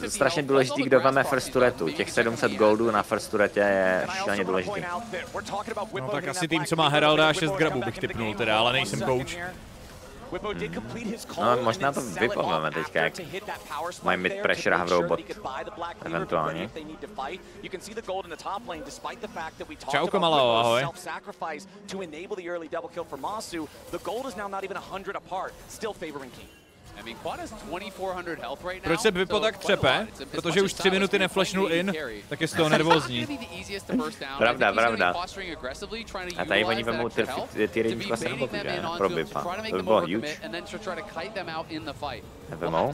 Strašně důležitý, kdo veme first turretu. Těch 700 goldů na first turretě je šíleně důležitý. No tak asi tým, co má Heralda a 6 grabů bych tipnul teda, ale nejsem coach. No, možná to vypovíme teďka, jak mají mid pressure a hrou bot, eventuálně. Čauko malého, ahoj. Proč se Vipo tak třepe? Protože už 3 minuty neflashnul in, tak je z toho nervózní. Pravda, pravda. A tady oni vemou ty rejdičko se nebo že? Pro Vipa. To by bylo huge. Nevemou?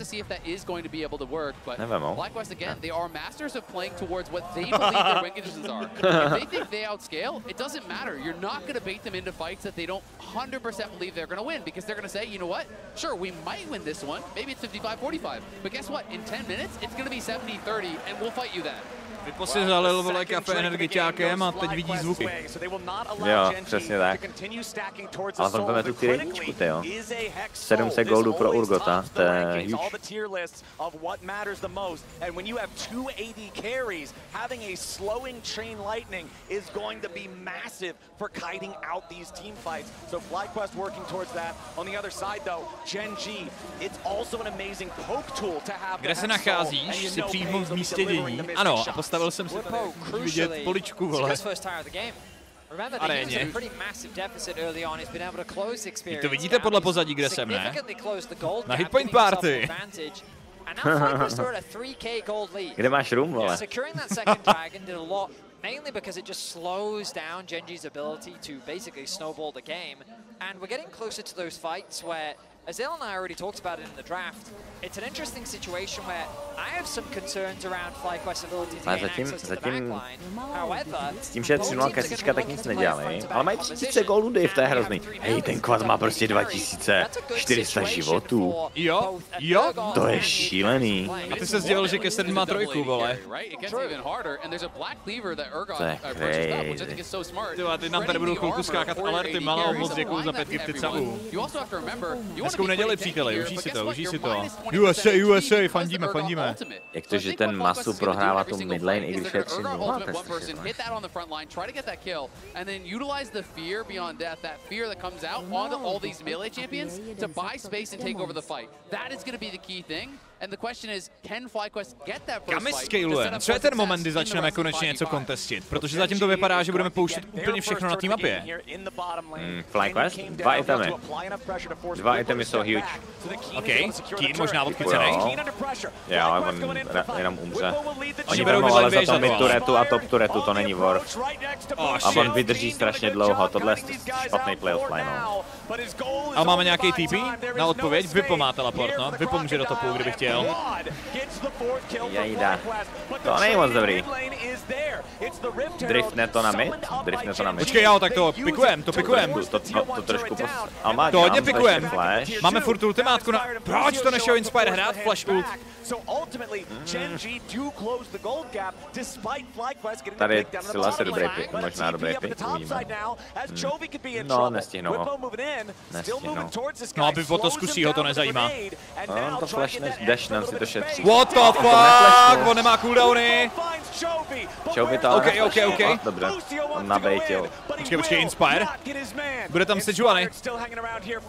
Nevemou? This one, maybe it's 55-45, but guess what? In 10 minutes, it's going to be 70-30, and we'll fight you then. Vipo si zalil vole kafe energiťákem a teď vidí zvuky. Jo, přesně tak. Ale on veme tu ty rejdičku, tyjo. 700 goldů pro Urgota, to je huge. Kde se nacházíš? Jsi přímo v místě dění? Ano, a postavil jsem si vidět poličku, vole. Aréně. Vy to vidíte podle pozadí, kde jsem, ne? Na Hitpoint Party. Kde máš room, vole? Mainly because it just slows down Genji's ability to basically snowball the game. And we're getting closer to those fights where, as Il and I already talked about it in the draft, it's an interesting situation where I have some concerns around FlyQuest's ability to gain access to the backline. However, s tím, že je 3-0 kasička, tak nic nedělali, ale mají 3000 goldů, Dave, to je hrozný. Hej, ten quad má prostě 2400 životů. Jo, jo. To je šílený. A ty se sdělil, že Kester má 3, vole. To je crazy. Tyhle, teď nám tady budou chvilku skákat alerty, malou moc děkuju za 5 gifty cabu. Hezkou neděli, příteli, užij si to, užij si to. USA, USA, fandíme, fandíme. Jak to, že ten Masu prohrává tu midlane, i když je 3-0, And the question is, can FlyQuest get that first Kam my fight? scalujeme? Co je ten moment, kdy začneme konečně něco kontestit? Protože zatím to vypadá, že budeme pouštět úplně všechno na té mapě. FlyQuest? 2 itemy. 2 itemy jsou huge. OK, Keen možná odchycenej. Jo, ale on jenom umře. Oni berou ale za to mid turetu a top turetu, to není worth. A on vydrží strašně dlouho, tohle je špatný play of line. Ale máme nějaký TP na odpověď? Vipo má teleport, no. Vipo může do topu, kdyby chtěl. Jejda. To není moc dobrý. Driftne to na mid? Driftne to na mid. Počkej, jo, tak to pikujem, to pikujem. To trošku to hodně pikujem. Máme furt ultimátku na... Proč to nešel Inspire hrát? Flash ult. Tady je Sila asi dobrý pick, možná dobrý pick, uvidíme. No, nestihnou ho. Nestihnou. No, aby o to zkusí, ho to nezajímá. No, to flashne, dashnem si to šetří. What the fuck? On nemá cooldowny. Chovy to ale OK. Dobře, on nabejtil. Počkej, Inspire. Bude tam Sejuani.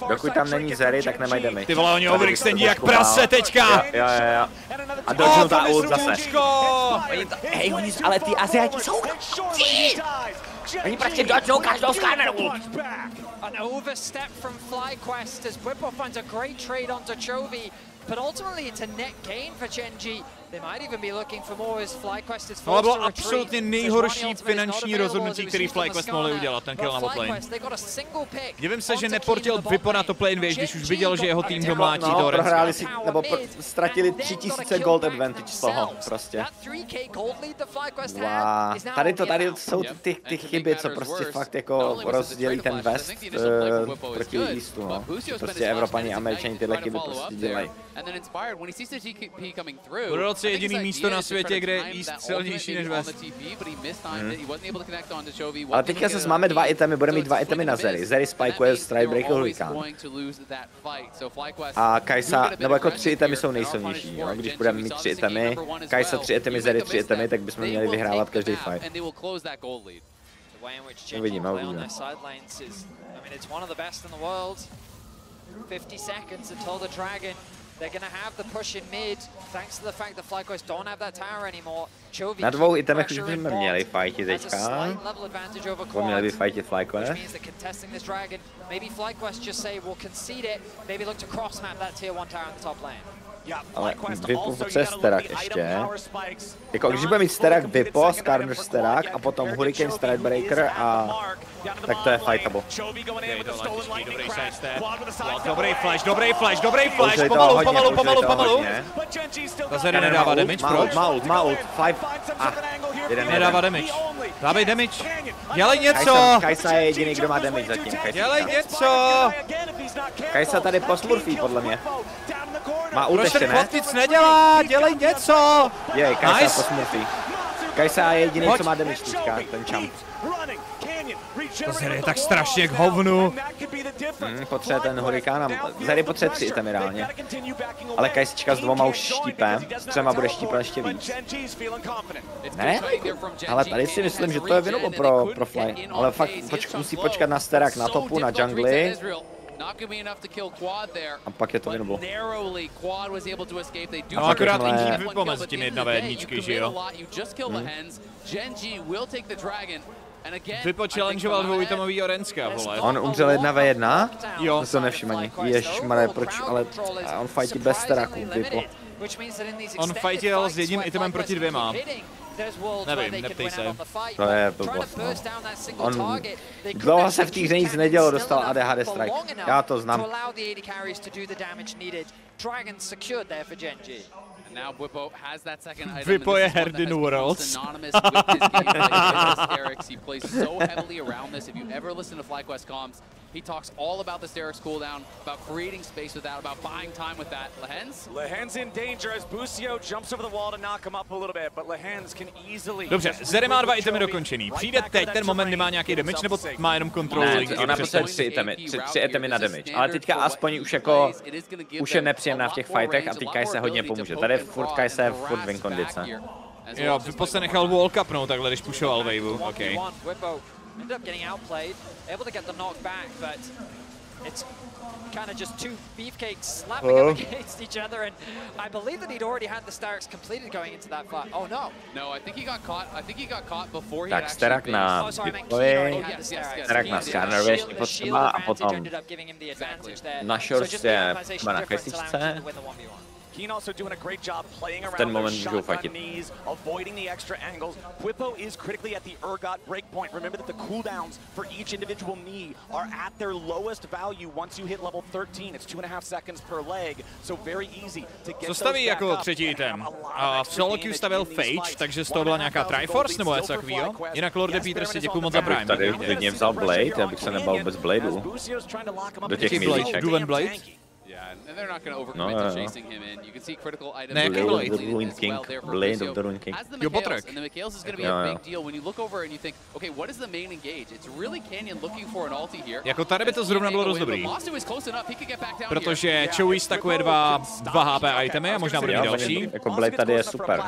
Dokud tam není Zeri, tak nemají damage. Ty vole, oni overextendí jak prase teďka. Jo. A dočil ta ult zase. Hej, ale ty Aziati jsou oni prostě dočnou každou skarner ult. An overstep from FlyQuest as Whippo finds a great trade onto Chovy, but ultimately it's a net gain for Genji. To bylo absolutně nejhorší finanční rozhodnutí, který FlyQuest mohli udělat, ten kill na botlane. Divím se, že neportil Vipo na top lane, víš, když už viděl, že jeho tým domláčí do Orenska. Prohráli si, nebo ztratili 3000 gold advantage z toho, prostě. Tady jsou ty chyby, co prostě fakt jako rozdělí ten West proti Eastu, no. Prostě Evropani a Američani tyhle chyby prostě dělají. Worlds je jediný místo na světě, kde je East silnější než West. Ale teďka zase máme 2 itemy, budeme mít 2 itemy na Zeri. Zeri spikeuje Strikebreaker Hurricane. A Kajsa, nebo jako 3 itemy jsou nejsilnější, jo? Když budeme mít 3 itemy, Kajsa 3 itemy, Zeri 3 itemy, tak bychom měli vyhrávat každý fight. Uvidíme. 50 seconds until the Dragon. They're gonna have the push in mid, thanks to the fact that FlyQuest don't have that tower anymore. Na 2 itemech už bychom měli fighty teďka. Měli by fightit FlyQuest. Maybe FlyQuest just say we'll concede it, maybe look to cross map that tier 1 tower in the top lane. Ale Vipo potřebuje starak ještě. Jako když bude mít starak Vipo, Skarner starak a potom Hurricane, Strikebreaker a... tak to je fightable. Dobrý flash, pomalu. Ta Zeri nedává damage, proč? Má ult, 5. Nedává damage. Dávej damage. Dělej něco! Kajsa je jediný, kdo má damage zatím. Dělej něco! Kajsa tady posmurfí, podle mě. Má ult ještě, ne? Proč nic nedělá? Dělej něco! Je, Kajsa posmurfí. Kajsa je jediný, co má damage teďka, ten champ. To Zeri je tak strašně k hovnu. Potřebuje ten Hurricane, Zeri potřebuje 3 itemy reálně. Ale Kajsička s 2 už štípe, s 3 bude štípat ještě víc. Ne? Ale tady si myslím, že to je vinovo pro Fly. Ale fakt musí počkat na starak, na topu, na jungli. A pak je to vinovo. No akorát Inky Vipo mezi tím 1v1, že jo? Vipo challengeoval 2itemový Orenska, vole. On umřel 1v1? Jo. To se nevšim ani. Ježmaré, proč, ale on fightí bez staraku, Vipo. On fightil s jedním itemem proti 2. Nevím, neptej se. To je blbost, no. On dlouho se v té hře nic nedělo, dostal ADHD strike. Já to znám. Vipo je herdin Worlds. He talks all about the Sterak's cooldown, about creating space with that, about buying time with that. Lehen's in danger as Busio jumps over the wall to knock him up a little bit, but Lehens can easily... Dobře, Zeri má 2 itemy dokončený. Přijde teď ten moment, kdy má nějaký damage, nebo má jenom kontrolu? Ne, ona potřebuje 3 itemy na damage, ale teďka aspoň už jako, už je nepříjemná v těch fightech a teďka se hodně pomůže. Tady furt Kajsa je furt win kondice. Jo, Vipo se nechal wall capnout takhle, když pushoval waveu, okej. Ended up getting outplayed, able to get the knock back, but it's kind of just 2 beefcakes slapping up against each other, and I believe that he'd already had the Staraks completed going into that fight. Oh no! No, I think he got caught. I think he got caught before he tak Starak na Vipovi, Starak na Skarnerovi ještě potřeba a potom na Shorts je na Kajsičce. Keen also doing a great job playing ten around moment those shotgun knees, avoiding the extra angles. Whippo is critically at the ergot breakpoint. Remember that the cooldowns for each individual knee are at their lowest value once you hit level 13. It's 2.5 seconds per leg, so very easy to get. Co staví jako třetí item? A v solo queue stavil Phage, takže z toho byla nějaká Triforce nebo něco takového? Jinak Lorde Peter si děkuju moc za Prime. Tady klidně vzal Blade, abych se nebal bez Bladeu. Do těch míliček. Duven Blade? And they're not going to overcommit to chasing him in. You can see critical items. Blade of the Ruin King. As the Mikhails, and the Mikhails is going to be a big deal when you look over and you think, okay, what is the main engage? It's really Canyon looking for an ulti here. Jako tady by to zrovna bylo dost dobrý. Protože Choui stakuje 2 HP itemy a možná bude mít další. Jako Blade tady je super.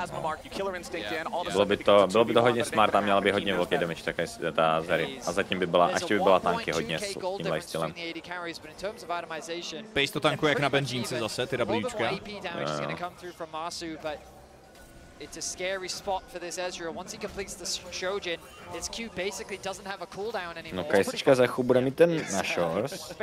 Bylo by to hodně smart a měla by hodně velký damage ta Zeri. A zatím by byla, ještě by byla tanky hodně s tím lifestylem. Pace to tankuje jak na benzínce zase, ty Wčka. It's a scary spot for this Ezreal. Once he completes the Shojin, his Q basically doesn't have a cooldown anymore. No, Kajsečka za chvíli bude mít ten na shores.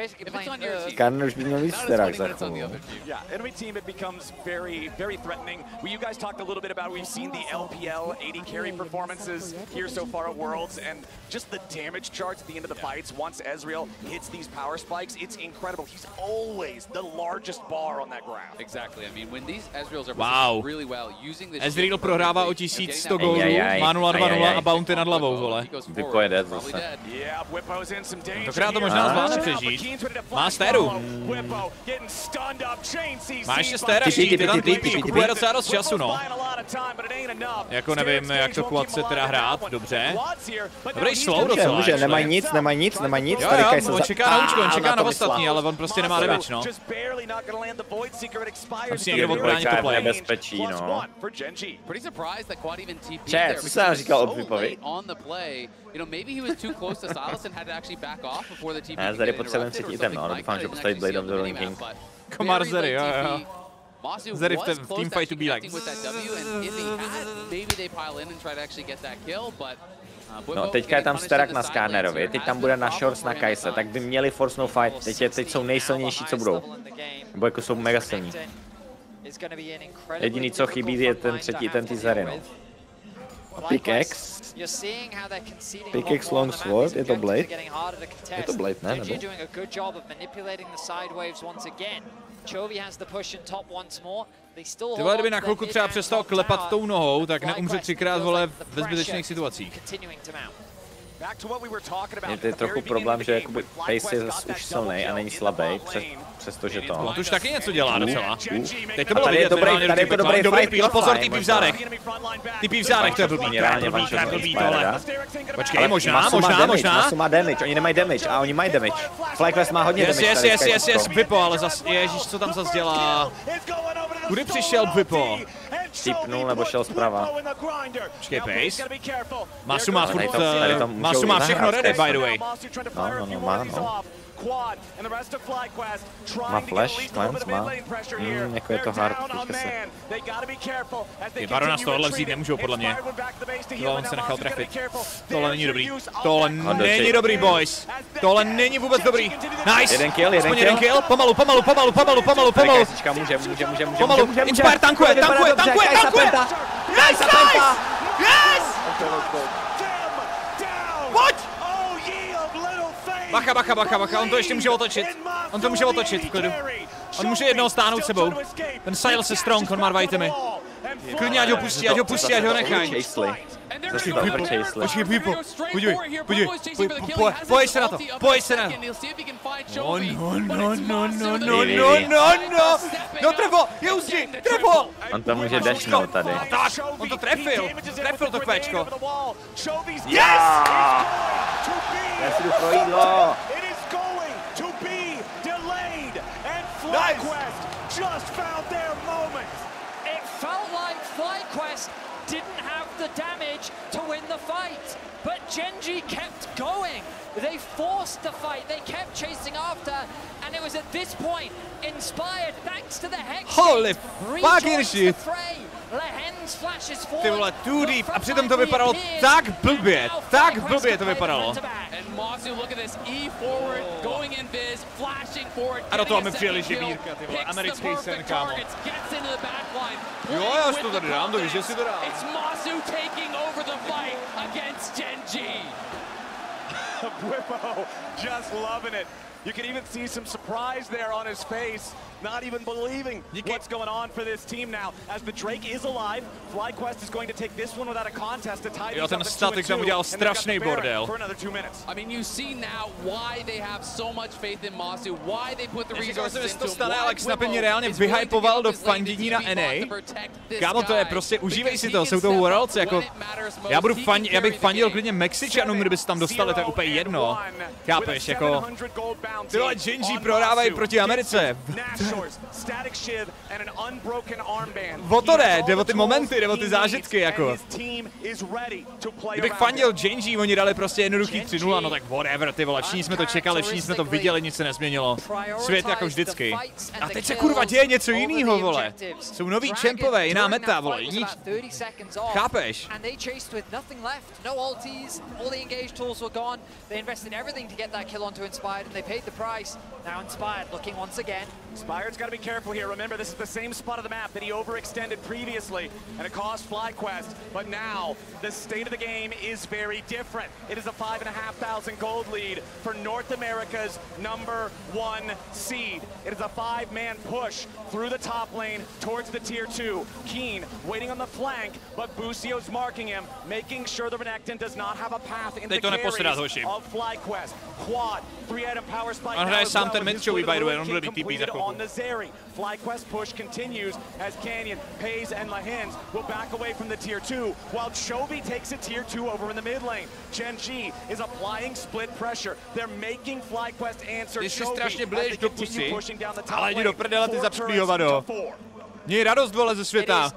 Karner už by měl víc terák za chvíli. Yeah, enemy team, it becomes very, very threatening. You guys talked a little bit about, we've seen the LPL AD carry performances here so far at Worlds, and just the damage charts at the end of the fights. Once Ezreal hits these power spikes, it's incredible. He's always the largest bar on that graph. Exactly. I mean, when these Ezreals are positioned really well, using the Ezreal prohrává o 1100 gólů, má 0-2-0 a bounty nad hlavou, vole. Vypo je dead zase. Tentokrát to možná zvládne přežít. Má stéru. Má ještě stéra štít, je tam creepy, kupuje docela dost času, no. Jako nevím, jak to Quad teda hrát, dobře. Dobrý slow docela. Může, nemají nic, Jo, on čeká na účku, on čeká na ostatní, ale on prostě nemá damage, no. Tam si někdo odbránit to play. Nebezpečí, no. Chat, co jsem říkal od Vipovi? Já tady potřebujeme třetí item, no, doufám, že postavit Blade of the Rolling King. Komar Zeri, jo. Zeri v teamfightu be like... No, teďka je tam Sterak na Skarnerovi, teď tam bude na Shores na Kajse, tak by měli force no fight, teď jsou nejsilnější, co budou. Nebo jako jsou mega silní. Jediný, co chybí, je ten třetí, ten Zeri, no. Pickaxe. Pickaxe Longsword, je to Blade? Je to Blade, ne? Nebo? Ty vole, kdyby na chvilku třeba přestal klepat tou nohou, tak neumře 3krát, vole, ve zbytečných situacích. Je trochu problém, že jakoby Pace je zase už silnej a není slabý, přestože to. On už taky něco dělá docela. Teď to bylo tady je dobrý fight, ale pozor, typí v zádech. Typí v zádech, to je blbý, tohle. Počkej, možná. Masu má damage, oni nemají damage a oni mají damage. FlyQuest má hodně damage. Yes, Vipo, ale zas, ježíš, co tam zas dělá? Kudy přišel Vipo? Tipnul nebo šel zprava. Počkej, Pace. Masu má furt, Masu má všechno ready, by the way. No, má, no. Má flash, cleanse, má. Jako je to hard, teďka se. Ty Barona z tohohle vzít nemůžou, podle mě. Tohle on se nechal trefit. Tohle není dobrý. Tohle není dobrý, boys. Tohle není vůbec dobrý. Nice. Jeden kill. Pomalu. Může. Pomalu. Inspire tankuje. Yes! Pojď! Bacha, on to ještě může otočit. On to může otočit v klidu. On může jednoho stáhnout sebou. Ten Silas je strong, on má 2 itemy. Klidně ať ho pustí, ať ho nechají. Počkej, Vipo, podívej, pojď se na to. No trefo, je ústí, trefo. On to může dashnout tady. Tak, on to trefil to kvéčko. Yes! Já si jdu pro jídlo. FlyQuest didn't have the damage to win the fight, but Genji kept going. They forced the fight, they kept chasing after, and it was at this point, inspired thanks to the Hex. Holy fucking shit. Ty vole, too deep, a přitom to vypadalo tak blbě to vypadalo. A do toho mi přijeli živírka, ty vole, americký sen, kámo. Jo, já si to tady dám, to víš, že si to dám. Bwipo just loving it. You can even see some surprise there on his face, not even believing what's going on for this team now. As the Drake is alive, FlyQuest is going to take this one without a contest to tie these up at 2-2. Ten tam udělal strašný bordel. For another 2 minutes. I mean, you see now why they have so much faith in Masu, why they put the resources into him. Ale Xnapy mě reálně vyhypoval do fandění na NA. Kámo, to je prostě, užívej si to, jsou to Worlds, jako, já bych fandil klidně Mexičanům, kdyby se tam dostali, to je úplně jedno. Chápeš, jako, tyhle Genji prohrávají proti Americe. O to jde o ty momenty, jde o ty zážitky, jako. Kdybych fandil Genji, oni dali prostě jednoduchý 3-0, no tak whatever, ty vole, všichni jsme to čekali, všichni jsme to viděli, nic se nezměnilo. Svět jako vždycky. A teď se kurva děje něco jiného, vole. Jsou noví čempové, jiná meta, vole, jiný... Chápeš? Inspired's got to be careful here. Remember, this is the same spot of the map that he overextended previously, and it cost FlyQuest. But now, the state of the game is very different. It is a 5,500 gold lead for North America's #1 seed. It is a 5-man push through the top lane towards the tier 2. Keen waiting on the flank, but Busio's marking him, making sure the Renekton does not have a path in the carries of FlyQuest. Quad, 3-item power spike. On hraje sám ten Mitchový, by the way, on bude být TP za chvilku. On the Zeri. FlyQuest push continues as Canyon, Pays, and Lahins will back away from the tier 2, while Chovy takes a tier 2 over in the mid lane. Genji is applying split pressure. They're making FlyQuest answer Chovy as they continue pushing down the top lane. Ale jdi do prdele, ty zapšklý hovado. Měj radost, vole, ze světa.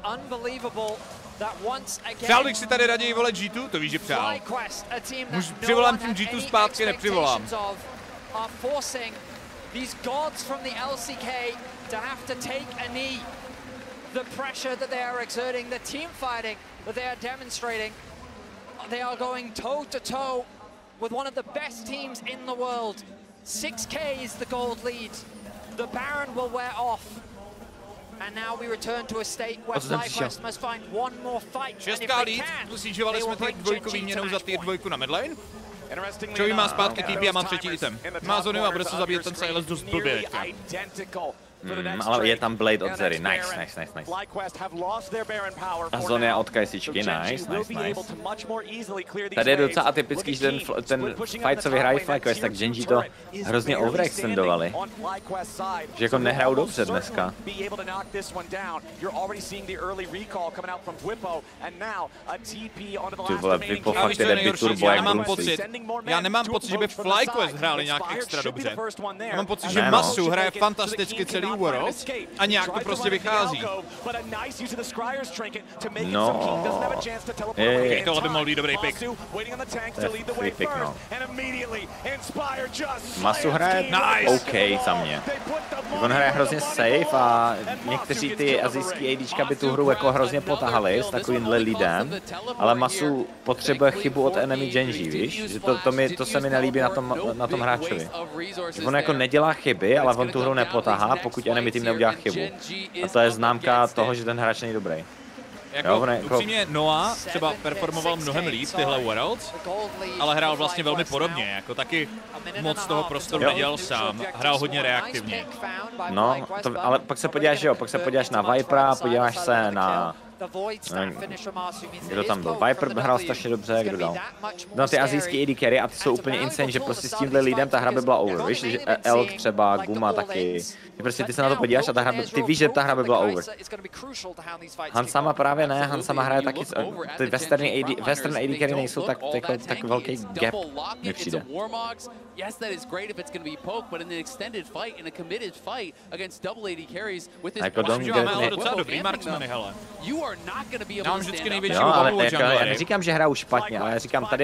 Přál bych si tady raději, vole, G2, to víš, že přál. Přivolám tím G2 zpátky, nepřivolám. These gods from the LCK to have to take a knee. The pressure that they are exerting, the team fighting that they are demonstrating, they are going toe to toe with one of the best teams in the world. 6K is the gold lead. The Baron will wear off. And now we return to a state where FlyQuest must find one more fight. 6K lead, snižovali jsme tier 2 výměnou za tier 2 na midlane. Chovy má zpátky TP a má třetí item. Má zónu a bude se zabíjet ten Silas dost blbě. Ale je tam Blade od Zeri, nice. A Zonia od Kajsičky, nice. Tady je docela atypický, že ten fight, co vyhrají FlyQuest, tak Genji to hrozně overextendovali. Že jako nehrajou dobře dneska. Ty vole, Vipo fakt jde by turbo jak brusí. Já nemám pocit, že by FlyQuest hráli nějak extra dobře. Já mám pocit, že Masu hraje fantasticky celý Worlds a nějak to prostě vychází. No. Tohle by mohl být dobrý pick. To je free pick, no. Masu hraje OK za mě. On hraje hrozně safe a někteří ty azijský ADčka by tu hru jako hrozně potahali s takovýmhle lidem, ale Masu potřebuje chybu od enemy Genji, víš? Že to se mi nelíbí na tom hráčovi. Že on jako nedělá chyby, ale on tu hru nepotahá, pokud enemy tým neudělá chybu. A to je známka toho, že ten hráč není dobrý. Jako upřímně Noah třeba performoval mnohem líp tyhle Worlds, ale hrál vlastně velmi podobně, jako taky moc toho prostoru nedělal sám, hrál hodně reaktivně. No, ale pak se podíváš na Vipera, podíváš se na... Kdo tam byl? Viper hrál strašně dobře, kdo dal? No ty azijský AD carry a ty jsou úplně insane, že prostě s tímhle lidem ta hra by byla over, víš? Elk třeba, Guma taky. Prostě ty se na to podíváš a ta hra by, ty víš, že ta hra by byla over. Hansama právě ne, Hansama hraje taky, ty western AD carry nejsou tak velký gap, mi přijde. Yes, that is great if it's going to be poke, but in an extended fight, in a committed fight against double AD carries with his you are not going to be able to stand up. Jo, ale já neříkám, že hraju špatně, ale já říkám, tady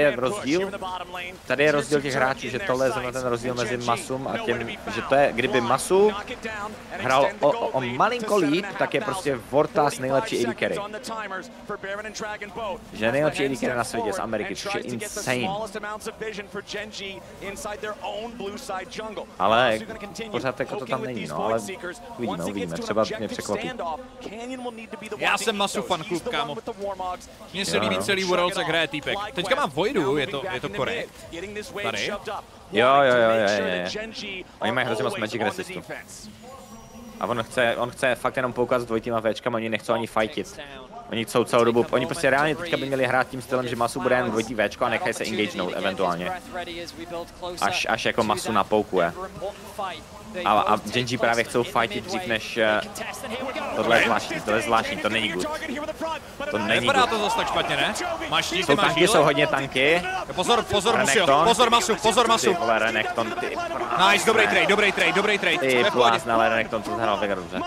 je rozdíl těch hráčů, že tohle je ten rozdíl mezi Masum a těm, že to je, kdyby Masu hrál o malinko líp, tak je prostě Vortas nejlepší AD carry. Že nejlepší AD carry na světě z Ameriky, což je insane. Ale pořád jako to tam není, no, ale uvidíme, třeba mě překvapí. Já jsem Masu fanklub, kámo. Mně se líbí celý Worlds, jak hraje týpek. Teďka mám Voidu, je to korekt. Tady. Jo. Oni mají hrozně moc magic resistu. A on chce fakt jenom poukázat dvojitýma Včkama, oni nechcou ani fightit. Oni chcou celou dobu, oni prostě reálně teďka by měli hrát tím stylem, že Masu bude jen dvojitý Včko a nechají se engagenout eventuálně. Až jako Masu napoukuje. A Genji právě chcou fightit dřív než... Tohle je zvláštní, to není good. To není Nevypadá to zase tak špatně, ne? Máš štíty, máš tanky, heal. jsou hodně tanky. Pozor, Musio, pozor Masu, pozor Masu. Ty vole, Renekton, ty. Nice, dobrý trade. Ty blázna, ale Renekton to zahrál mega dobře.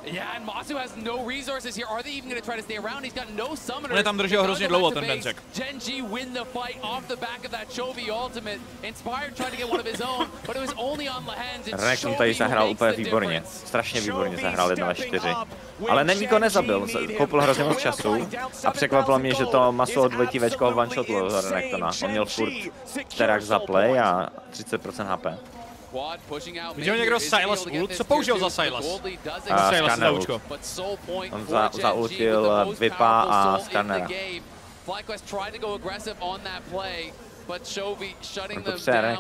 Yeah, and Masu has no resources here. Are they even going to try to stay around? He's got no summoners. On je tam držel hrozně dlouho ten Dencek. Genji win the fight off the back of that Chovy ultimate. Inspired tried to get one of his own, but it was only on the hands. Renekton tady zahrál úplně výborně. Strašně výborně zahrál 1-4. Ale nikdo nezabil, koupil hrozně moc času a překvapilo mě, že to Masu odvojití večko ho one-shotlo za Renektona. On měl furt čterák za play a 30% HP. Viděl někdo Silas ult? Co použil za Silas? Silas za účko. On zaultil Vipa a Skarnera.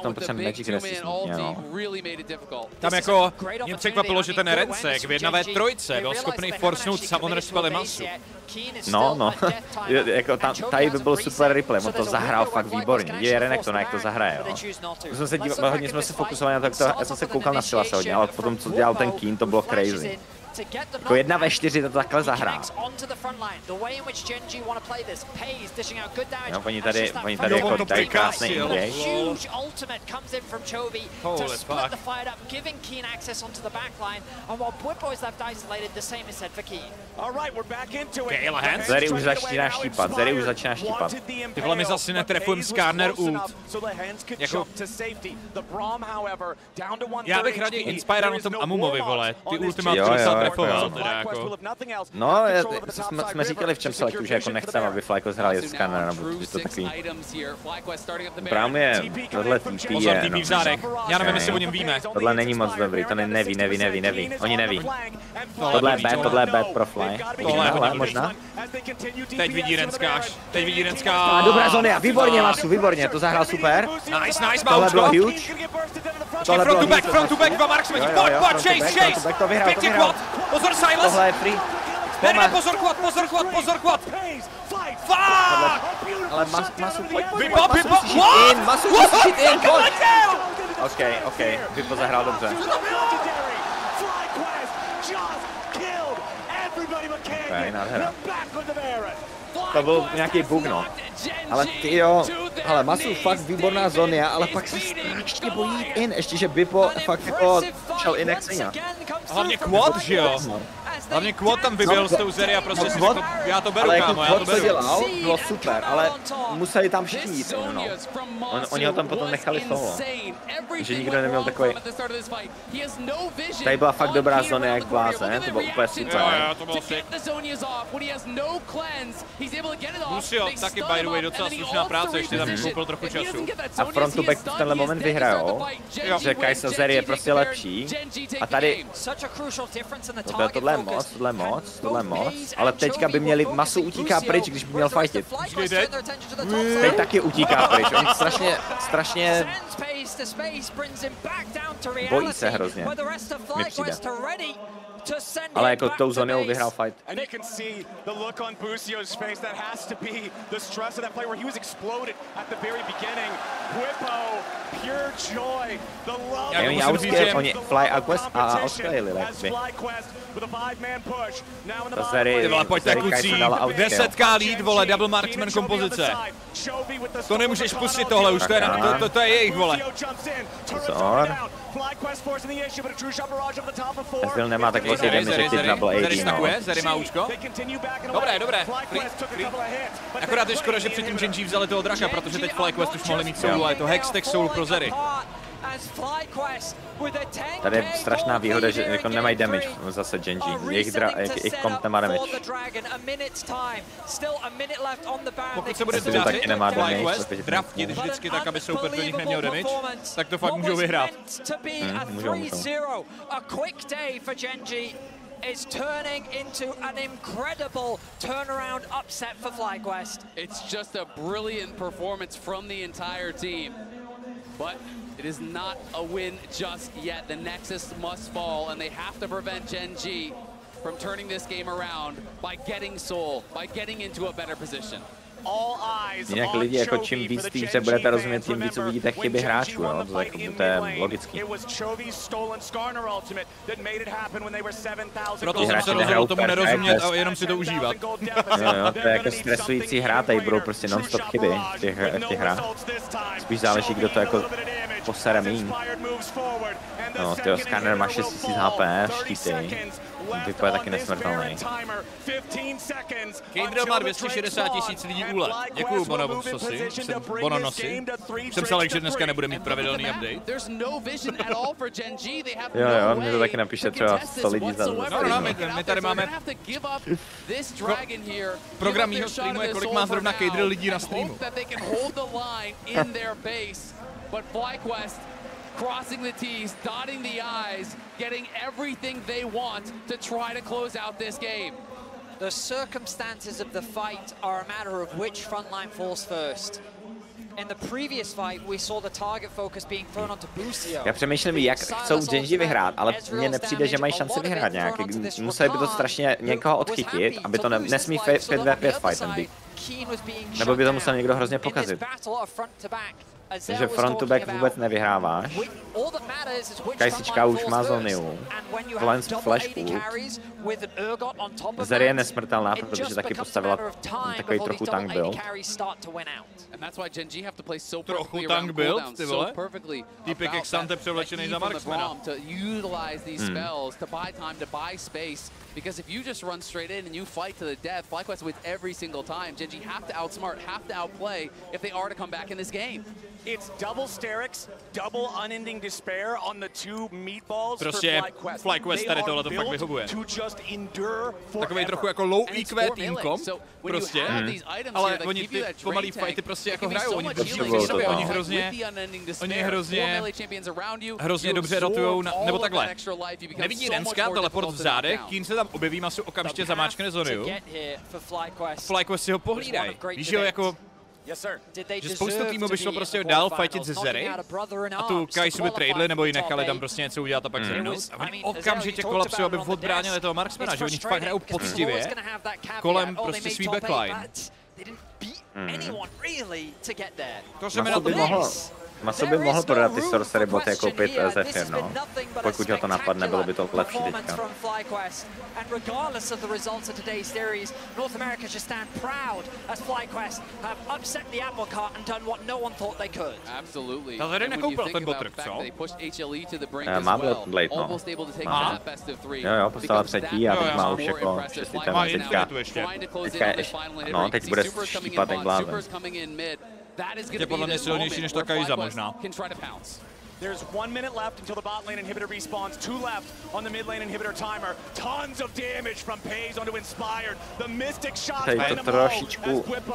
To potřebuje Magic Resist. Tam jako mě překvapilo, že ten Rencek v 1v3 byl schopný forcenout Summoner spely Masu. No. Jako tady by byl super replay, on to zahrál fakt výborně. Je Renektona, jak to zahraje, hodně jsme se fokusovali na to, já jsem se koukal na Silase hodně, ale potom, co dělal ten Keen, to bylo crazy. Jako 1v4 to takhle zahrá. No, oni tady jako dají krásný engage. Holy fuck. Kayla Hands? Zeri už začíná štípat, Ty vole, my zase netrefujem Skarner ult. Jako... Já bych raději Inspire na tom Amumovi, vole. Ty ulty má trefoval, teda jako. No, jsme říkali v čem selektu, že jako nechceme, aby Flyko zhrál z Skarnera, nebo že to takový... Brám je, tohle TP Pozor, je, TP v zádech. Já nevím, jestli o něm víme. Tohle není moc dobrý, to neví. Oni neví. Tohle je bad pro Fly. Tohle možná? Teď vidí Renská. Dobrá Zonia, výborně Masu, výborně, to zahrál super. Nice, má Tohle bylo účko. huge. Front to back, dva marksmeni. Pojď, chase. Pěkně quad. Pozor, Silas. Tohle je free. Ne, pozor quad. Fuck! Ale Masu, pojď. Masu, musíš jít in, pojď. OK, Vipo zahrál dobře. Okay, nádhera. To byl nějaký bug, no. Ale tyjo, ale Masu fakt výborná Zonia, ale pak se strašně bojí in, ještě že Bipo fakt jako šel in jak Xenia. Hlavně quad, že jo? Hlavně quad tam vyběl s tou Zeri a prostě si řekl, já to beru, kámo, já to beru. Co dělal, bylo super, ale museli tam všichni jít, no. Oni ho tam potom nechali solo. Že nikdo neměl takový... Tady byla fakt dobrá zóna jak blázen, to bylo úplně super. Jo, to bylo sick. Musio, taky by the way docela slušná práce, ještě tam koupil trochu času. A front to back v tenhle moment vyhrajou, že Kai'Sa Zeri je prostě lepší. A tady... Tohle je moc, ale teďka by měli Masu utíká pryč, když by měl fightit. Teď taky utíká pryč, on strašně bojí se hrozně, mi přijde. Ale jako tou Zoniou vyhrál fight. Oni outscale, oni Fly a Quest a outscaleli, jakoby. Ta Zeri, pojďte kucí, 10k lead, vole, double marksman kompozice. To nemůžeš pustit tohle už, to je jejich, vole. Pozor. Ezreal nemá tak velký damage, že ty double AD, no. Zeri má účko. Dobré. Akorát je škoda, že předtím Genji vzali toho draka, protože teď FlyQuest už mohli mít soulu, a je to Hextech soul pro Zeri. Tady je strašná výhoda, že jako nemají damage zase Genji. Jejich komp nemá damage. Pokud se bude dařit FlyQuest draftit vždycky tak, aby soupeř do nich neměl damage, tak to fakt můžou vyhrát. Můžou. is turning into an incredible turnaround upset for FlyQuest. It's just a brilliant performance from the entire team. But it is not a win just yet. The Nexus must fall, and they have to prevent Genji from turning this game around by getting Soul, by getting into a better position. Jinak lidi, jako čím víc se budete rozumět, tím víc uvidíte chyby hráčů, jo? To je logický. Proto jsem se rozhodl tomu nerozumět a jenom si to užívat. Jo, to je jako stresující hra, tady budou prostě non-stop chyby v těch hrách. Spíš záleží, kdo to jako posere míň. No, tyjo, Scanner má 6000 HP, štíty. Vypadá taky nesmrtelný. Kejdrel má 260 000 lidí úle. Děkuju, Bononosi. Jsem se ale, že dneska nebude mít pravidelný update. Jo, mě to taky napíše třeba 100 lidí za No, my tady máme program mýho streamu, je kolik má zrovna Kejdrel lidí na streamu. Crossing the T's, dotting the I's, getting everything they want to try to close out this game. The circumstances of the fight are a matter of which front line falls first. In the previous fight, we saw the target focus being thrown onto Busio. Já přemýšlím, jak chcou Genji vyhrát, ale mně nepřijde, že mají šanci vyhrát nějak. Museli by to strašně někoho odchytit, aby to nesmí 5v5 fight být. Nebo by to musel někdo hrozně pokazit. Takže front to back vůbec nevyhráváš. Kajsička už má zóniu. Flash ult. Zeri je nesmrtelná, protože taky postavila takový trochu tank build. Trochu tank build, ty vole? Týpek jak Sante převlečený za marksmana. Because if you just run straight in and you fight to the death, FlyQuest wins every single time. Genji have to outsmart, have to outplay if they are to come back in this game. It's double Sterix, double unending despair on the two meatballs prostě for FlyQuest tady tohle to fakt vyhovuje. Takový trochu jako low EQ týmkom, prostě, ale oni ty pomalý fighty prostě jako hrajou, oni hrozně dobře rotujou, nebo takhle. Nevidí Renska, teleport v zádech, Keen se tam objeví, Masu okamžitě zamáčkne zónu. FlyQuest si ho pohlídají, víš jo, jako že spoustu týmů by šlo prostě dál fightit ze Zery a tu Kai'Su by tradeli nebo ji nechali tam prostě něco udělat a pak zhrnout. A oni okamžitě kolapsují, aby odbránili toho marksmana, že oni fakt hrajou poctivě kolem prostě svý backline. To se mi na to Maso by mohl prodat ty sorcery boty a koupit Zephyr, no. Pokud ho to napadne, bylo by to lepší teďka. Ta tady nekoupil ten botrk, co? Má Blade, no. Jo, postavila třetí a teď má už jako 6 itemů teďka. No, teď bude štípat jak blázen. Je podle mě silnější než ta Kai'Sa možná. There's 1 minute left until the bot lane inhibitor respawns. 2 left on the mid lane inhibitor timer. Tons of damage from Pays onto Inspired. The Mystic shots. Tady to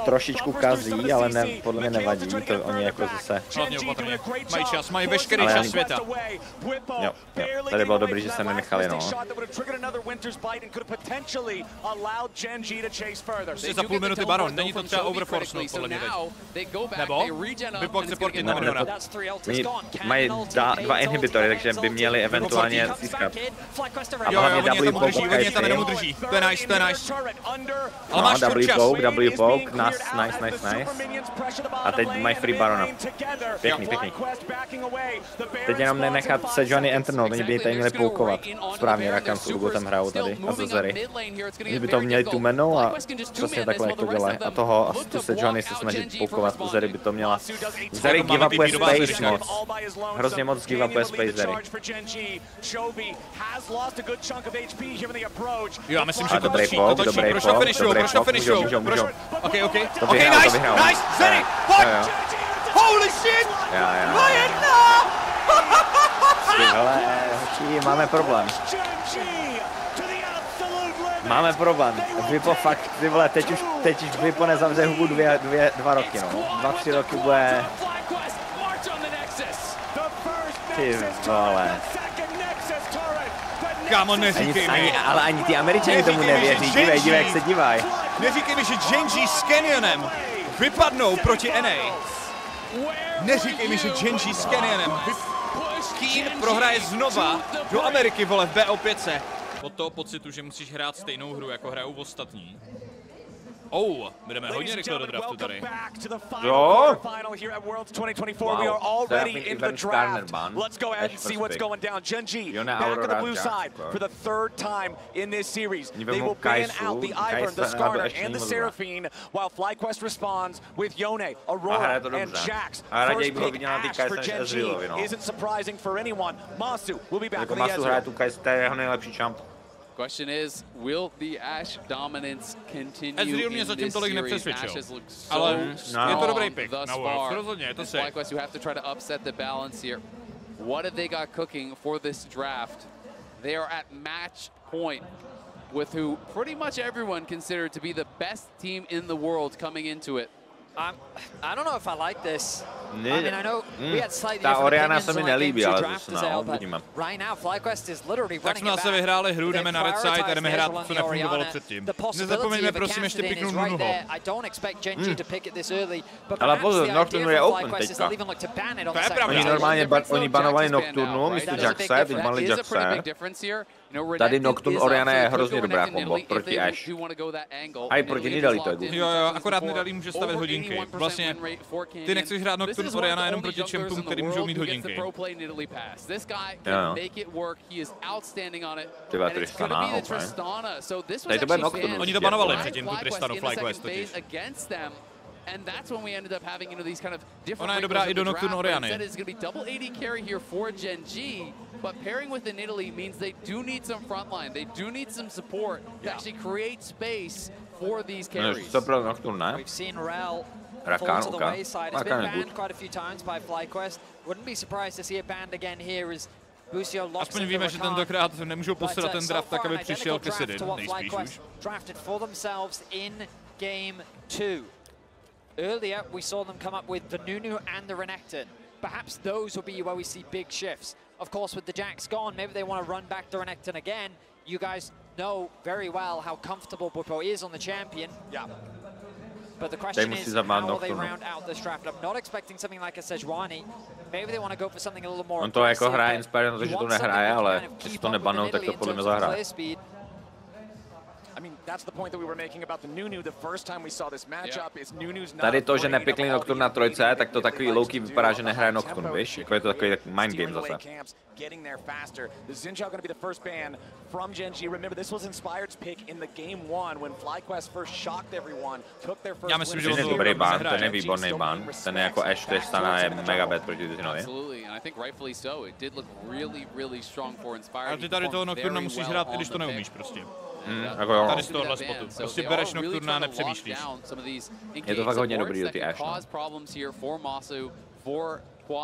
trošičku kazí, ale ne, podle mě nevadí. To oni jako zase. Hlavně opatrně. Mají čas, mají veškerý čas světa. Jo. Tady bylo dobrý, že se nenechali, no. Jsi za půl minuty Baron, není to třeba overforce, no, podle mě teď. Nebo? Vypok se portit na Minora. Mají 2 inhibitory, takže by měli eventuálně získat. A hlavně double poke od Kai'Si. To je nice, to je nice. Ale máš double poke, nice. A teď mají free Barona. Pěkný. Teď jenom nenechat Sejuani enternout, oni by tady měli poukovat. Správně Rakancu, kdo tam hrajou tady a Zery. Oni by to měli tu menou a přesně takhle, jak to dělají. A toho a tu Sejuani se snažit poukovat, Zery by to měla. Zery give upuje space moc. Hrozně moc give upuje space Zery. Jo, já myslím, že to dobrý točí. Proč to finishujou? Ok. To vyhrál. Nice, Zery, pojď! Holy shit! 2-1! Ty vole, hoči, máme problém. Máme problém. Vipo fakt, ty vole, teď už Vipo nezavře hubu 2 roky, no. 2-3 roky bude... Ty vole. Kámo, neříkej mi. Ale ani ty Američani tomu nevěří, dívej, jak se dívaj. Neříkej mi, že Genji s Canyionem vypadnou proti NA. Neříkej mi, že Genji s Canyionem Keen prohraje znova do Ameriky, vole, v BO5. Od toho pocitu, že musíš hrát stejnou hru, jako hrajou ostatní. Jdeme hodně rychle do draftu tady. Jo. WORLDS 2024. We are already in the draft. Let's go ahead and see what's going down. Gen.G back on the blue side for the third time in this series. They will ban out the Ivern, the Skarner, and the Seraphine, while FlyQuest responds with Yone, Aurora, and Jax. First pick Ash for Gen.G isn't surprising for anyone. Masu will be back on the Ezreal. Question is, will the Ashe dominance continue Ezreal mě in zatím this tolik series? nepřesvědčil, Ashe has looked so ale je to dobrý strong pick thus na Worlds, far. rozhodně, je to safe. FlyQuest, you have to try to upset the balance here. What have they got cooking for this draft? They are at match point with who pretty much everyone considered to be the best team in the world coming into it. I don't know if I like this. I mean, I know we had slightly Ta different Oriana opinions se mi on nelíbí, game ale two draft zase as well, but uvidíme. right now FlyQuest is literally Tak running jsme it zase back. vyhráli hru, jdeme na red side a They've jdeme hrát, prioritized co the nefungovalo Oriana. předtím. The possibility Nezapomeňme of a prosím ještě Cassidy is piknout right Nunuho. there. I don't expect Gen.G to pick it this early, but Ale perhaps pozor, the Nocturne idea je for open FlyQuest is teďka. they'll even look to ban it on To the je second pravda. Oni round. normálně oni banovali Nocturnu místo Jaxe, teď banali Jaxe. Tady Nocturne Oriana je hrozně dobrá kombo proti Ashe. A i proti Nidali to je good. Jo, akorát Nidali může stavit hodinky. Vlastně ty nechceš hrát Nocturne Oriana jenom proti čempům, který můžou mít hodinky. Tyba Tristana, Tady to bude Nocturne. Oni to banovali předtím, tu Tristanu FlyQuest totiž. And that's when we ended up having, you know, these kind of different. Ona je dobrá i do Nocturne Oriany. Instead, it's going to be double AD carry here for Gen.G, but pairing with an Italy means they do need some frontline. They do need some support to actually create space for these carries. To pro Nocturne. We've seen Rel fall Rakan, to the okay. wayside. It's been Rakan is banned good. quite a few times by FlyQuest. Wouldn't be surprised to see it banned again here as Busio locks Aspoň in víme, the že Rakan. tentokrát nemůžou poslat ten draft tak, aby an přišel identical Cassidy, draft to what nejspíš FlyQuest už. drafted for themselves in game 2. Earlier, we saw them come up with the Nunu and the Renekton. Perhaps those will be where we see big shifts. Of course, with the Jax gone, maybe they want to run back the Renekton again. You guys know very well how comfortable Bwipo is on the champion. Yeah. But the question is, how will they round out this draft? I'm not expecting something like a Sejuani. Maybe they want to go for something a little more On to jako aggressive, hraje but inspiruje na to, že to nehraje, ale když to nebanou, tak to podle mě zahraje. I mean, that's the point that we were making about the Nunu the first time we saw this matchup. Is Nunu's not Tady to, že nepikli Nocturne na trojce, tak to takový low-key vypadá, že nehraje Nocturne, víš? Jako je to takový mind game zase. Getting there faster. The Xnapyho going to be the first ban from Gen.G. Remember, this was Inspired's pick in the game 1 when FlyQuest first shocked everyone, took their first. Já myslím, že Ten je dobrý ban, ten je výborný ban. Ten je jako Ashe Tristana je mega bad proti Titanovi. Absolutely, and I think rightfully so. It did look really strong for Inspired. Ale ty tady toho Nocturna musíš hrát, i když to neumíš prostě. Jako jo. Tady z tohohle spotu. Prostě bereš Nocturna a nepřemýšlíš. Je to fakt hodně dobrý do ty Ashe.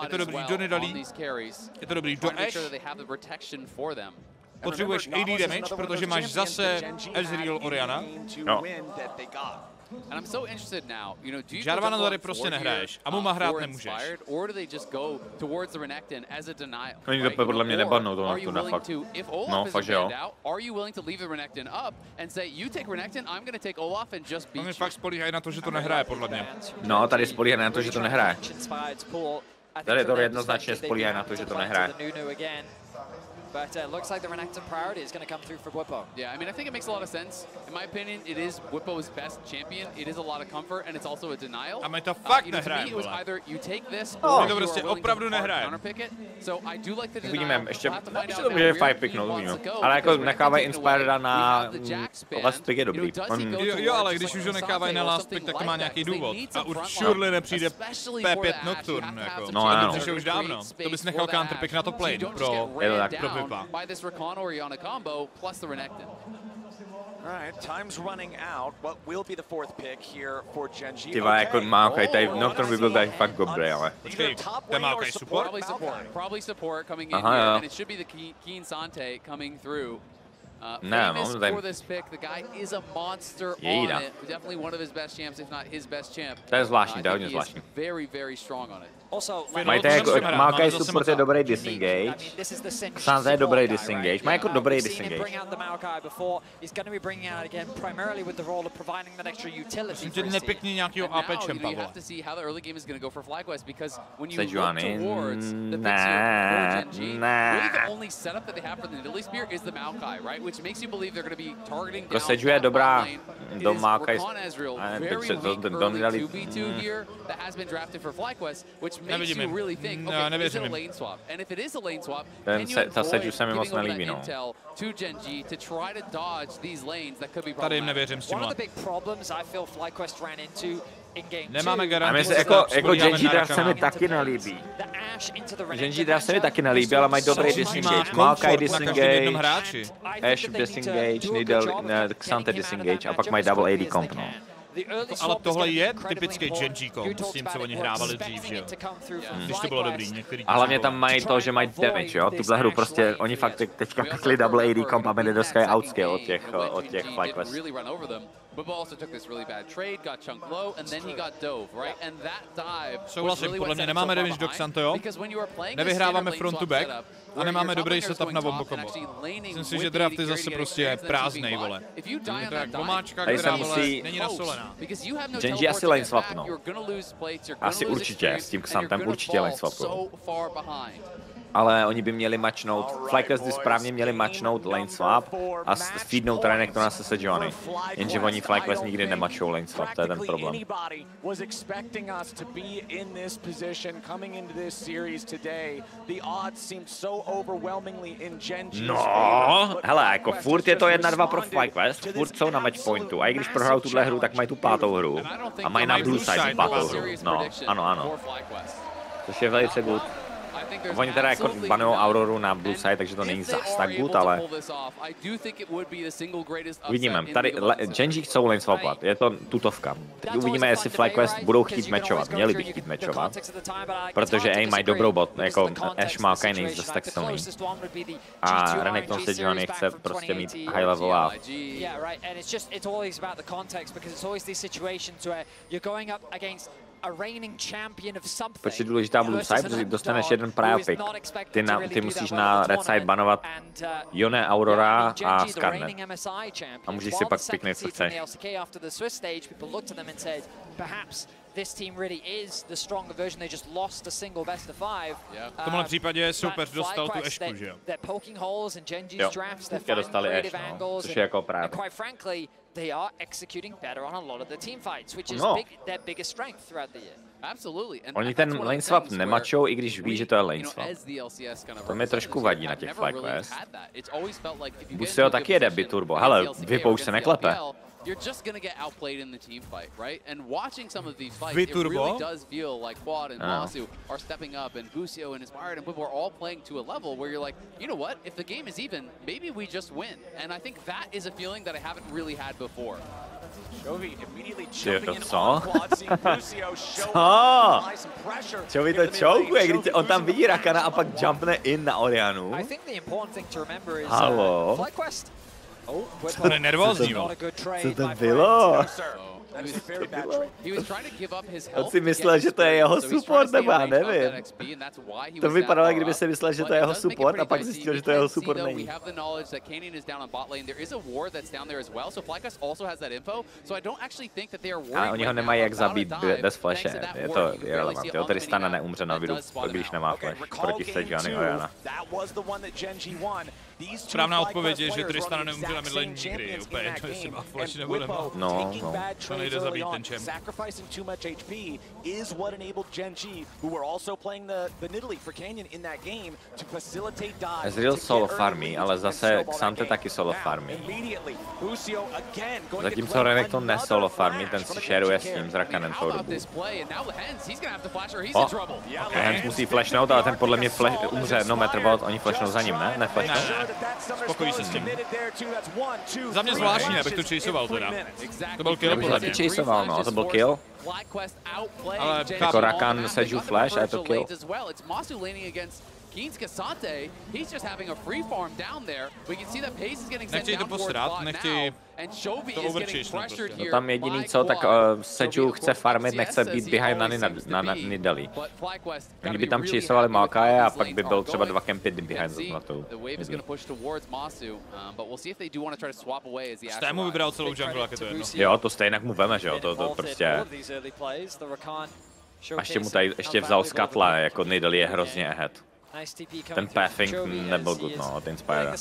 Je to dobrý do Nidalí, je to dobrý do Ashe. Potřebuješ AD damage, protože máš zase Ezreal Oriana. No. And I'm so interested now, you know, do you Jarvana tady prostě nehraješ, a Muma hrát nemůžeš. Or do they just go towards the Renekton as a denial? Oni to podle mě nebanou to Nocturna fakt. No, fakt že jo. Are you willing to leave the Renekton up and say you take Renekton, I'm going to take Olaf and just beat Oni you? fakt spolíhají na to, že to nehraje, podle mě. No, tady spolíhají na to, že to nehraje. Tady to jednoznačně spolíhají na to, že to nehraje. But it looks like the Renekton priority is going to come through for Bwipo. Yeah, I mean, I think it makes a lot of sense. In my opinion, it is Bwipo's best champion. It is a lot of comfort, and it's also a denial. A my to fakt you know, to me, nehraje, it was vole. either you take this, Oh, or you are prostě willing opravdu to nehraje. counterpick it. So I do like the denial. Uvidíme, ještě, We'll have to find ještě out to může now where fight picknout, he uvidíme. wants to go, Ale jako because nechávají Renekton taken away. Inspireda na We have the Jax ban. last pick je You know, dobrý. does he go Jo, towards ale když už ho nechávají na last pick, tak to má nějaký důvod. A určitě nepřijde P5 Nocturne, jako. No, ano. To přišel už dávno. To bys nechal counterpick na top lane pro Bwipa. Plus the Renekton. All right, time's running out. What will be the fourth pick here for Gen.G? Ty vole, jako Maokai, tady Nocturne by byl tady fakt dobrý, ale. Počkej, ten Maokai support? Probably support coming in Aha, here, jo. and it should be the Keen Sante coming through. Ne, Famous no, for this pick, the guy is a monster Jejda. on it. Definitely one of his best champs, if not his best champ. To je zvláštní, to je I hodně think he is zvláštní. very strong on it. Also, Mají tady jako, Maokai support je dobrý disengage. Xnapy je dobrý disengage, má jako dobrý disengage. Myslím, že nepěkně nějakýho AP čempa, vole. Sejuani, ne. The only setup that they have for the Nidalee Spear is the Maokai, right? Prosedžuje dobrá domáka. Nevidím jim. No, nevěřím jim. Ta sedžu se mi moc nelíbí, no. Tady jim nevěřím s tímhle. Nemáme A garanci. jako Genji Draft se mi taky nelíbí. Genji Draft se mi taky nelíbí, ale mají dobrý disengage. Maokai disengage, Ash disengage, Xante disengage a pak mají double AD comp, no. Ale tohle je typický Genji comp, s tím, co oni hrávali dřív, že jo? Když to bylo dobrý, některý... A hlavně tam mají to, že mají damage, jo? Tuhle hru prostě, oni fakt teďka pikli double AD comp, aby nedoskali outskill od těch FlyQuest. Souhlasím, podle mě nemáme damage do Xnapyho, nevyhráváme front to back a nemáme dobrý setup na bombo combo. Myslím si, že draft je zase prostě prázdnej, vole. To je jak pomáčka, která, vole, není nasolená. Genji asi lane swapnou. Asi určitě, s tím Xantem určitě lane swapnou. Ale oni by měli matchnout, FlyQuest by správně měli matchnout lane swap a feednout Renekton se Sejuani. Jenže oni FlyQuest nikdy nematchou lane swap, to je ten problém. No, hele, jako furt je to 1-2 pro FlyQuest, furt jsou na match pointu a i když prohrajou tuhle hru, tak mají tu 5. hru a mají na blue side 5. hru. No, ano. Což je velice good. Oni teda jako banujou Auroru na blue side, takže to není zas tak good, ale uvidíme. Tady Genji chcou lane swapat, je to tutovka. Uvidíme, jestli FlyQuest budou chtít matchovat, měli by chtít matchovat, protože A mají dobrou bot, jako Ash má Kai nejvíc zase tak silný. A Renekton Sejuani chce prostě mít high level a Protože je důležitá blue side, protože dostaneš jeden prior pick. Ty musíš na red side banovat Yone, Aurora a Skarnet. A můžeš si pak picknout, co chceš. V tomhle případě soupeř dostal tu Ashku, že jo? Jo, teďka dostali Ash, no, což je jako právě. They are executing better on a lot of the team fights, which is their biggest strength throughout the year. Oni ten lane swap nemačou, i když ví, že to je lane swap. To mě trošku vadí na těch FlyQuest. Buseo taky jede biturbo. Hele, Vipo už se neklepe. You're just going to get outplayed in the team fight, right? And watching some of these fights, it Viturbo? really does feel like Quad and Masu are stepping up, and Busio and Inspired and Wipo are all playing to a level where you're like, you know what? If the game is even, maybe we just win. And I think that is a feeling that I haven't really had before. Co? Chovy to choukuje, když on tam vidí Rakana a pak jumpne in na Orianu. Halo? To je nervózní, Co to bylo? On si myslel, že to je jeho support, nebo já nevím. To vypadalo, jak kdyby si myslel, že to je jeho support a pak zjistil, že to jeho support není. Ale oni ho nemají jak zabít bez flashe, je to irrelevant. Jo, tedy Stana neumře na vidu, když nemá flash proti Sejuani Oriana. Správná odpověď je, že Tristana neumře na midlane nikdy, úplně jedno, jestli má flash nebo nemá. No. To nejde zabít ten čem. Ezreal solo farmí, ale zase Xante taky solo farmí. Zatímco Renekton nesolo farmí, ten si sharuje s ním, s Rakanem tou dobu. Hens musí flashnout, ale ten podle mě umře, no metr volt, oni flashnou za ním, ne? Neflashnou? Spokojí se s tím. Za mě zvláštní, abych to chaseoval teda. To byl kill podle mě. Chaseoval, no, to byl kill. Ale jako Rakan sežu flash a je to kill. Nechtějí to posrat, nechtějí to overchase. No tam jediný co, tak Seju chce farmit, nechce být behind na Nidali. Oni by tam chaseovali Maokaje a pak by byl třeba 2 campy behind na tou. Stému vybral celou jungle, jak je to jedno. Jo, to stejně mu veme, že jo, to prostě. A ještě mu tady vzal Skatla, jako Nidali je hrozně ahead. Ten pathing nebyl good, no, od Inspira.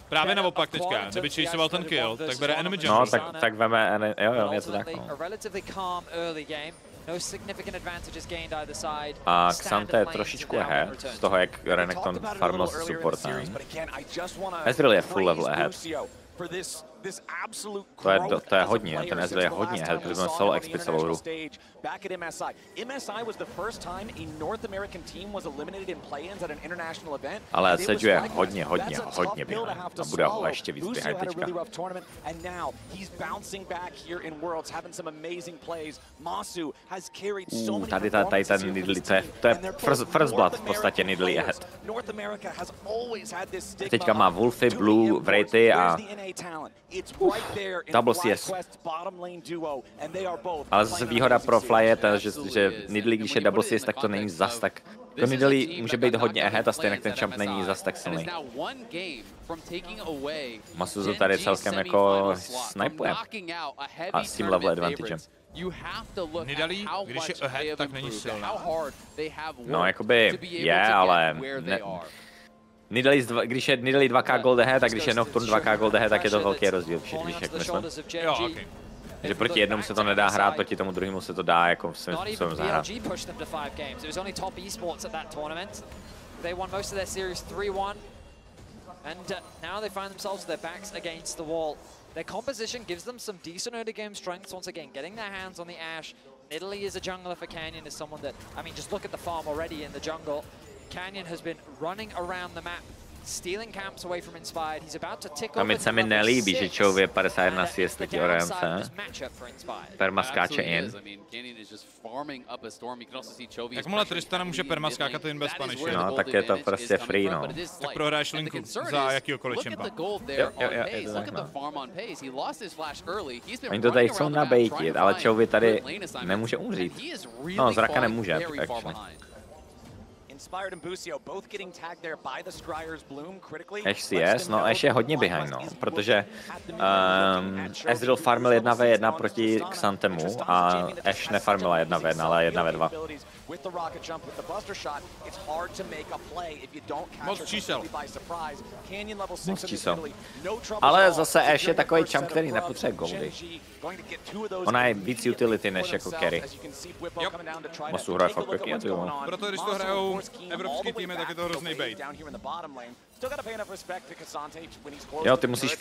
Právě naopak teďka, kdyby chaseoval ten kill, tak bere enemy jungle. No, tak veme, jo, je to tak, no. A Xante je trošičku ahead z toho, jak Renekton farmil support time. Ezreal je full level ahead. To je hodně, ten Ezreal je hodně ahead, protože byl solo XP celou hru. Ale Seju je hodně behind. A bude ho ještě víc behind teďka. Tady ten Lidl, to je first blood v podstatě Lidl ahead. Teďka má Wolfy, Blue, Wraithy a double CS. Ale zase výhoda pro Fly je ta, že Nidley, když je double CS, tak to není zas tak. Jako Nidley může být hodně ahead a stejně ten champ není zas tak silný. Masuzu tady celkem jako snipuje. A s tím level advantagem. Nidalí, když je ahead, tak není silná. No, jakoby je, ale když je Nidalí 2k gold ahead, tak když je Nocturne 2k gold ahead, tak je to velký rozdíl, víš, jak myslím. Jo, okay. Že proti jednomu se to nedá hrát, proti tomu druhému se to dá jako svým způsobem zahrát. Their composition gives them some decent early game strengths. Once again, getting their hands on the Ashe. Italy is a jungler for Canyon, is someone that, I mean, just look at the farm already in the jungle. Canyon has been running around the map, stealing camps away from Inspired. He's about to tick over. Se mi nelíbí, že Chov je 51 CS proti ORMC. Perma skáče in. Jakmile Tristana může perma skákat in bez punishe. No, tak je to prostě free, no. Tak prohráš linku za jakýhokoliv čempa. Jo, je to tak, no. Oni to tady chcou nabejtit, ale Chovi tady nemůže umřít. No, zraka nemůže, actually. Ash CS, no Ash je hodně behind, no, protože Ezreal farmil 1v1 proti Xantemu a Ash nefarmila 1v1, ale 1v2. Moc čísel. Moc čísel. Ale zase Ash je takový champ, který nepotřebuje goldy. Ona je víc utility než jako carry. Mosu hraje fakt pěkně, jo. Proto když to hrajou evropský týmy, tak je to hrozný bait. Jo, ty musíš,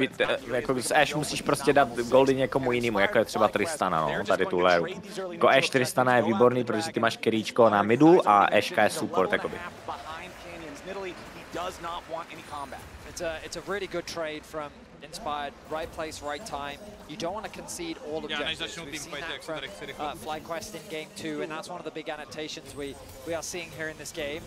jako z Ash musíš prostě dát goldy někomu jinému, jako je třeba Tristana, no, tady tu léru. Jako Ash Tristana je výborný, protože ty máš keríčko na midu a Ashka je support, jakoby. It's a really good trade from Inspired. Right place, right time. You don't want to concede all objectives. We've seen that from FlyQuest in Game 2, and that's one of the big annotations we are seeing here in this game.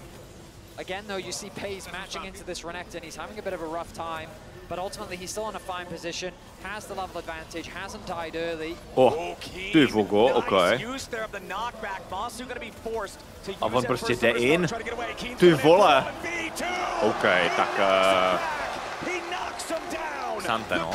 Again, though, you see Pays matching into this Renekton. He's having a bit of a rough time, but ultimately he's still in a fine position, has the level advantage, hasn't died early. Oh, ty vogo, okay. A on prostě jde in. Ty vole. OK, tak Xante, no.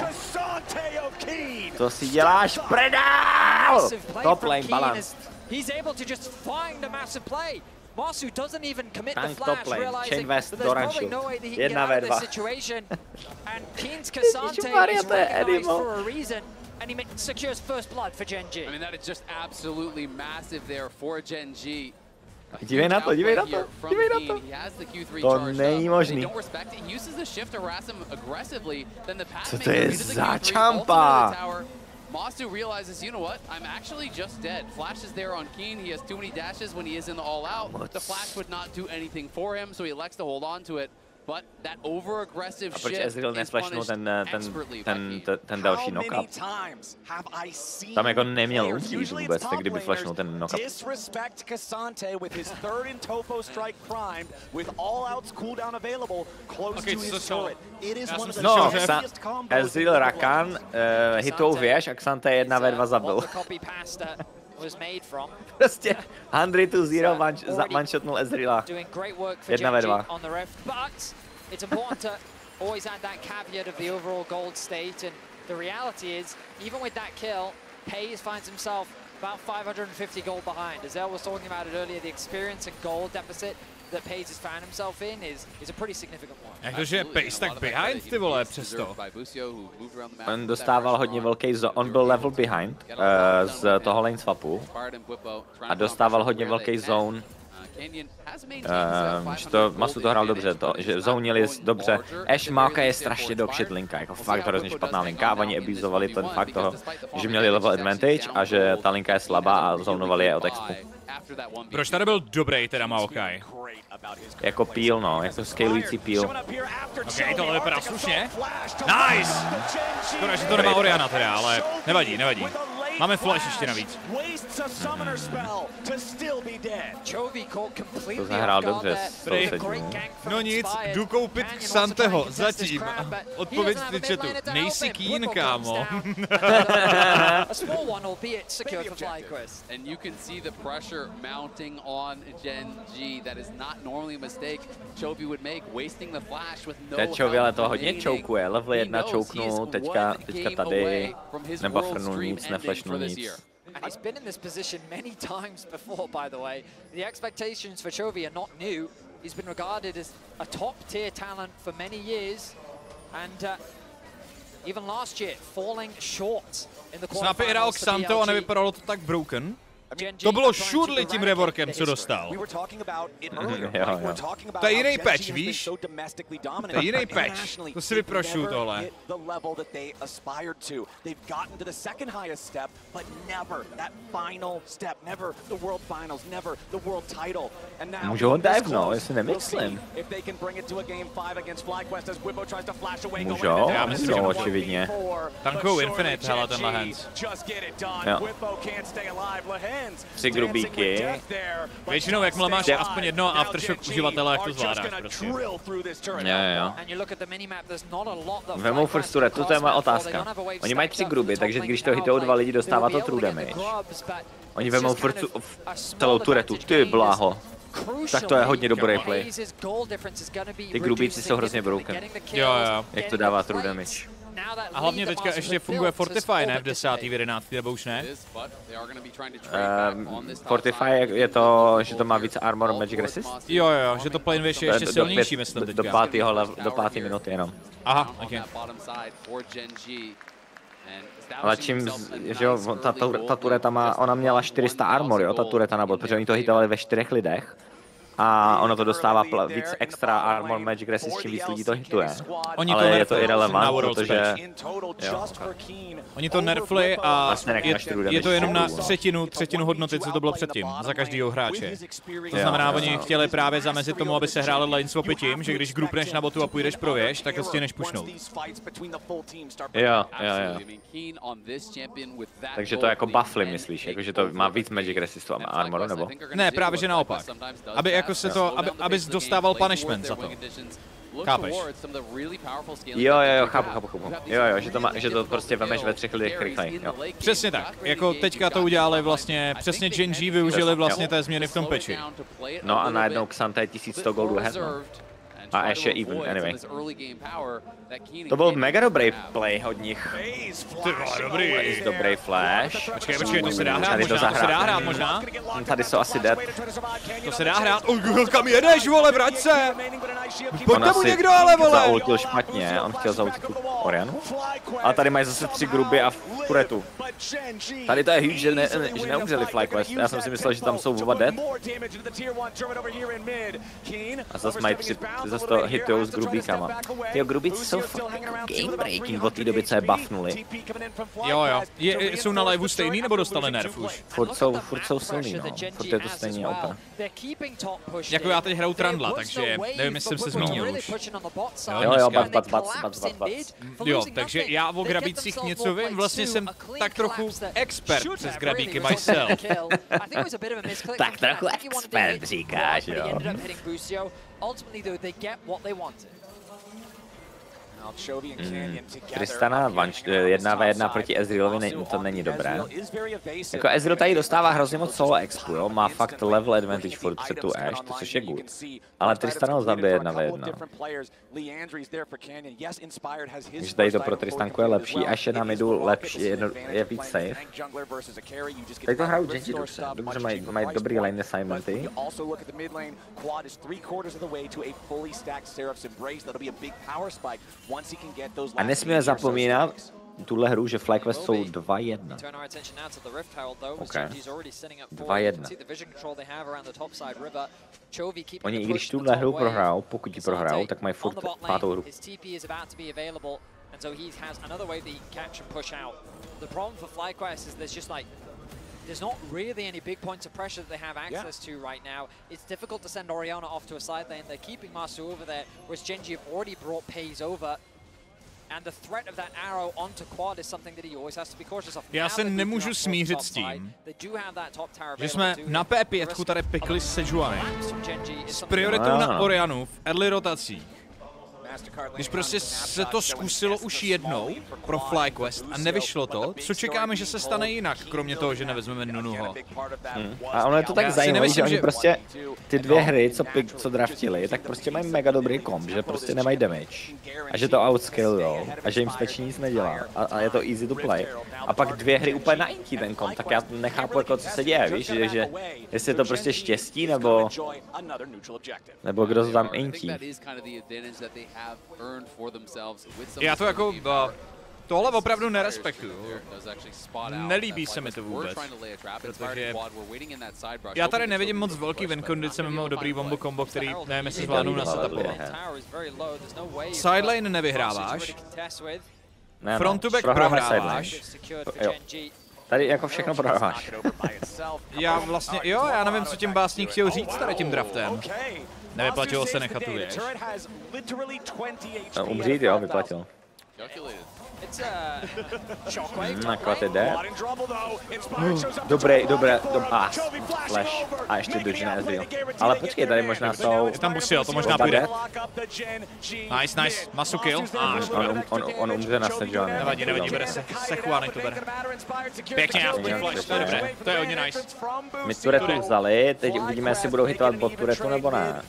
To si děláš, predál! Top lane balance. He's able to just find a massive play. Masu doesn't even commit the flash, Chain realizing West that there's probably no way that he can get out of this situation. And Keen's Cassante is recognized for a reason, and he secures first blood for Gen G. I mean, that is just absolutely massive there for Gen G. Dívej na to, dívej na to, dívej na to. To není možný. Co to je za čampa? Masu realizes, you know what, I'm actually just dead. Flash is there on Keen, he has too many dashes when he is in the all-out. The flash would not do anything for him, so he elects to hold on to it. But that over-aggressive shift is punished expertly by Keen. Ten další knockup. Tam jako neměl umřít vůbec, kdyby flashnul ten knockup. Disrespect Cassante with his third in Topho strike primed, with all-outs cooldown available, close to his turret. It is one of the strongest combos. Ezreal Rakan hitou věž a Xante 1v2 zabil. Prostě 100 to 0 one-shotnul Ezreala. 1v2. It's important to always add that caveat of the overall gold state, and the reality is, even with that kill, Pays finds himself about 550 gold behind. As El was talking about it earlier, the experience and gold deficit Jak to, že je Pace tak behind, ty vole, přesto. On dostával hodně velký zone, on byl level behind z toho lane swapu a dostával hodně velký zone. Že to Masu to hrál dobře, že zonili dobře. Ash Maka je strašně dopšit linka, jako fakt hrozně špatná linka a oni abusovali ten fakt toho, že měli level advantage a že ta linka je slabá a zonovali je od expu. Proč tady byl dobrý teda Maokai? Jako peel, no, jako scalující peel. Ok, tohle vypadá slušně. Nice! Škoda, že to nemá Oriana teda, ale nevadí, nevadí. Máme flash ještě navíc. To zahrál dobře s No nic, jdu koupit Xnapyho, zatím. Odpověď z chatu. Nejsi keen, kámo. Mounting on Gen G, that is not normally a mistake Chovy would make, wasting the flash with no help. Chovy ale to hodně choukuje, level 1 chouknul, teďka tady nebuffernu nic, neflashnul nic. And he's been in this position many times before, by the way. The expectations for Chovy are not new. He's been regarded as a top-tier talent for many years, and even last year, falling short in the quarterfinals. Xnapy hrál Xanto a nevypadalo to tak broken. To bylo šudli tím reworkem, co dostal. To je jiný patch, víš? To je jiný patch. To si vyprošu tohle. Můžou ho dive, jestli nemyslím. Můžou? Já myslím, že očividně. Tankujou Infinite, hele, tenhle hands. Jo. 3 grubíky. Většinou, jakmile máš aspoň jednoho aftershock uživatele, jak to zvládáš prostě. Jo. Vemou first turret, to je moje otázka. Oni mají 3 gruby, takže když to hitujou 2 lidi, dostává to true damage. Oni vemou celou turetu, ty bláho. Tak to je hodně dobrý play. Ty grubíci jsou hrozně broken. Jo. Jak to dává true damage. A hlavně teďka ještě funguje Fortify, ne? V 10. v 11. nebo už ne? Fortify je to, že to má více armor magic resist? Jo, že to plane wish je ještě silnější, myslím teďka. Do 5. minuty jenom. Aha, ok. Ale čím, že jo, ta tureta má, ona měla 400 armor, jo, ta tureta na bot, protože oni to hitovali ve 4 lidech. A ono to dostává víc extra armor magic resist, čím víc lidí to hituje. Ale je to irrelevant, protože... Jo. Oni to nerfli a je to jenom na třetinu hodnoty, co to bylo předtím, za každýho hráče. To znamená, oni chtěli právě zamezit tomu, aby se hráli lane swapy tím, že když groupneš na botu a půjdeš pro věž, tak prostě než pušnout. Jo. Takže to jako buffly, myslíš? Jako, že to má víc magic resistu a armoru, nebo? Ne, právě že naopak. Aby jako se to, abys dostával punishment za to. Chápeš? Jo, chápu. Jo, že to prostě vemeš ve 3 lidech rychleji, jo. Přesně tak. Jako teďka to udělali vlastně, přesně Gen G využili vlastně té změny v tom patchi. No a najednou Xanta je 1100 goldů ahead, no. A ještě even, anyway. To byl mega dobrý play od nich. Ty vole, dobrý. Dobrý flash. Počkej, to se dá hrát možná? Tady jsou asi dead. To se dá hrát. Kam jedeš, vole, vrať se! Pojďte mu někdo, ale, vole! Zaultil špatně, on chtěl zaultit tu Orianu. Ale tady mají zase 3 gruby a turetu. Tady to je huge, že neumřeli FlyQuest. Já jsem si myslel, že tam jsou oba dead. A zase mají 3, zase to hitujou s grubíkama. Tyjo, grubíci jsou fakt jako game breaking od té doby, co je buffnuli. Jo. Jsou na liveu stejný, nebo dostali nerf už? Furt jsou silný, no. Furt je to stejně OP. Jako já teď hraju Trundla, takže nevím, jestli jsem se zmínil už. Jo, bac. Jo, takže já o grabících něco vím, vlastně jsem tak trochu expert přes grabíky myself. Tak trochu expert říkáš, jo. Tristana 1v1 proti Ezrealovi to není dobré. Jako Ezreal tady dostává hrozně moc solo expu, jo? Má fakt level advantage furt před tu Ashe, což je good. Ale Tristana ho zabije 1v1. Když tady to pro Tristanku je lepší, Ashe na midu lepší, je víc safe. Tady to hrajou Genji dobře, mají dobrý lane assignmenty. A nesmíme zapomínat tuhle hru, že FlyQuest jsou 2-1. Okay. 2-1. Oni i když tuhle hru prohrajou, pokud ji prohrajou, tak mají furt 5. hru. There's not really any big points of pressure that they have access to right now. It's difficult to send Orianna off to a side lane. They're keeping Masu over there, whereas Genji have already brought Pays over. And the threat of that arrow onto quad is something that he always has to be cautious of. Já se nemůžu smířit s tím, že jsme na P5 tady pikli s Sejuani s prioritou na Oriannu v early rotacích. Když prostě se to zkusilo už jednou pro FlyQuest a nevyšlo to, co čekáme, že se stane jinak, kromě toho, že nevezmeme Nunuho. A ono je to tak zajímavé, že oni prostě ty dvě hry, co draftili, tak prostě mají mega dobrý komp, že prostě nemají damage. A že to outscalujou a že jim stačí nic nedělá a je to easy to play. A pak dvě hry úplně na inky ten komp, tak já nechápu, jako, co se děje, víš, že jestli je to prostě štěstí, nebo kdo to tam inkí. Já to jako, tohle opravdu nerespektuju. Nelíbí se mi to vůbec, protože já tady nevidím moc velký win condice mimo dobrý bombo combo, který nevím, jestli zvládnou nasetapovat. Sidelane nevyhráváš, front to back prohráváš. Tady jako všechno prohráváš. Já vlastně, jo, já nevím, co tím básník chtěl říct tady tím draftem. Nevyplatilo se nechat tu věž. Umřít, jo, vyplatil. Naklad je dead. Dobré, flash. A ještě dodge na Ezreal. Ale počkej, tady možná jsou... Je tam busil, to možná půjde. Nice, Masu kill. On umře na Sejuani. Nevadí, bere se Juany, to bere. Pěkně, flash, to je dobré, to je hodně nice. My turetu vzali, teď uvidíme, jestli budou hitovat bot turetu nebo ne.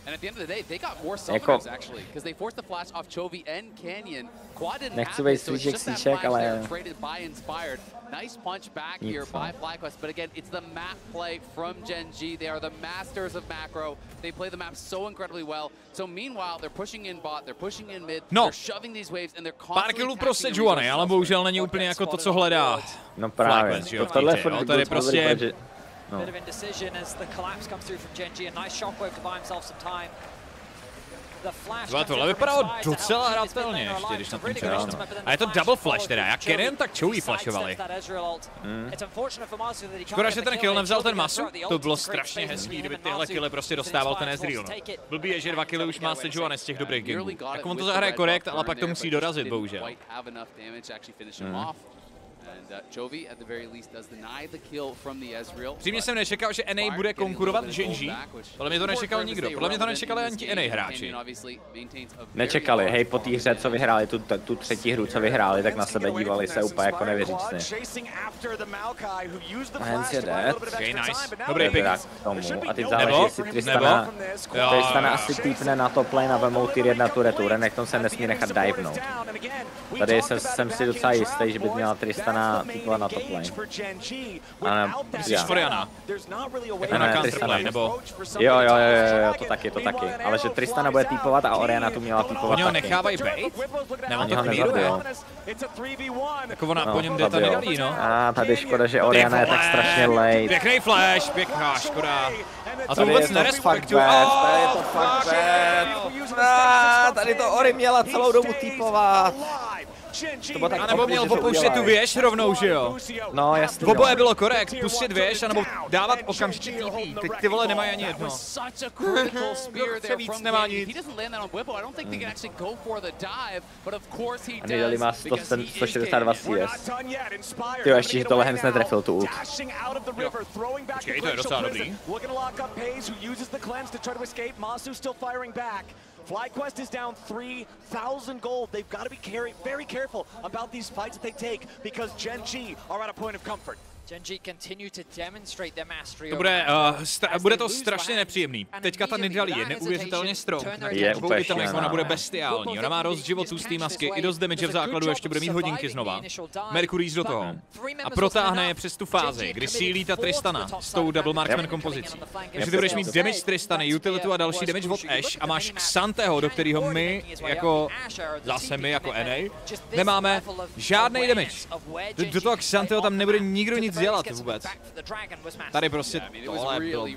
And at the end of the day, they got more self-defense actually, because they forced the flash off Chovy and Canyon. Quad didn't have it, so it's just that flash there traded by Inspired. Nice punch back here by FlyQuest, but again, it's the map play from Genji. They are the masters of macro. They play the map so incredibly well. So meanwhile, they're pushing in bot, they're pushing in mid, they're shoving these waves, and they're constantly pár killů pro Sejuani, ale bohužel není úplně jako to, co hledá. No právě, tohle je tady prostě... Bit of indecision as the collapse comes through from Genji. A nice shockwave to buy himself some time. The flash. Tohle vypadalo docela hratelně ještě, když na tom čekal. A je to double flash teda, jak Keren, tak Chovy flashovali. Škoda, že ten kill nevzal ten Masu, to bylo strašně hezký, kdyby tyhle kille prostě dostával ten Ezreal. Blbý je, že 2 killy už má Sejuani z těch dobrých gamů. Tak on to zahraje korekt, ale pak to musí dorazit, bohužel. Přímě jsem nečekal, že NA bude konkurovat Genji. Podle mě to nečekal nikdo. Podle mě to nečekali ani ti NA hráči. Nečekali, hej, po té hře, co vyhráli, tu třetí hru, co vyhráli, tak na sebe dívali se úplně jako nevěřícně. Hence je dead. Okay, nice. Dobrý pick. A teď záleží, jestli Tristana asi týpne na top lane a vemou tier 1 turetu. Renekton se nesmí nechat divenout. Tady jsem si docela jistý, že by měla Tristana týpla na top lane. Myslíš Orianna? Jako na counterplay, nebo? Jo, to taky. Ale že Tristana bude týpovat a Orianna tu měla týpovat taky. Oni ho nechávají bejt? Nebo to klíruje? Jako ona po něm jde ta nedalí, no. A tady škoda, že Orianna je tak strašně late. Pěkný flash, pěkná škoda. A to vůbec nerespektuju. Tady je to fakt bad. Tady to Ori měla celou dobu týpovat. A nebo měl opouštět tu věž rovnou, že jo? No jasně. Oboje bylo korekt, pustit věž, anebo dávat okamžitě TP. Teď ty vole nemají ani jedno. Se víc nemá nic. A Nidali má 162 CS. Tyjo, ještě, že tohle Hens netrefil tu ult. Počkej, to je docela dobrý. FlyQuest is down 3,000 gold. They've got to be very careful about these fights that they take because Gen G are at a point of comfort. Bude to strašně nepříjemný. Teďka ta Nidalee je neuvěřitelně strong. Je úplně ona bude bestiální. Ona má dost životů z té masky, i dost damage v základu, ještě bude mít hodinky znova. Mercury do toho. A protáhne je přes tu fázi, kdy sílí ta Tristana s tou double marksman kompozicí. Takže ty budeš mít damage z Tristany, utilitu a další damage od Ashe a máš Xnapyho, do kterého my, jako zase my jako NA, nemáme žádnej damage. Do toho Xnapyho tam nebude nikdo nic dělat vůbec. Tady prostě tohle bylo.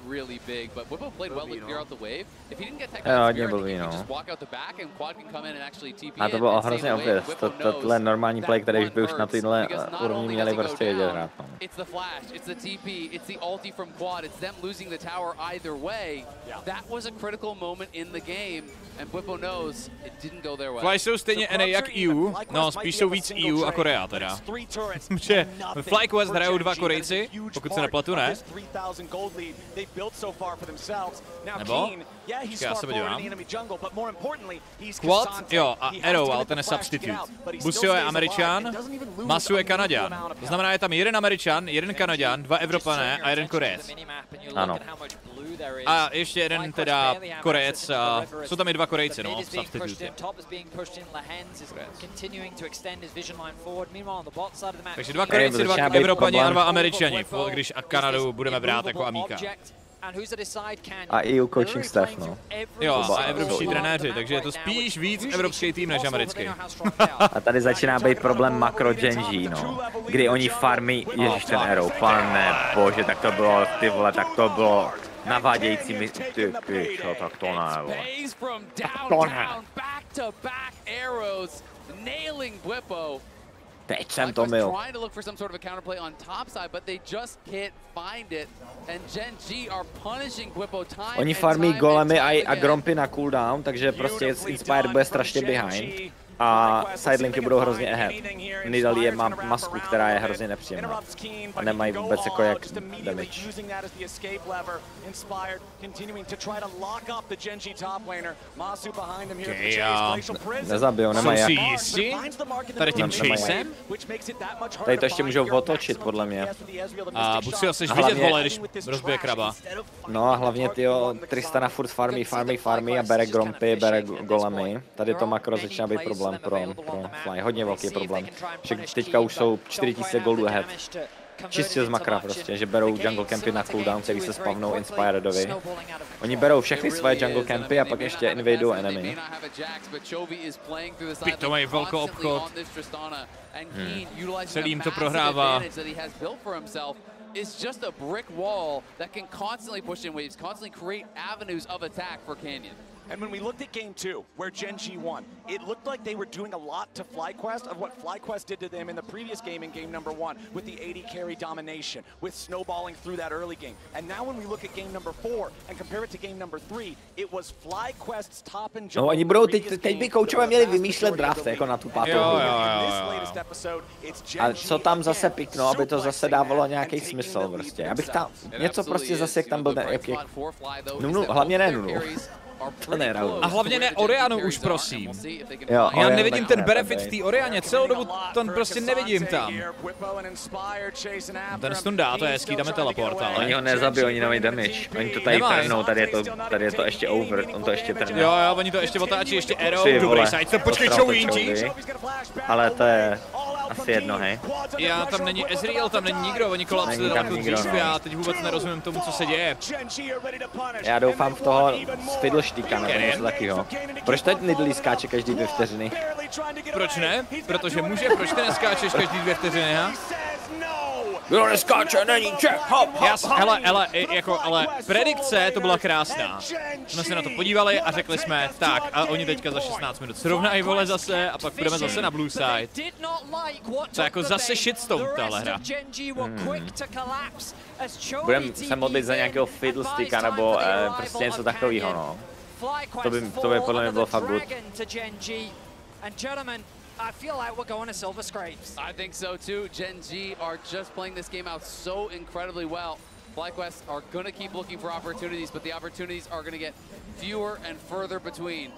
Hodně blbý, no. A to bylo hrozně obvěz. Tohle normální play, který už by už na tyhle úrovni měli prostě vědět hrát. Fly jsou stejně NA jak EU, no spíš jsou víc EU a Korea teda. Protože FlyQuest hrajou dva Korejci, pokud se nepletu, ne? Nebo? Já se podívám. Quad, jo, a Arrow, ale ten je substitute. Busio je Američan, Masu je Kanaďan. To znamená, je tam jeden Američan, jeden Kanaďan, dva Evropané a jeden Korejec. Ano. A ještě jeden teda Korejec, jsou tam i dva Korejci, no, substitute. Takže dva Korejci, dva Evropani a dva Američani, když Kanadu budeme brát jako amíka. A EU coaching staff, no. Jo, a evropští trenéři, takže je to spíš víc evropský tým než americký. A tady začíná být problém makro Genji, no. Kdy oni farmí, ježiš ten Arrow, pane bože, tak to bylo, ty vole, tak to bylo navádějící mi, ty pičo, tak to ne, vole. Tak to ne. Teď jsem to mil. Oni farmí golemy a grompy na cooldown, takže prostě Inspired bude strašně behind. A sidelinky budou hrozně ahead. Nidalee má masku, která je hrozně nepříjemná. A nemají vůbec jako jak damage. Okay, a nezabijou, nemají jak. Jsou si jistí? Tady tím chasem? Tady to ještě můžou otočit, podle mě. A buď si asi vidět, vole, když rozbije kraba. No a hlavně tyjo, Tristana furt farmí a bere grompy, bere golemy. Tady to makro začíná být problém pro Fly, hodně velký problém. Že teďka už jsou 4000 goldů ahead. Čistě z makra prostě, že berou jungle campy na cooldown, který se spavnou Inspiredovi. Oni berou všechny svoje jungle campy a pak ještě invadou enemy. To mají velkou obchod. Celý jim to prohrává. Is just a brick wall that can constantly push in waves, constantly create avenues of attack for Canyon. And when we looked at game 2, where Gen G won, it looked like they were doing a lot to FlyQuest of what FlyQuest did to them in the previous game in game number 1, with the 80 carry domination, with snowballing through that early game. And now when we look at game number 4 and compare it to game number 3, it was FlyQuest's top and no, oni budou teď by koučové měli vymýšlet draft jako na tu pátou. A co tam zase pikno, aby to zase dávalo nějaký smysl prostě. Abych tam něco prostě zase jak tam byl jak Nunu, hlavně ne Nunu. A hlavně ne Orianu už, prosím. Jo, já nevidím ten benefit v té Orianě, celou dobu ten prostě nevidím tam. Ten stun dá, to je hezký, dáme teleport, ale... Oni ho nezabijou, oni nemají damage. Oni to tady trhnou, tady je to ještě over, on to ještě trhne. Jo, oni to ještě otáčí, ještě arrow, dobrý side, počkej, Chouinti. Ale to je asi jedno, hej. Já, tam není Ezreal, tam není nikdo, oni kolapsili daleko dřív, já teď vůbec nerozumím tomu, co se děje. Já doufám v toho Fiddlesticka nebo něco takového. Proč teď Nidalee skáče každý 2 vteřiny? Proč ne? Protože může, proč ty neskáčeš každý 2 vteřiny, ha? Kdo neskáče, není Čech, hop, ale predikce to byla krásná. Jsme se na to podívali a řekli jsme, tak, a oni teďka za 16 minut srovnají, vole, zase, a pak půjdeme zase na blue side. To je jako zase shitstorm, tahle hra. Budeme se modlit za nějakého Fiddlesticka nebo prostě něco takového, no. To by podle mě bylo fakt good. I feel like we're going to Silver Scrapes. I think so too. Gen G are just playing this game out so incredibly well. FlyQuest are going to keep looking for opportunities, but the opportunities are going to get fewer and further between.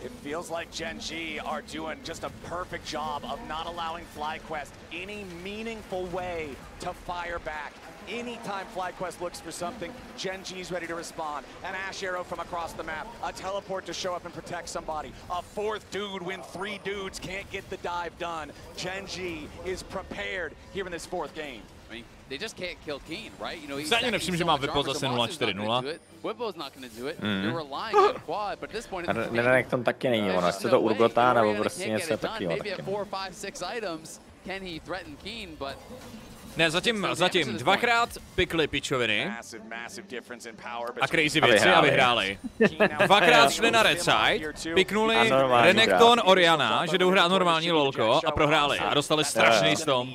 It feels like Gen G are doing just a perfect job of not allowing FlyQuest any meaningful way to fire back. Anytime FlyQuest looks for something, Gen G's ready to respond. An Ash Arrow from across the map, a teleport to show up and protect somebody, a fourth dude when 3 dudes can't get the dive done. Gen G is prepared here in this fourth game. I mean, they just can't kill Keen, right? You know, he's Stejně nevšiml, že má Vipo zase 0-4-0. Whippo's not going to do it. They're relying on Quad, but at this point in the game, Nedanek tom taky není ono, chce to urgota, nebo prostě něco takového. Maybe at 4, 5, 6 items can he threaten Keen, but ne, zatím dvakrát pikli pičoviny a crazy věci a vyhráli. Dvakrát šli na red side, piknuli Renekton Oriana, že jdou hrát normální lolko a prohráli a dostali strašný stom.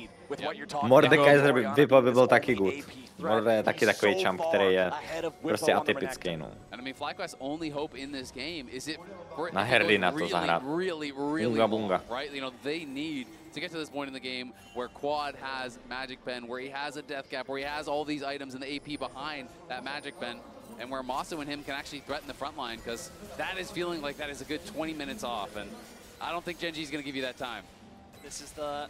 Mordekaiser Vipo by byl taky good. Morde je taky takový champ, který je prostě atypický, no. Na Herdina to zahrát. Bunga bunga. To get to this point in the game where Quad has Magic Pen, where he has a Death Cap, where he has all these items in the AP behind that Magic Pen, and where Masu and him can actually threaten the front line, because that is feeling like that is a good 20 minutes off, and I don't think Gen G is going to give you that time. This is the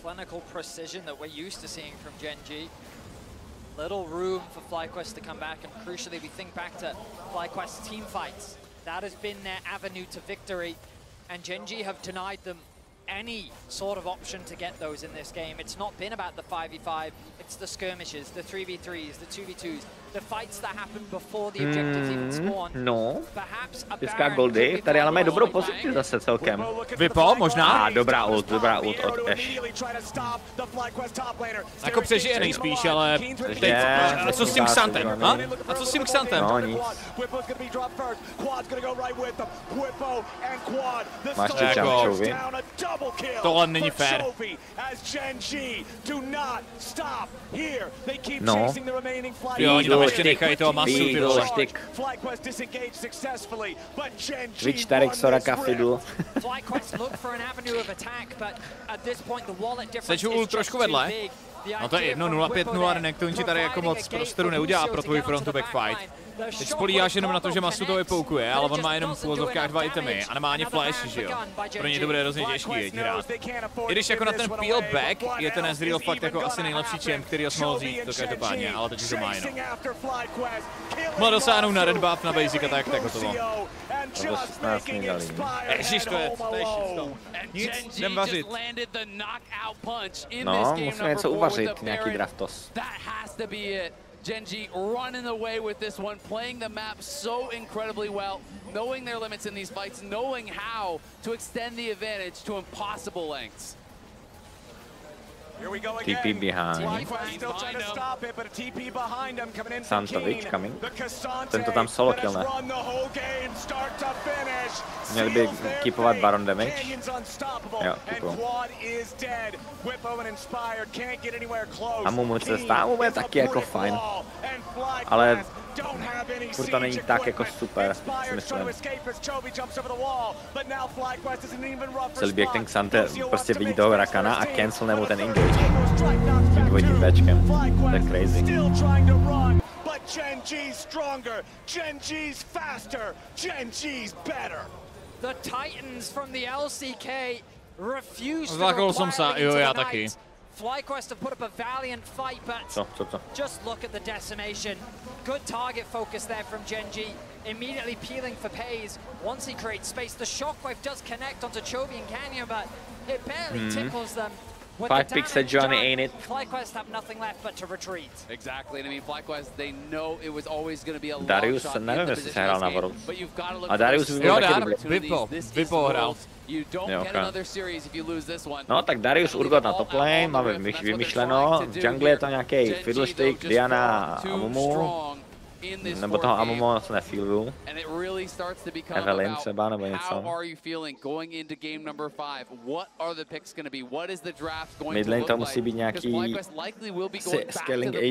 clinical precision that we're used to seeing from Gen G. Little room for FlyQuest to come back, and crucially we think back to FlyQuest's team fights. That has been their avenue to victory, and Gen G have denied them any sort of option to get those in this game. It's not been about the 5v5, it's the skirmishes, the 3v3s, the 2v2s, the fights that happen before the objectives even spawn. No, dneska Goldy, tady ale mají dobrou pozici zase celkem. Vipo možná? Dobrá ult od Ash. Jako přežije nejspíš, ale teď, a co s tím Xantem? A co s tím Xantem? No nic. Máš tu Trouby? Tohle není fér. No. Jo, oni tam ještě nechají toho Masu, ty vole. Twitch, Tarek, Soraka, Fiddle. Seču ult trošku vedle. No to je jedno, 0-5-0, Renekton ti tady jako moc prostoru neudělá pro tvůj front-to-back fight. Teď spolíháš jenom na to, že Masu to vypoukuje, ale on má jenom v úvozovkách 2 itemy a nemá ani flash, že jo? Pro něj to bude hrozně těžký hrát. I když jako na ten peel back je ten Ezreal fakt jako asi nejlepší champ, který ho mohl vzít to každopádně, ale teď už to má jenom. Mohl dosáhnout na red buff na basic a tak hotovo. To 16 mi dali. Ježiš, to je shitstorm. Nic, jdem vařit. No, musíme něco uvařit, nějaký draftos. Gen G running away with this one, playing the map so incredibly well, knowing their limits in these fights, knowing how to extend the advantage to impossible lengths. TP behind. Santovic coming. Tento tam solo kill, ne? Měli by keepovat Baron damage. Jo, keepou. A Mumu se stává je taky jako fajn. Ale furt to není tak jako super, si myslím. Se líbí, jak ten Xante prostě vidí toho Rakana a cancel nebo ten engage. Tím dvojitým Bčkem. To je crazy. The Titans from the LCK refuse to Zlákol jsem se, jo, já taky. FlyQuest have put up a valiant fight, but just look at the decimation. Good target focus there from Gen G. Immediately peeling for Pays. Once he creates space, the shockwave does connect onto Chovy and Canyon, but it barely tickles them. 5 picks at Johnny, ain't it? FlyQuest have nothing left but to retreat. Exactly, and I mean FlyQuest, they know it was always going to be a long Darius, shot nevím, jestli se hrál na Worlds. but you've got to look A Darius by byl taky dobrý. Vipo hrál. You don't get another series if you lose this one. No tak Darius Urgot na top lane, máme vymyšleno. V jungle je to nějaký Fiddlestick, Diana a Mumu. Nebo toho Amumu se nefiluju. Evelyn třeba nebo něco. Midlane to musí být nějaký scaling AD.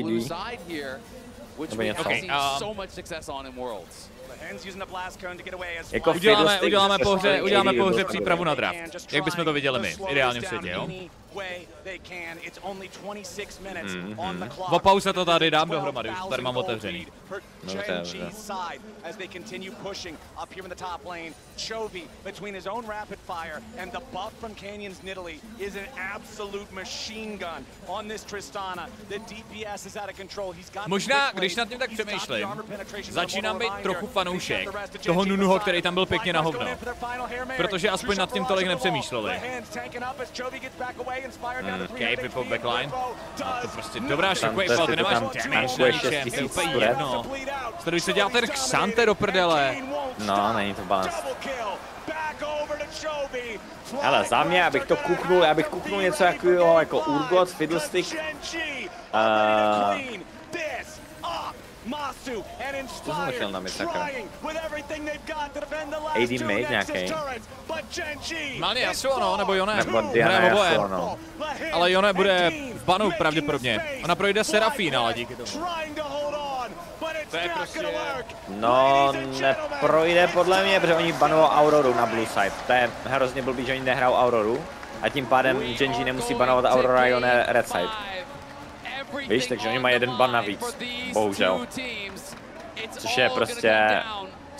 Nebo něco. Uděláme po hře přípravu na draft. Jak bychom to viděli my, v ideálním světě, jo? Po pauze to tady dám dohromady, už tady mám otevřený. As they continue pushing up here in the top lane, Chovy between his own rapid fire and the buff from Canyon's Nidalee is an absolute machine gun on this Tristana. The DPS is out of control. He's got možná, když nad tím tak přemýšlím, začínám být trochu fanoušek toho Nunuho, který tam byl pěkně na hovno. Protože aspoň nad tím tolik nepřemýšleli. Cape po backline. A to prostě dobrá shockwave, ale ty nemáš damage na ničem, to je úplně jedno. Tady se dělá ten Xante do prdele. No, není to balance. Ale za mě, abych to kuknul, já bych kuknul něco jako Urgot, Fiddlestick. To jsem nechtěl na sakra. AD Mage nějaký. Malně Yasuo, nebo Yone. Nebo Diana Yasuo, no. Ale Yone bude v banu pravděpodobně. Ona projde Serafín, ale díky tomu. To je prostě... No, neprojde podle mě, protože oni banují Auroru na blue side. To je hrozně blbý, že oni nehrajou Auroru. A tím pádem Genji nemusí banovat Aurora a Yone red side. Víš, takže oni mají jeden ban navíc. Bohužel. Což je prostě...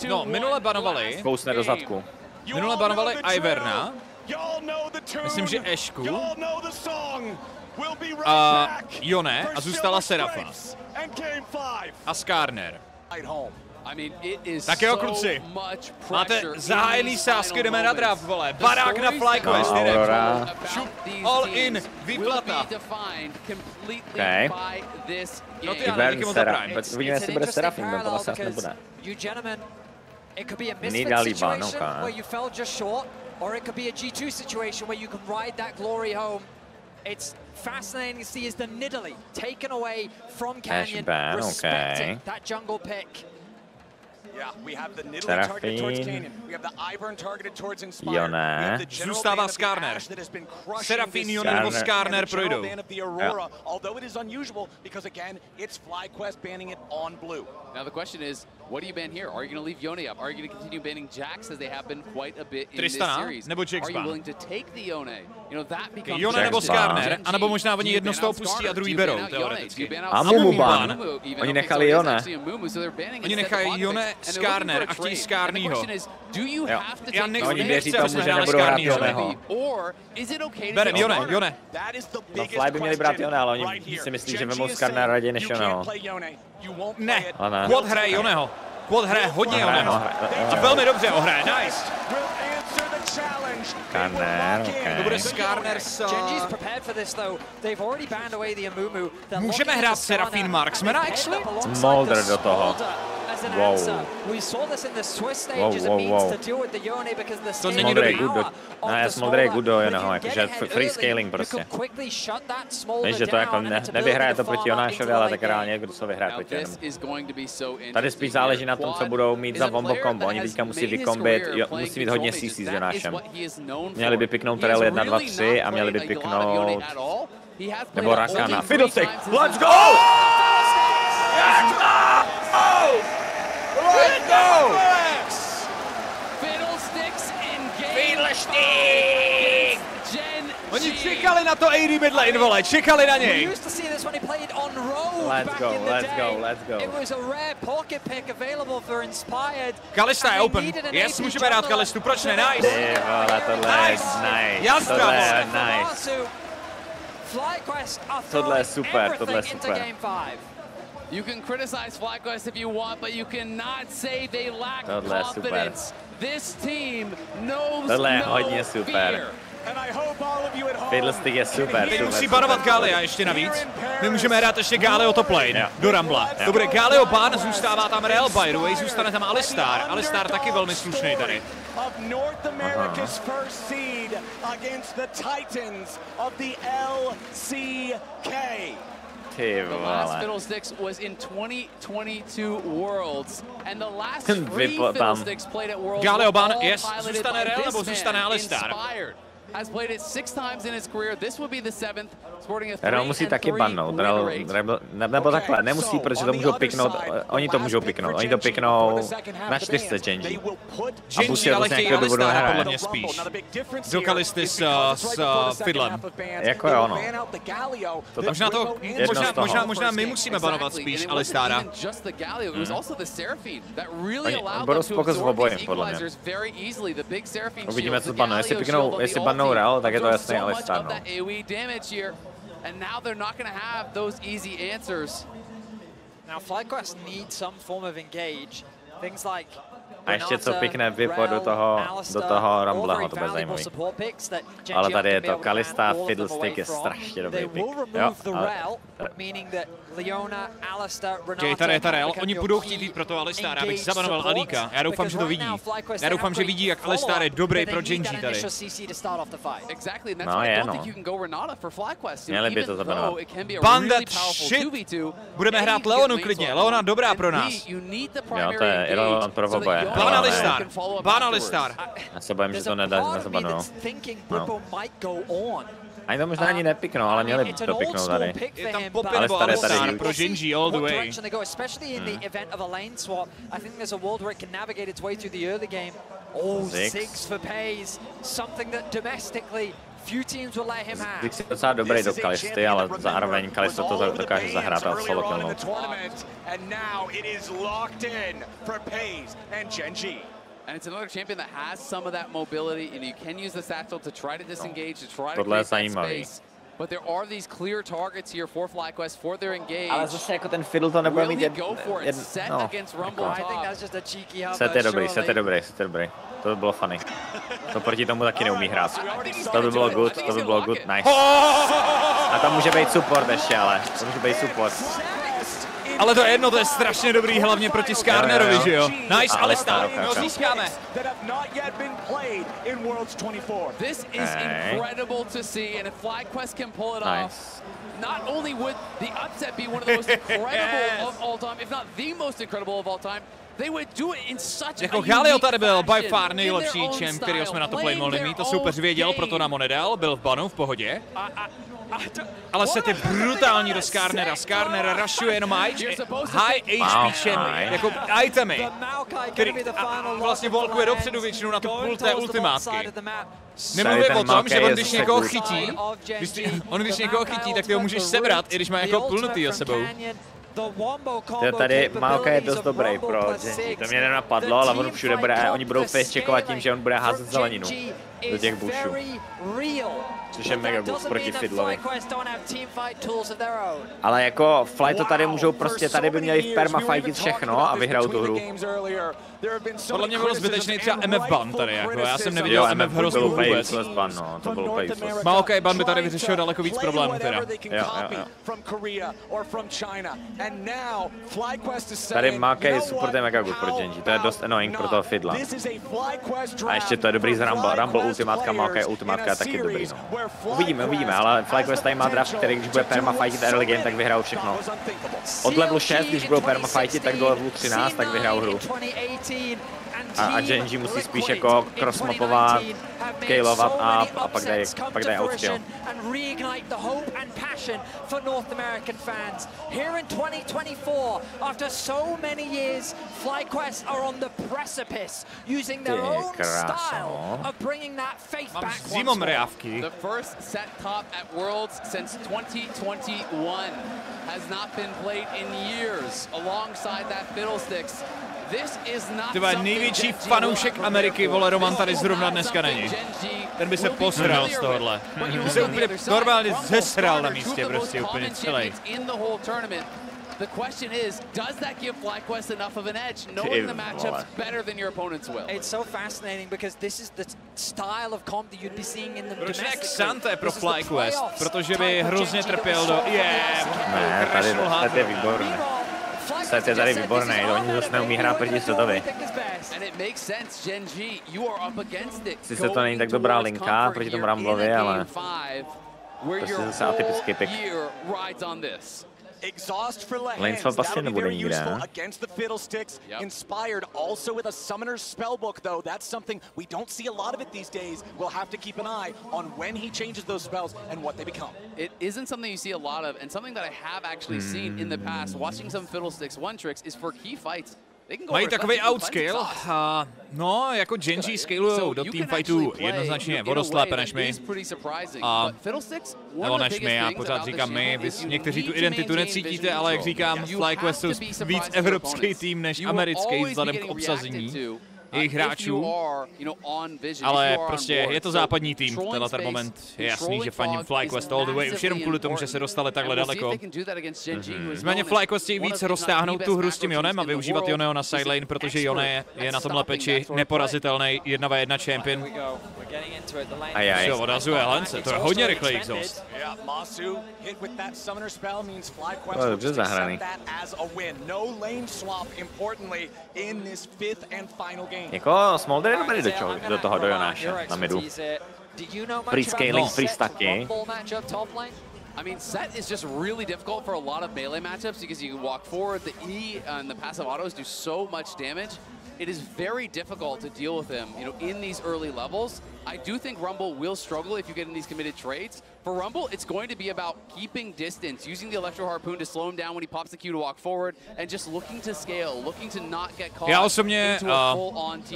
No, minule banovali... Kousne do zadku. Minule banovali Iverna. Myslím, že Ešku. A Yone a zůstala Serafa. A Skarner. Tak jo, kluci, máte zahájený sázky, jdeme na draft, vole. Barák na FlyQuest, Aurora. All in, výplata. Okay. No ty ano, díky moc za Prime. Uvidíme, jestli bude Serafin, to vlastně asi nebude. Needali ban, okay. Or it could be a G2 situation where you can ride that glory home. It's fascinating to see is the Nidalee taken away from Canyon, respecting that jungle pick. Yeah, we have the Nidalee targeted towards Canyon. We have the Ivern targeted towards Inspired. We have the zůstává Skarner. Serafin, Yone nebo Skarner projdou. Although it is unusual because again, it's FlyQuest banning it on blue. Now the question is, what do you ban here? Are you going to leave Yone up? Are you going to continue banning Jax as they have been quite a bit in this series? Nebo Jax Are you willing to take the Yone? You know that becomes Yone nebo Skarner, anebo možná oni jedno z toho pustí a druhý berou, teoreticky. A Mumu ban. Oni nechali Yone. Oni nechají Yone, Skarner a chtějí Skarnýho. Já oni věří tomu, že nebudou hrát Yoneho. Berem Yone. No Fly by měli brát Yone, ale oni si myslí, že vemou Skarnera raději než Yoneho. Ne, Quad hraje Yoneho. Quad hraje hodně Yoneho. A velmi dobře ho hraje, nice. Skarner, okay. To bude Skarner s... Můžeme hrát Serafin Marksmana, actually? Smolder do toho. Wow. To není dobrý. Ne, Smolder je good do Yoneho, jakože free scaling prostě. Víš, že to jako nevyhraje to proti Jonášovi, ale tak reálně kdo to vyhraje proti Jonášovi. Tady spíš záleží na tom, co budou mít za bombo combo. Oni teďka musí vykombit, musí mít hodně CC s Jonášem. Měli by piknout Terel 1, 2, 3 a měli by piknout... Nebo Rakana. Fiddlestick, let's go! Let's go! Fiddlestick! Oni čekali na to AD mid lane, vole, čekali na něj. Let's go. Kalista je open. Yes, můžeme dát Kalistu, proč ne? Nice. Ty vole, tohle je nice. Tohle je nice. Tohle je super. You can criticize FlyQuest if you want, but you cannot say they lack confidence. This team knows no fear. Fiddlestick je super. Teď musí banovat Galea ještě navíc. My můžeme hrát ještě Galeo top lane do Rambla. To bude Galeo ban, zůstává tam Real by the way, zůstane tam Alistar. Alistar taky velmi slušný tady. Ty the last Fiddlesticks was in 2022 Worlds, and the last 3 Fiddlesticks played at Worlds. Galeo ban, yes, zůstane Real nebo zůstane Alistar? has played it 6 times in his career. This would be the 7th, sporting a 3-3 musí taky bannout, nebo takhle, nemusí, protože to můžou piknout, oni to můžou piknout, oni to piknou na 400 Genji. Genji ale chtějí Alistar podle mě spíš. Do Kalisty s Fidlem. Jako jo, no. Možná my musíme banovat spíš Alistara. Oni budou spoko s obojem, podle mě. Uvidíme, co bannou. Jestli bannou Real, tak je to jasný Alistar, no. And now they're not going to have those easy answers. Now FlyQuest needs some form of engage. Things like a ještě co pikne Vipo do toho Rumbleho, to bude zajímavý. Ale tady je to Kalista, Fiddlestick je strašně dobrý pick. Jo, ale... tady je ta Rel, oni budou chtít jít pro to Alistar, abych zabanoval Alíka. Já doufám, že to vidí. Já doufám, že vidí, jak Alistar je dobrý pro Genji tady. No je, no. Měli by to zabanovat. Bandit shit! Budeme hrát Leonu klidně, Leona dobrá pro nás. Jo, to je irrelevant pro oboje. Ban Alistar. Já se bojím, že to nedá, že nezabanují. No. Ani to možná ani nepiknou, ale měli by to piknout tady. Je tam popin nebo Alistar pro Genji all the way. Six for Pays, something that domestically few teams will let him have. Zix je docela dobrý do Kalisty, ale zároveň Kalista to dokáže zahrát a solo killnout. And it's another champion that has some of that mobility, and you can use the satchel to try to disengage, to try to create that space. But there are these clear targets here for FlyQuest for their engage. Ale zase jako ten Fiddle to nebude mít Set je dobrý. To by bylo funny. To proti tomu taky neumí hrát. To by bylo good, nice. A tam může být support ještě, ale to může být support. Ale to je jedno, to je strašně dobrý, hlavně proti Skarnerovi, že jo? Nice, Alistar, no získáme. This is incredible to see, and if FlyQuest can pull it off, not only would the upset be one of the most incredible of all time, if not the most incredible of all time, they would do it in such jako Galio tady byl by far nejlepší čem, kterýho jsme na to play mohli mít, to soupeř věděl, proto nám ho nedal, byl v banu, v pohodě. Ale se ty brutální do Skarnera. Skarner rushuje jenom high HP čem, jako itemy, který vlastně volkuje dopředu většinou na tu půl té ultimátky. Nemluvím o tom, že on když někoho chytí, tak ty ho můžeš sebrat, i když má jako plnutý o sebou. Tady Maoka je dost dobrý pro Genji, to mě nenapadlo, ale on všude bude, oni budou facecheckovat tím, že on bude házet zeleninu do těch bushů. Což je mega boost proti Fiddlovi. Ale jako Fly to tady můžou prostě, tady by měli v permafightit všechno a vyhrajou tu hru. Podle mě bylo zbytečný třeba MF ban tady, jako já jsem neviděl MF hrozbu vůbec. Ban, no, to bylo useless. Maokai ban by tady vyřešil daleko víc problémů teda. Tady Maokai je support je mega good pro Genji, to je dost annoying pro toho Fiddla. A ještě to je dobrý z Rumble ultimátka, Maokai ultimátka je taky dobrý, no. Uvidíme, ale FlyQuest tady má draft, který když bude permafightit early game, tak vyhrajou všechno. Od levelu 6, když budou permafightit, tak do levelu 13, tak vyhrajou hru. A Genji musí spíš jako crossmapovat, scaleovat a pak dají outskill. Mám zimom reávky. The first set top at Worlds since 2021 has not been played in years alongside that Fiddlesticks. Tyba, největší fanoušek Ameriky, vole, Roman tady zrovna dneska není. Ten by se posral z tohohle. By se úplně normálně zesral na místě, prostě úplně celý. The question is, does that give FlyQuest enough of an edge, knowing the matchup's better than your opponent's will? It's so fascinating because this is the style of comp that you'd be seeing in the domestic. Xante pro FlyQuest, protože by hrozně trpěl do... Ne, tady je výborný. Set je tady výborný, oni zase neumí hrát proti Setovi. Sice to není tak dobrá linka proti tomu Rumblovi, ale to je zase atypický pick. Lane swap asi nebude nikde. Inspired also with a summoner's spellbook, though. That's something we don't see a lot of it these days. We'll have to keep an eye on when he changes those spells and what they become. It isn't something you see a lot of, and something that I have actually seen in the past, watching some Fiddlesticks one tricks, is for key fights. Mají takový outscale, no jako Genji scalujou do teamfightů jednoznačně o dost lépe než my. Nebo než my, já pořád říkám my, vy někteří tu identitu necítíte, ale jak říkám, FlyQuest jsou víc evropský tým než americký vzhledem k obsazení jejich hráčů, ale prostě je to západní tým v tenhle moment. Je jasný, že faním FlyQuest all the way, už jenom kvůli tomu, že se dostali takhle daleko. Nicméně FlyQuest chtějí víc roztáhnout tu hru s tím Jonem a využívat Joneho na sidelane, protože Jone je na tomhle peči neporazitelný 1v1 champion. Se odrazuje Lance, to je hodně rychlý exhaust. To je dobře zahraný. Jako Smolder je dobrý do toho, do Jonáše, na midu. Free scaling, free stacky. I mean, set is just really difficult for a lot of melee matchups because you can walk forward, the E and the passive autos do so much damage. It is very difficult to deal with him, in these early levels. I do think Rumble will struggle if you get in these committed trades. For Rumble, it's going to be about keeping distance, using the Electro Harpoon to slow him down when he pops the Q to walk forward, and just looking to scale, looking to not get caught. Já osobně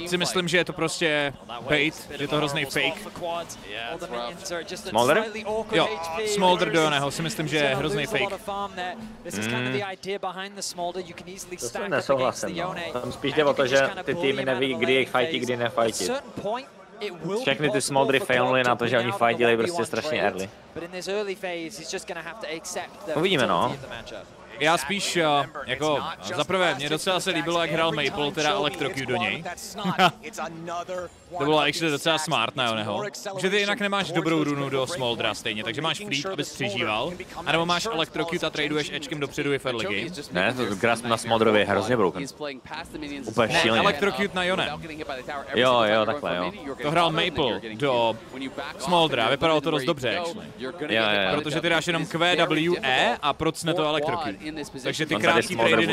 si myslím, že je to prostě bait, že je to hrozný fake. Smolder? Jo, Smolder do Joneho si myslím, že je hrozný fake. To jsem nesouhlasím, no. Tam spíš jde o to, že ty týmy neví, kdy jich fightí, kdy nefightí. Všechny ty Smoldry failnuly na to, že oni fightili prostě strašně early. Uvidíme, no. Já spíš, jako, zaprvé, mě docela se líbilo, jak hrál Maple, teda Electrocute do něj. To bylo actually docela smart na Joneho. Že ty jinak nemáš dobrou runu do Smoldra stejně, takže máš Fleet, abys přežíval, anebo máš Electrocute a traduješ Edgem dopředu i v early game. Ne, to grasp na Smoldrovi je hrozně broken. Úplně šíleně. Electrocute na Jone. Jo, takhle, jo. To hrál Maple do Smoldra, vypadalo to dost dobře, actually. Jo. Protože ty dáš jenom QWE a procne to Electrocute. Takže ty krátký trady,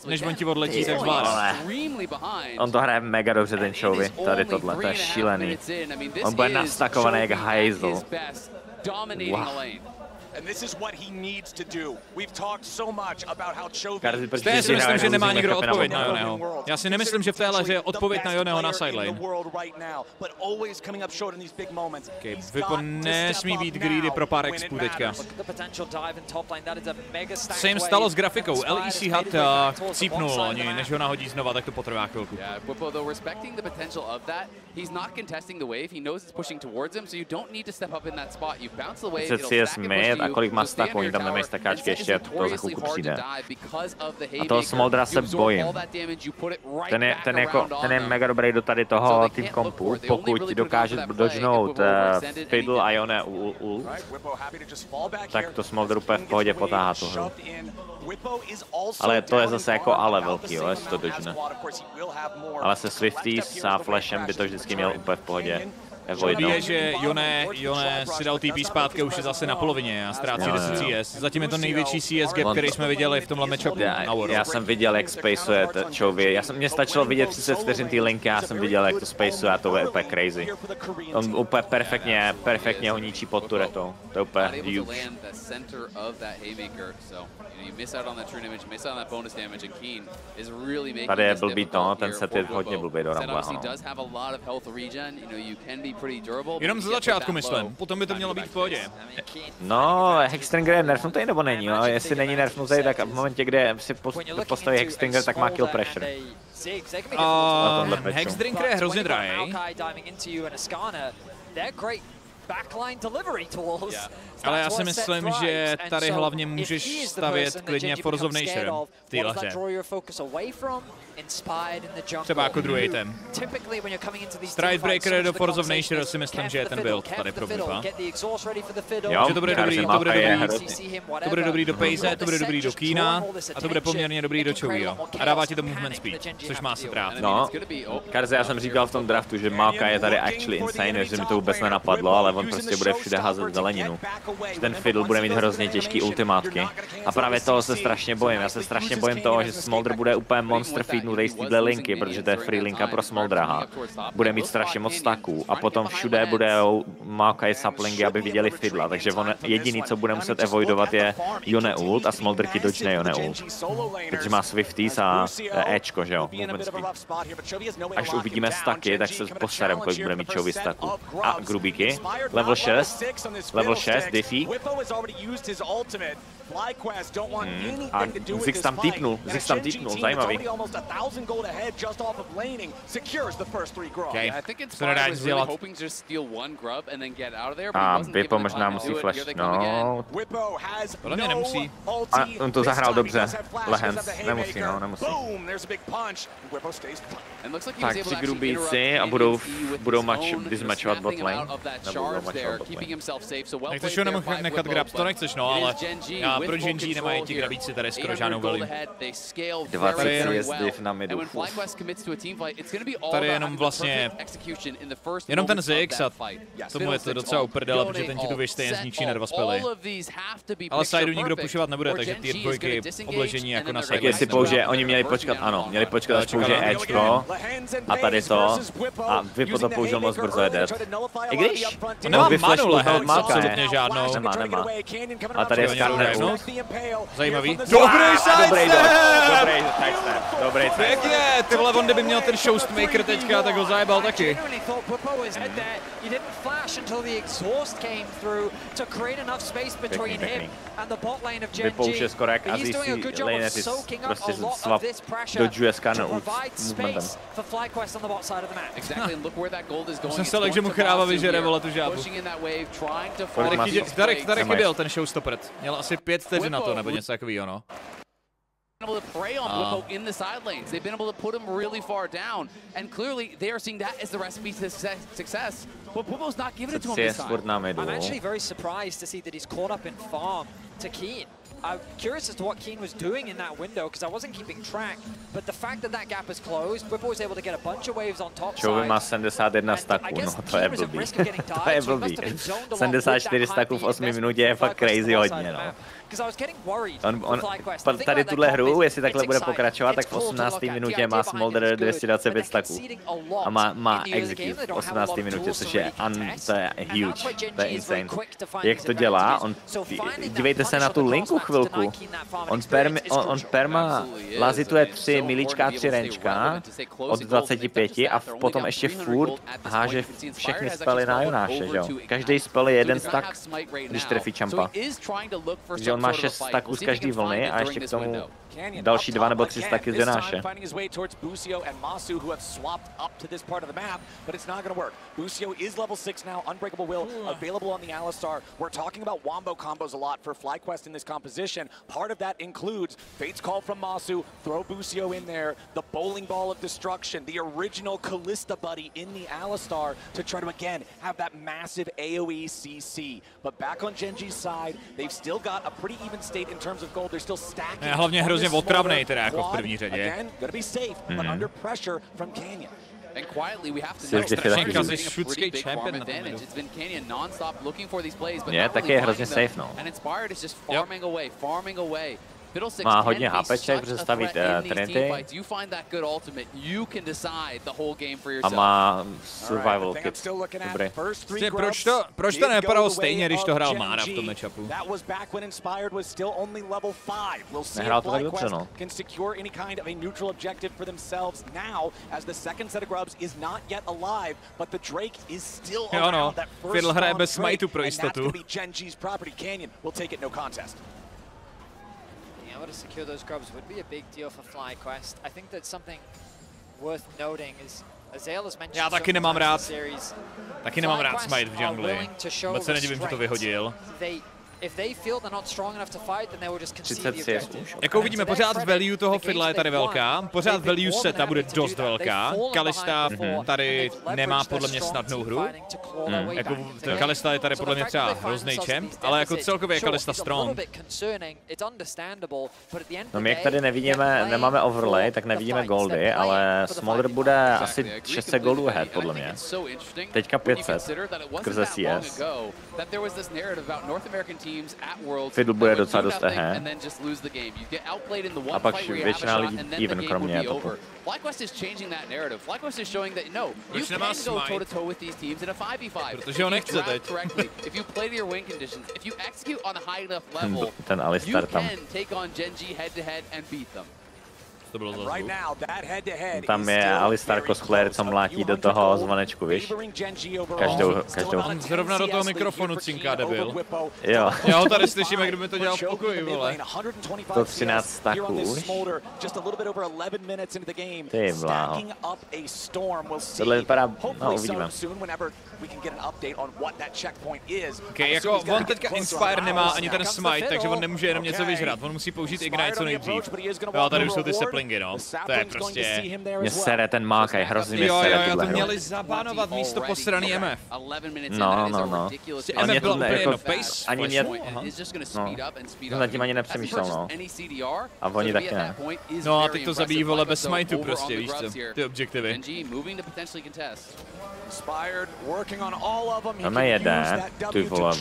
než on ti odletí, tak zvládá. On to hraje mega dobře, ten Chovy, tady tohle, to je šílený. On bude nastakovaný jak hajzl. Wow. Já si myslím, že nemá nikdo odpověď na Joneho. Já si nemyslím, že v téhle hře je odpověď na Joneho na sidelane. Vypo nesmí být greedy pro pár expů teďka. Se jim stalo s grafikou. LEC Hut cípnul loni, než ho nahodí znova, tak to potrvá chvilku. CS mid a kolik má staků, oni tam nemají stakáčky ještě, to za chvilku přijde. A toho Smoldra se bojím. Ten je mega dobrý do tady toho team kompu, pokud dokáže dodžnout Fiddle a Jone ult, tak to Smolder úplně v pohodě potáhá tu hru. Ale to je zase jako ale velký, jo, jestli to dodžne. Ale se Swifties a Flashem by to vždycky měl úplně v pohodě. Je, že Jone si dal TP zpátky, už je zase na polovině a ztrácí 10 CS. Zatím je to největší CS gap, který jsme viděli v tomhle matchupu na World. Já jsem viděl, jak spaceuje Chovy. Mě stačilo vidět 30 vteřin té linky, já jsem viděl, jak to spaceuje a to je úplně crazy. On úplně perfektně ho ničí pod turetou. To je úplně huge. Tady je blbý to, ten set je hodně blbý do Rumble. Jenom za začátku myslím, potom by to mělo být v pohodě. No, Hexstringer je nerfnutý nebo není, no? Jestli není nerfnutý, tak v momentě, kde si postaví Hexstringer, tak má kill pressure. Hexstringer je hrozně drahý. Ale já si myslím, že tady hlavně můžeš stavět klidně Force of Nature v téhle hře. Třeba jako druhý item. Stridebreaker do Force of Nature si myslím, že je ten build tady pro Vipa. Jo, to bude dobrý do Paze, to bude dobrý do Keena a to bude poměrně dobrý do Chovyho. A dává ti to movement speed, což má se trát. No, Karze, já jsem říkal v tom draftu, že Maoka je tady actually insane, že mi to vůbec nenapadlo, ale on prostě bude všude házet zeleninu. Ten Fiddle bude mít hrozně těžký ultimátky. A právě toho se strašně bojím. Já se strašně bojím toho, že Smolder bude úplně monster feednutý z téhle linky, protože to je free linka pro Smoldera. Bude mít strašně moc staků a potom všude bude mákají saplingy, aby viděli Fiddla. Takže on jediný, co bude muset avoidovat, je Yone ult a Smolder ti dodge Yone ult. Protože má Swifties a Ečko, že jo? Až uvidíme staky, tak se poserem, kolik bude mít Chovy staku. A Grubíky, level 6, Diffy. A Zix tam týpnul, zajímavý. Co nedá nic dělat. A Bippo možná musí flashnout. Podle mě nemusí. A on to zahrál dobře. Lehens, nemusí, no, nemusí. Tak, 3 grubíci a budou dismatchovat botlane. Tak to nemohl nechat grab, to nechceš, no, ale pro Genji nemají ti grabíci tady skoro žádnou value. 20 jest div na midu. Tady jenom vlastně, jenom ten Zix a tomu je to docela uprdele, protože ten ti tu víš stejně zničí na 2 spely. Ale sideu nikdo pushovat nebude, takže ty dvojky obležení jako na side. Jestli použije, oni měli počkat, ano, měli počkat, až použije Ečko a tady to a Bippo to použil moc brzo jedet. I když on nemá manu Lehens, absolutně žádnou. Nemá. A tady je Skarner ult. Zajímavý. Dobrý sidestep, dobrý sidestep. Pěkně, ty vole, on kdyby měl ten Showstmaker teďka, tak ho zajebal taky. Bippo už je skoro jak Azisi Lanetis, prostě swap dodžuje Skarner ult movementem. Jsem se lek, že mu kráva vyžere, vole, tu žábu. Tady chyběl ten showstopper. Měl asi 5 vteřin na to, nebo něco takového, no. Able to prey on Whippo in the side lanes. They've been able to put him really far down, and clearly they are seeing that as the recipe to success. But Whippo's not giving it to him this time. I'm actually very surprised to see that he's caught up in farm to Keen. I'm curious as to what Keen was doing in that window because I wasn't keeping track, but the fact that that gap is closed, Whippo was able to get a bunch of waves on top side. Chovy má 71 staků, no to je blbý. To je blbý. 74 staků v 8 minutě je fakt crazy hodně, no. Tady tuhle hru, jestli takhle bude pokračovat, tak v 18. minutě má Smolder 225 staků. A má execute v 18. minutě, což je, to je huge, to je insane. Jak to dělá? Dívejte se na tu linku chvilku. On perma lazituje 3 milička a 3 rančka od 25 a potom ještě furt háže všechny spely na Jonáše, že jo? Každý spell je jeden stack, když trefí champa. Takže on má 6 staků z každý vlny a ještě k tomu další 2 nebo 3 staky z Jonáše. Busio is level 6 now, Unbreakable Will available on the Alistar. We're talking about wombo combos a lot for FlyQuest in this composition. Part of that includes Fate's Call from Masu, throw Busio in there, the Bowling Ball of Destruction, the original Callista buddy in the Alistar to try to again have that massive AoE CC. But back on Genji's side, they've still got a pretty even state in terms of gold. They're still stacking. Hlavně hrozně otravnej teda jako v první řadě. Again, gonna be safe, but under pressure from Canyon. And quietly, we have to know it's been Canyon non-stop looking for these plays, but not really hrozně safe, no. And Inspired is just farming away. Má hodně HPček, protože staví Trinity. A má survival kit. Dobrý. Proč to nevypadalo stejně, když to hrál Mára v tom matchupu? Nehrál to tak dobře, no. Jo no, Fiddle hraje bez smiteu pro jistotu. Able to secure those grubs would be a big deal for FlyQuest. I think that something worth noting is Azale has mentioned. Já taky nemám rád. Taky nemám rád smite v jungli. Moc se nedivím, že to vyhodil. Jako uvidíme, pořád value toho Fiddla je tady velká, pořád value seta bude dost velká. Kalista tady nemá podle mě snadnou hru. Jako Kalista je tady podle mě třeba hrozný champ, ale jako celkově je Kalista strong. No my jak tady nevidíme, nemáme overlay, tak nevidíme goldy, ale Smolder bude asi 600 goldů ahead podle mě. Teďka 500 skrze CS. Fiddle bude docela dost ahead. A pak většina lidí even kromě topu. FlyQuest is changing that narrative. FlyQuest is showing that no, you can go toe to toe with these teams in a 5v5. Protože ho nechce teď. If you play to your win conditions, if you execute on a high enough level, ten Alistar you tam. can take on Genji head to head and beat them. Tam je Alistar cosplayer, co mlátí do toho zvonečku, víš? Každou. Zrovna do toho mikrofonu cinká debil. Jo. Já ho tady slyším, jak kdyby to dělal v pokoji, vole. To 13 staků už. Ty bláho. Tohle vypadá, no uvidíme. Okay, jako on teďka Inspire nemá ani ten smite, takže on nemůže jenom něco vyžrat. On musí použít Ignite co nejdřív. Jo, tady už jsou ty saplingy, no. To je prostě... Mě sere ten Malkaj, hrozně mě sere tuhle hru. Jo, to hru. měli zabánovat místo posraný MF. No. MF bylo úplně jedno, pace. Ani mě... No, nad tím ani nepřemýšlel, no. A oni taky ne. No a teď to zabíjí, vole, bez smiteu prostě, víš co, ty objektivy. Tam jede, ty vole,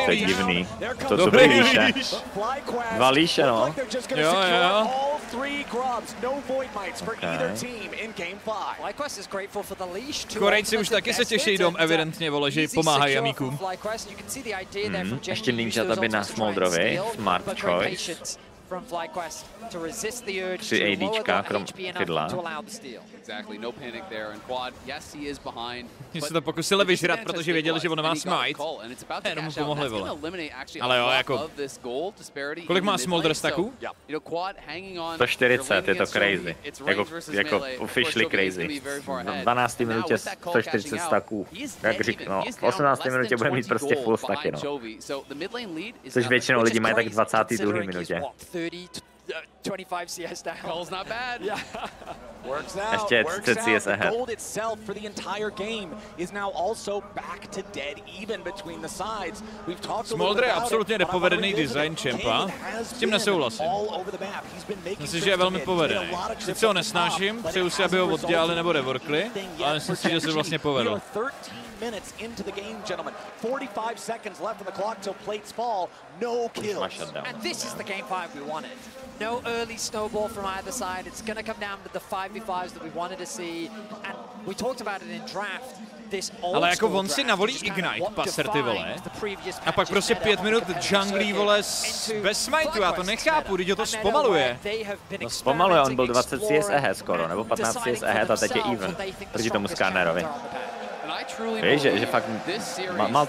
to je divný. To jsou dobrý líše. Dva líše, no. Jo. Korejci už taky se těší dom, evidentně, vole, že pomáhají amíkům. Ještě ninja by na Smoldrovi, smart choice. 3 ADčka, krom Fiddla. Oni se to pokusili vyžrat, protože věděli, že on nemá smite. Jenom mu pomohli, vole. Ale jo, jako... Kolik má Smolder stacků? 140, je to crazy. Jako officially crazy. V 12. minutě 140 stacků. Jak říkám, no, v 18. minutě bude mít prostě full stacky, no. Což většinou lidi mají tak v 22. minutě. 25 CS down. Cole's not bad. Yeah. Works out. Ještě 30 CS ahead. Gold itself for the entire game is now also back to dead even between the sides. We've talked a Smolder je absolutně nepovedený design champa. S tím nesouhlasím. Myslím si, že je velmi povedený. Sice ho nesnáším, přeju si, aby ho oddělali nebo reworkli, ale myslím si, že se vlastně povedl. Minutes into the game, gentlemen. 45 seconds left on the clock till plates fall. No kills. And this is the game 5 we wanted. No early snowball from either side. It's going to come down to the 5v5s that we wanted to see. And we talked about it in draft. Ale jako on si navolí Ignite, paser, ty vole. A pak prostě 5 minut junglí, vole, bez smiteu, já to nechápu, když ho to zpomaluje. No zpomaluje, on byl 20 CS ahead skoro, nebo 15 CS ahead a teď je even, proti tomu Skarnerovi. Víš, že fakt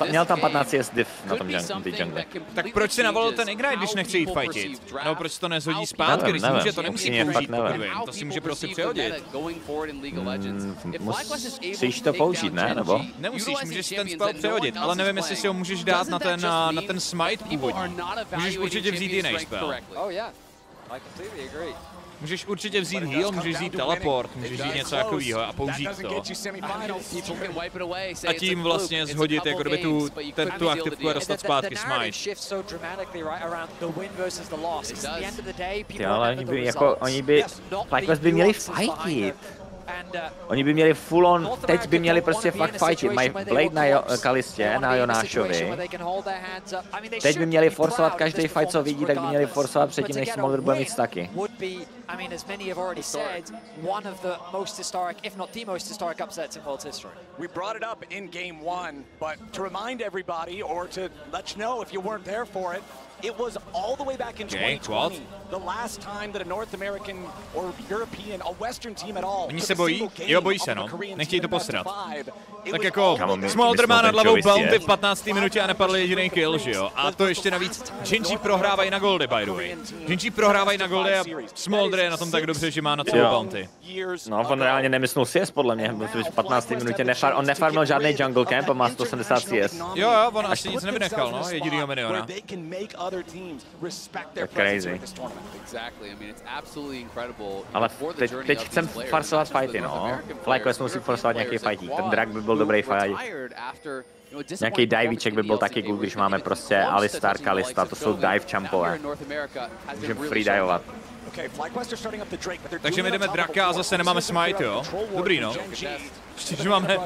měl tam 15 CS div na tom jungle. Tak proč si navolil ten Ignite, když nechce jít fightit? No proč to nezhodí zpátky, když si může, to nemusí použít poprvé, to si může prostě přehodit. Musíš to použít, ne? Nebo? Nemusíš, můžeš ten spell přehodit, ale nevím, jestli si ho můžeš dát na ten smite původní. Můžeš určitě vzít jiný spell. Můžeš určitě vzít heal, můžeš vzít teleport, můžeš vzít něco takového a použít to. A tím vlastně zhodit jako kdyby tu aktivku a dostat zpátky smite. Ale oni by FlyQuest by měli fightit. Oni by měli full on, teď by měli prostě fakt fightit, mají Blade na Kalistě, na Jonášovi. Teď by měli forsovat každý fight, co vidí, tak by měli forsovat předtím, než Smolder bude mít staky. I mean, as many have already said, one of the most historic, if not the most historic upsets in world's history. We brought it up in game 1, but to remind everybody, or to let you know if you weren't there for it, it was all the way back in 2020, the last time that a North American or European, a Western team at all. Oni se bojí bojí? Jo, bojí se, no. Nechtějí to posrat. Tak jako, Smolder má nad hlavou bounty v 15. minutě a nepadl jediný kill, že jo? A to ještě navíc Genji prohrávají na goldy, by the way. Genji prohrávají na goldy a Smolder je na tom tak dobře, že má na celou bounty. No, on reálně nemyslel CS podle mě, v 15. minutě on nefarmil žádný jungle camp a má 180 CS. Jo, on asi nic nevynechal, no, jedinýho miniona. To crazy. Ale teď chcem farsovat fighty, no. FlyQuest musí forsovat nějaký fighty. Ten drag by byl dobrý fight. Nějaký divíček by byl taky cool, když máme prostě Alistar, Kalista, to jsou dive champové. Můžeme freedivovat. Takže my jdeme draka a zase nemáme smite, jo? Dobrý, no. Ještě, že máme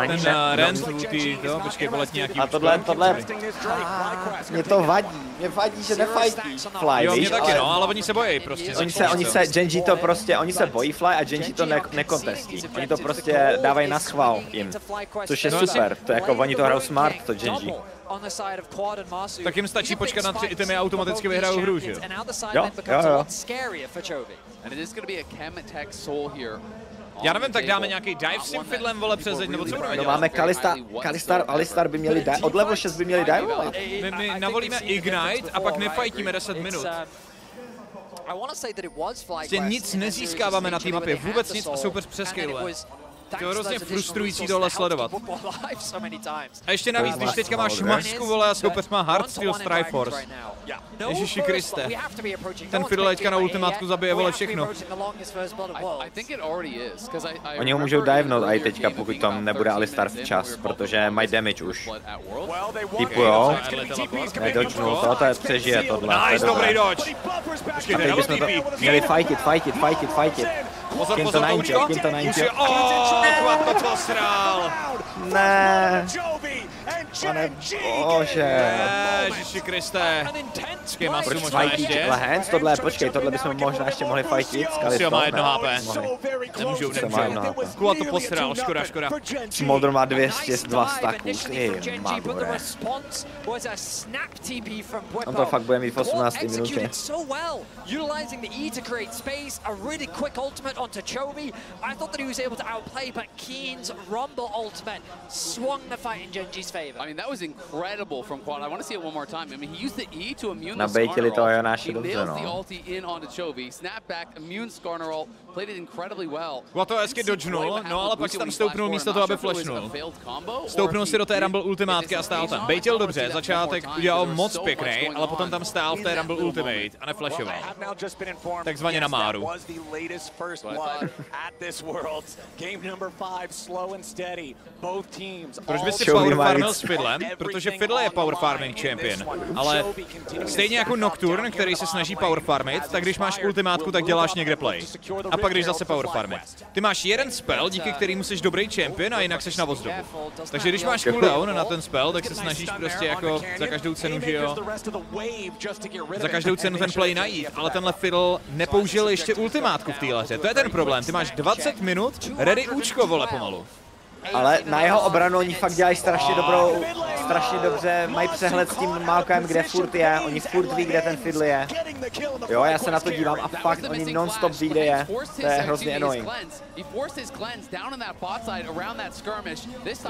ten rent, ulti, jo? Počkej, polet nějaký... A tohle... Mě to vadí. Mě vadí, že nefajtí Fly, jo, mě taky, no, ale oni se bojí prostě. Genji to prostě, oni se bojí Fly a Genji to nekontestí. Oni to prostě dávají na schvál jim. Což je super, to jako oni to hrajou smart, to Genji. Tak jim stačí počkat na 3 itemy a automaticky vyhrajou hru, že jo? Jo. Já nevím, tak dáme nějaký dive s tím fiddlem, vole, přes zeď, nebo co budeme dělat? No máme Kalistar, Alistar by měli dive, od level 6 by měli divovat. My navolíme Ignite a pak nefajtíme 10 minut. Prostě nic nezískáváme na té mapě, vůbec nic a soupeř přeskaluje. To je hrozně frustrující tohle sledovat. A ještě navíc, když teďka máš masku, vole, a soupeř má Hardsteel Strikeforce. Ježiši Kriste. Ten fiddle teďka na ultimátku zabije, vole, všechno. Oni ho můžou divenout i teďka, pokud tam nebude Alistar včas, protože mají damage už. Typujou. Nedodžnul to je přežije tohle. Nice, dobrý dodge. A teď bychom to měli fightit. Pozor, Kým to najít. Quad to posral. Ne. Pane bože. Ježiši Kriste. Proč fightit Hands? Tohle bychom možná ještě mohli fightit. Sio má 1 HP. Nemůžou. Quad to posral, škoda. Smolder má 202 stacků. Ty magore. On to fakt bude mít v 18. minutě. Onto Trouby. I thought that he was able to outplay, but Keen's Rumble ultimate swung the fight in Genji's favor. I mean, that was incredible from Quad. I want to see it one more time. I mean, he used the E to immune the Nabejtili to Jonáši He dobře, nails no. the ulti in onto Chovy. Snap back, immune Skarner ult, played it incredibly well. Quad to hezky dodgenul, no ale pak si tam stoupnul místo toho, aby flashnul. Stoupnul si do té Rumble ultimátky a stál tam. Bejtil dobře, začátek udělal moc pěkný, ale potom tam stál v té Rumble ultimate a neflashoval. Takzvaně na máru. Proč by si power farmil s Fiddlem? Protože Fiddle je power farming champion, ale stejně jako Nocturne, který se snaží power farmit, tak když máš ultimátku, tak děláš někde play. A pak když zase power farmit. Ty máš jeden spell, díky kterému jsi dobrý champion a jinak seš na vzduchu. Takže když máš cooldown na ten spell, tak se snažíš prostě jako za každou cenu, že jo, za každou cenu ten play najít, ale tenhle Fiddle nepoužil ještě ultimátku v téhle hře. To je ten problém, ty máš 20 minut, ready účko, vole, pomalu. Ale na jeho obranu oni fakt dělají strašně dobře, mají přehled s tím Malkem, kde furt je, oni furt ví, kde ten Fiddle je. Jo, já se na to dívám a fakt oni non-stop ví, kde je, to je hrozně annoying.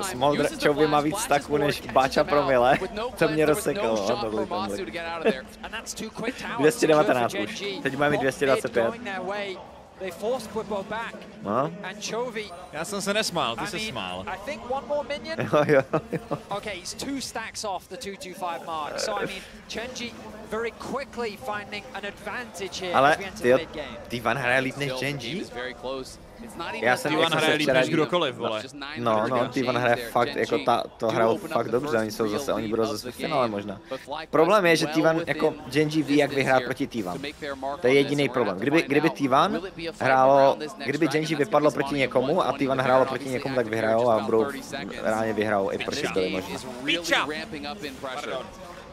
Smolder Chovy má víc stacků než Báča promile, to mě rozsekalo, tohle tam. 219 už, teď máme 225. No. Já jsem se nesmál, ty se smál. Jo. Okay, he's 2 stacks off the 225 mark. So I mean, Genji very quickly finding an advantage here as we enter the mid game. T1 hraje líp než Genji? Já jsem T1 hraje líp než kdokoliv, vole. No, T1 hraje fakt, jako to hrajou fakt dobře, oni budou zase v finále možná. Problém je, že T1, jako Genji ví, jak vyhrát proti T1. To je jediný problém. Kdyby T1 hrálo, kdyby Genji vypadlo proti někomu a T1 hrálo proti někomu, tak vyhrajou a budou reálně vyhrajou i proti byli možná.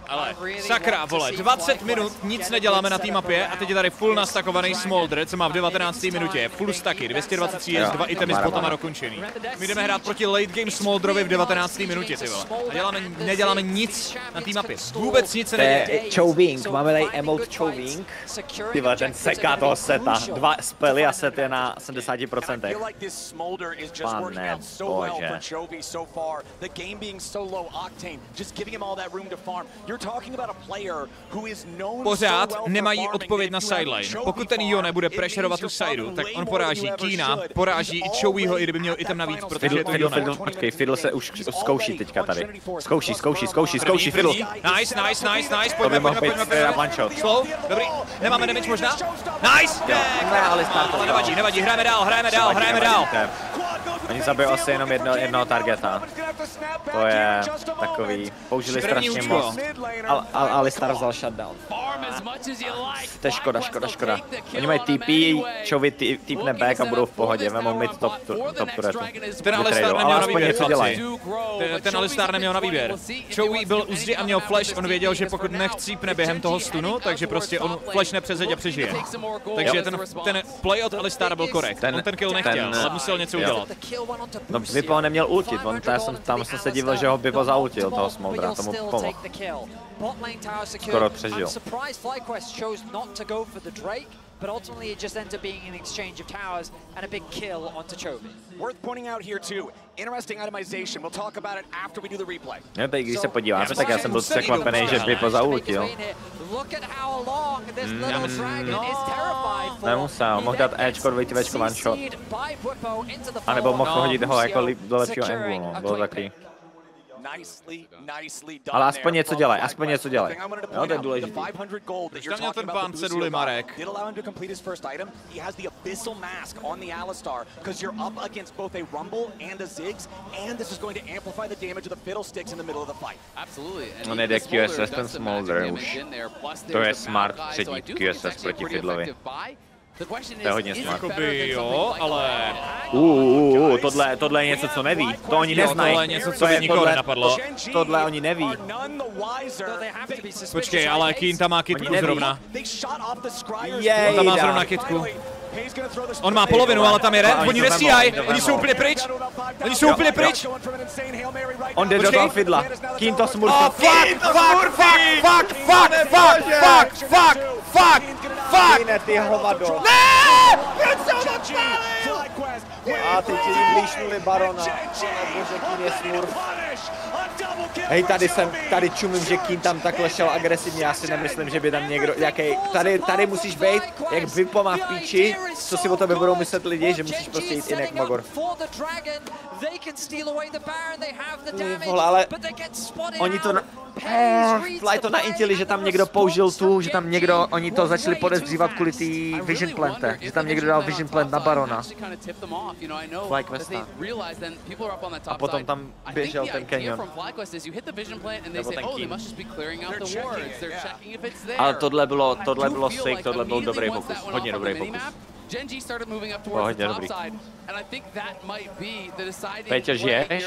Ale sakra, vole, 20 minut, nic neděláme na té mapě a teď je tady full nastakovaný Smolder, co má v 19. minutě. Full stacky, 223 je 2 itemy s botama dokončený. My jdeme hrát proti late game Smolderovi v 19. minutě, ty vole. A neděláme nic na té mapě. Vůbec nic se neděje. Chouving, máme tady emote Chouving. Ty vole, ten seká toho seta. 2 spely a set je na 70%. Pane bože. Pořád nemají odpověď na sideline. Pokud ten Jo nebude pressurovat tu sideu, tak on poráží Keena, poráží i Chouvyho, i kdyby měl item navíc, protože je to Yone. Počkej, Fiddle se už zkouší teďka tady. Zkouší, Fiddle. Nice, pojďme. Slow, dobrý, nemáme damage možná? Nice, nevadí, hrajeme dál. Oni zabijou asi jenom jednoho targeta. To je takový, použili strašně moc. Alistar vzal shutdown. To je škoda. Oni mají TP, Chovy týpne back a budou v pohodě, vemou mid top turretu. Ten Alistar neměl na výběr, ten Alistar neměl na výběr. Chovy byl u zdi a měl flash, on věděl, že pokud nechcípne během toho stunu, takže prostě on flashne přes zeď a přežije. Takže ten play od Alistara byl korekt. On ten kill nechtěl, ale musel něco udělat. No, Vipo neměl ultit, tam jsem se divil, že ho Vipo zaultil, toho Smoldera, tomu pomohl. Skoro přežil. But ultimately it just ends up being an exchange of towers and a big kill onto Chovy. Worth pointing out here too, interesting itemization. We'll talk about it after we do the replay. No, teď když se podíváme, tak já jsem byl překvapený, že Vipo zaultil. Nemusel, mohl dát Ečko, dvojitý Včko, one shot. A nebo mohl hodit ho jako do lepšího anglu, no, bylo takový. Ale aspoň něco dělej, Jo, to je důležité. Tam měl ten pán ceduli Marek. On jede QSS, ten Smolder už. To je smart přední QSS proti Fiddlovi. To je hodně smart. Jo, ale... Tohle je něco, co neví. To oni neznají. Tohle je něco, co by nikoho nenapadlo. Tohle oni neví. Počkej, ale Keen tam má kitku zrovna. On tam má zrovna kitku. On má polovinu, ale tam jede. Oni nestíhají. Oni jsou úplně pryč. On jde do toho Fiddla. Keen to smurfí. Oh, fuck! Kine, ty hovado. Ne! Proč se ho odpálil? A teď ti jim líšnuli Barona. Bože, Keen je smurf. Hej, tady čumím, že Keen tam takhle šel agresivně, já si nemyslím, že by tam někdo, tady musíš být, jak Vipo má v píči, co si o tobě budou myslet lidi, že musíš prostě jít jinak, Magor. Vole, ale oni to Fly to naintili, že tam někdo použil oni to začali podezřívat kvůli té Vision Plante, že tam někdo dal Vision Plant na Barona. Fly Questa. A potom tam běžel ten Canyon. Nebo ten Keen. Ale tohle bylo sick, tohle byl dobrý pokus, hodně dobrý pokus. Gen.G started moving up towards the top side, and I think that might be the deciding factor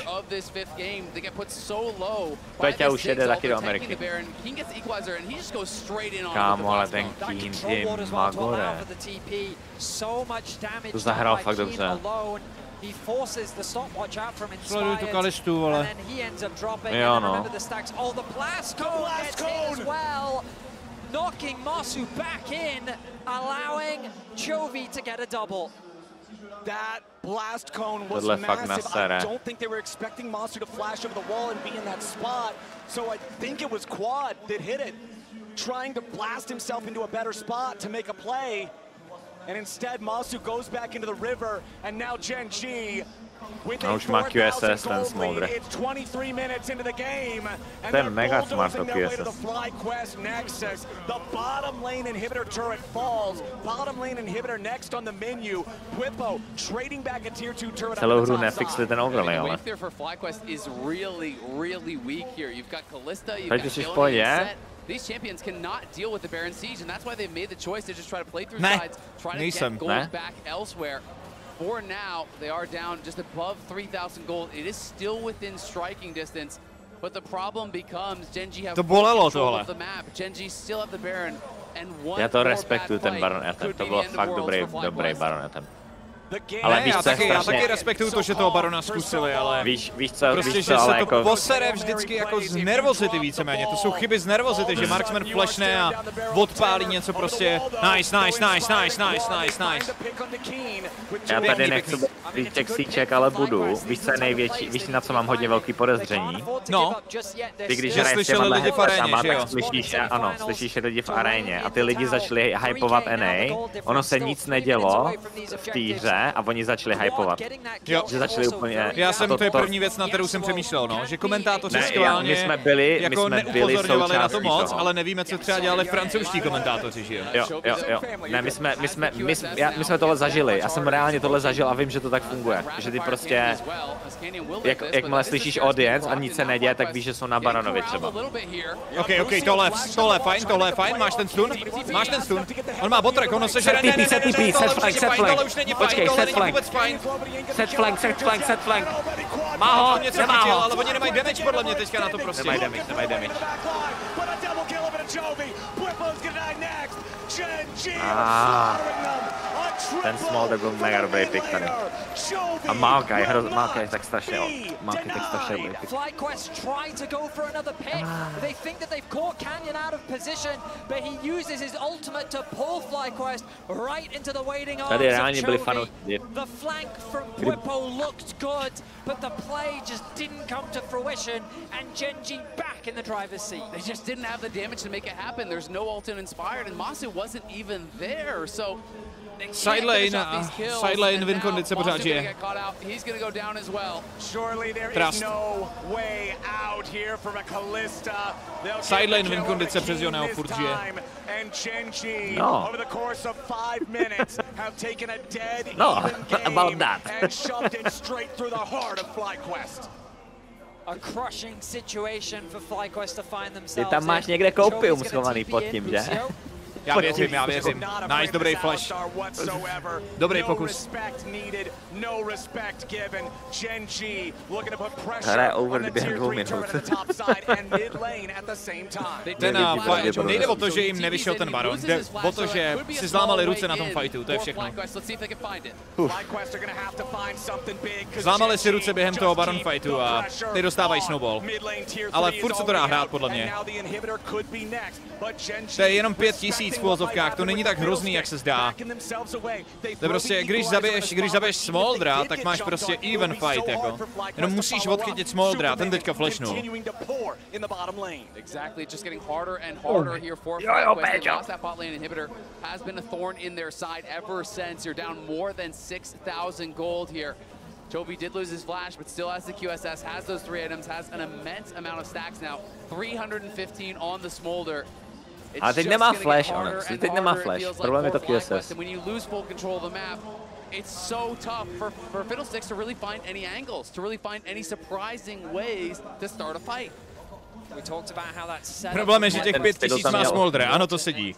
of this fifth game. They get put so low by the stakes overtaking the Baron. Keen gets the equalizer, and he just goes straight in on the Kámo, ten Keen, ty Magore. To zahrál fakt dobře. Sleduj tu Kalistu, vole. Jo, no. Knocking Masu back in, allowing Chovy to get a double. That blast cone was massive. I don't think they were expecting Masu to flash over the wall and be in that spot. So I think it was Quad that hit it, trying to blast himself into a better spot to make a play. And instead, Masu goes back into the river, and now Gen.G a už má QSS, ten Smolder. To je mega smart to QSS. Celou hru nefixli ten overlay, ale. Teď jsi v pohodě? These champions cannot deal with the Baron Siege, and that's why they made the choice to just try to play through sides, try to get gold back elsewhere. For now, they are down just above 3,000 gold. It is still within striking distance. To bolelo tohle. Já to respektuju, ten Baron Atem, to bylo fakt dobrý Baron Atem. Ale víš, já taky respektuju to, že toho Barona zkusili, ale víš prostě, že co, se ale to jako posere vždycky jako z nervozity víceméně, to jsou chyby z nervozity, že marksman flashne a odpálí něco prostě nice. Já tady nechci být Čexíček, ale budu. Víš, co je největší, víš, na co mám hodně velký podezření? No, ty když že slyšeli lidi v aréně, že jo? Slyšíš lidi v aréně a ty lidi začali hypovat NA, ono se nic nedělo v té hře a oni začali hypovat. Jo. Že začali úplně... To je první věc, na kterou jsem přemýšlel, no. Že komentátoři schválně my jsme byli neupozorňovali na to moc, toho. ale nevíme, co třeba dělali francouzští komentátoři, že jo? Jo. Ne, my jsme tohle zažili. Já jsem reálně tohle zažil a vím, že to tak funguje. Že ty prostě... Jakmile slyšíš audience a nic se neděje, tak víš, že jsou na Baronovi třeba. OK, tohle je fajn, máš ten stun. On má botrek, ono se žere, tohle už není fajn, tohle není vůbec fajn. Set flank. Má ho, nemá ho. Ale oni nemají damage podle mě teďka na to prostě. Nemají damage. Ten Smolder byl mega dobrý pick tady. A Maokai je tak strašně dobrý pick. FlyQuest try to go for another pick. They think that they've caught Canyon out of position, but he uses his ultimate to pull FlyQuest right into the waiting arms Tady reálně of byli Chovy. fanoušci. The flank from Bwipo looked good, but the play just didn't come to fruition, and Genji back in the driver's seat. They just didn't have the damage to make it happen. There's no ult inspired, and Masu wasn't even there, so Sidelane win kondice pořád žije. Trust. Sidelane win kondice přes Joneo furt žije. No, about that. A crushing situation for FlyQuest to find themselves. Ty tam máš někde koupium schovaný pod tím, že? Já věřím. Nice, dobrý flash. Dobrý pokus. Hraje over během 2 minut. Nejde o to, že jim nevyšel ten Baron, jde o to, že si zlámali ruce na tom fightu, to je všechno. Zlámali si ruce během toho Baron fightu a teď dostávají snowball. Ale furt se to dá hrát, podle mě. To je jenom 5000 v uvozovkách, to není tak hrozný, jak se zdá. To je prostě, když zabiješ Smoldera, tak máš prostě even fight, jako. Jenom musíš odchytit Smoldera, ten teďka flashnul. Exactly, just getting harder and harder here for FlyQuest. They lost that bot lane inhibitor, has been a thorn in their side ever since. You're down more than 6,000 gold here. Trouby did lose his flash, but still has the QSS, has those 3 items, has an immense amount of stacks now. 315 on the Smolder. A teď nemá flash, teď nemá flash, problém je to QSS. When you lose full control of the map, it's so tough for Fiddlesticks to really find any angles, to really find any surprising ways to start a fight. Problém je, že těch 5000 má Smoldera, ano, to sedí.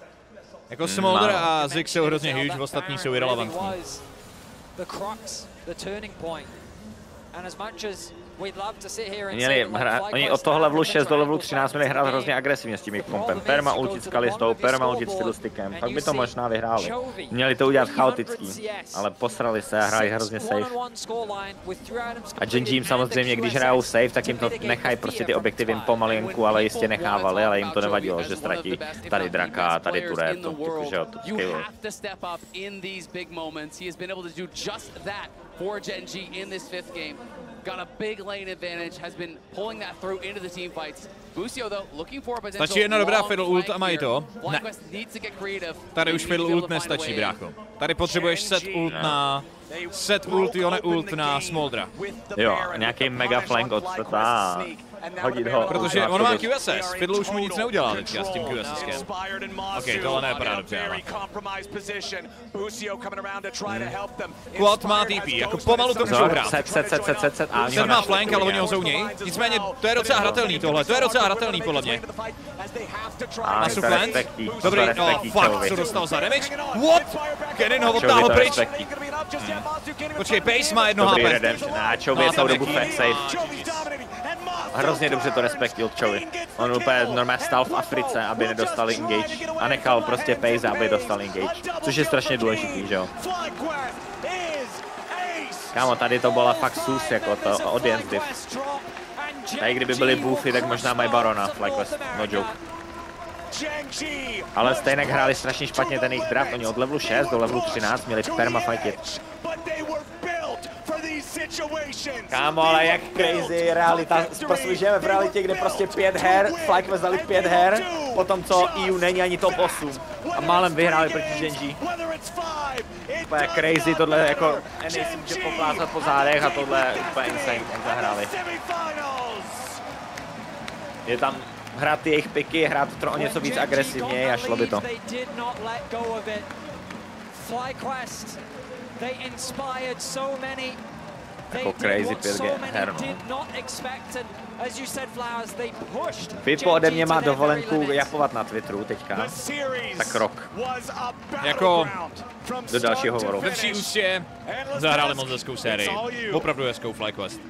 Jako Smolder a Ziggs jsou hrozně huge, ostatní jsou irrelevantní. Oni od toho levelu 6 do levelu 13 měli hrát hrozně agresivně s tím kompem. Perma ultit s Kalistou, perma ultit s Fiddlestickem, pak by to možná vyhráli. Měli to udělat chaotický, ale posrali se a hrají hrozně safe. A Genji jim samozřejmě, když hrajou safe, tak jim to nechají prostě ty objektivy pomalinku, ale jistě nechávali, ale jim to nevadilo, že ztratí tady Draka, tady Turetu, takže jo, to for Genji in this 5th game. Got a big lane advantage, has been pulling that through into the team fights. Busio though, looking for a potential. Stačí jedna dobrá Fiddle ult a mají to. Ne. Tady už Fiddle ult nestačí, brácho. Tady potřebuješ set ult, Yone ult na Smoldera. Jo, nějaký mega flank od Seta. Hodit ho. Protože on má QSS, Fiddle už mu nic neudělá teďka s tím QSSkem. OK, tohle nevypadá dobře, ale. Quad má TP, jako pomalu to můžou hrát. Set. Set má flank, ale oni ho zouněj. Nicméně, to je docela hratelný tohle, to je docela hratelný podle mě. Má suplant. Dobrý, no fuck, co dostal za damage? What? Kennen ho odtáhl pryč. Počkej, Pace má 1 HP. Dobrý redemption, a Chovy je celou dobu safe. hrozně dobře to respektil Chovi. On úplně normálně stál v Africe, aby nedostali engage a nechal prostě pace, aby dostal engage, což je strašně důležitý, že jo. Kámo, tady to byla fakt sus, jako to audience div. Tady kdyby byly boofy, tak možná mají barona, FlyQuest, no joke. Ale stejně hráli strašně špatně ten jejich draft, oni od levelu 6 do levelu 13 měli permafightit. Kámo, ale jak crazy realita, prostě žijeme v realitě, kde prostě 5 her, FlyQuest dali 5 her, potom co EU není ani top 8 a málem vyhráli proti Genji. Úplně crazy, tohle jako NA si může poplázat po zádech a tohle je úplně insane, jak zahráli. Je tam hrát ty jejich piky, hrát to o něco víc agresivněji a šlo by to. Jako crazy 5G her, no. Pipo ode mě má dovolenku japovat na Twitteru teďka, tak rok. Jako do dalšího hovoru. Ve vší ústě zahráli moc hezkou sérii. Opravdu hezkou FlyQuest.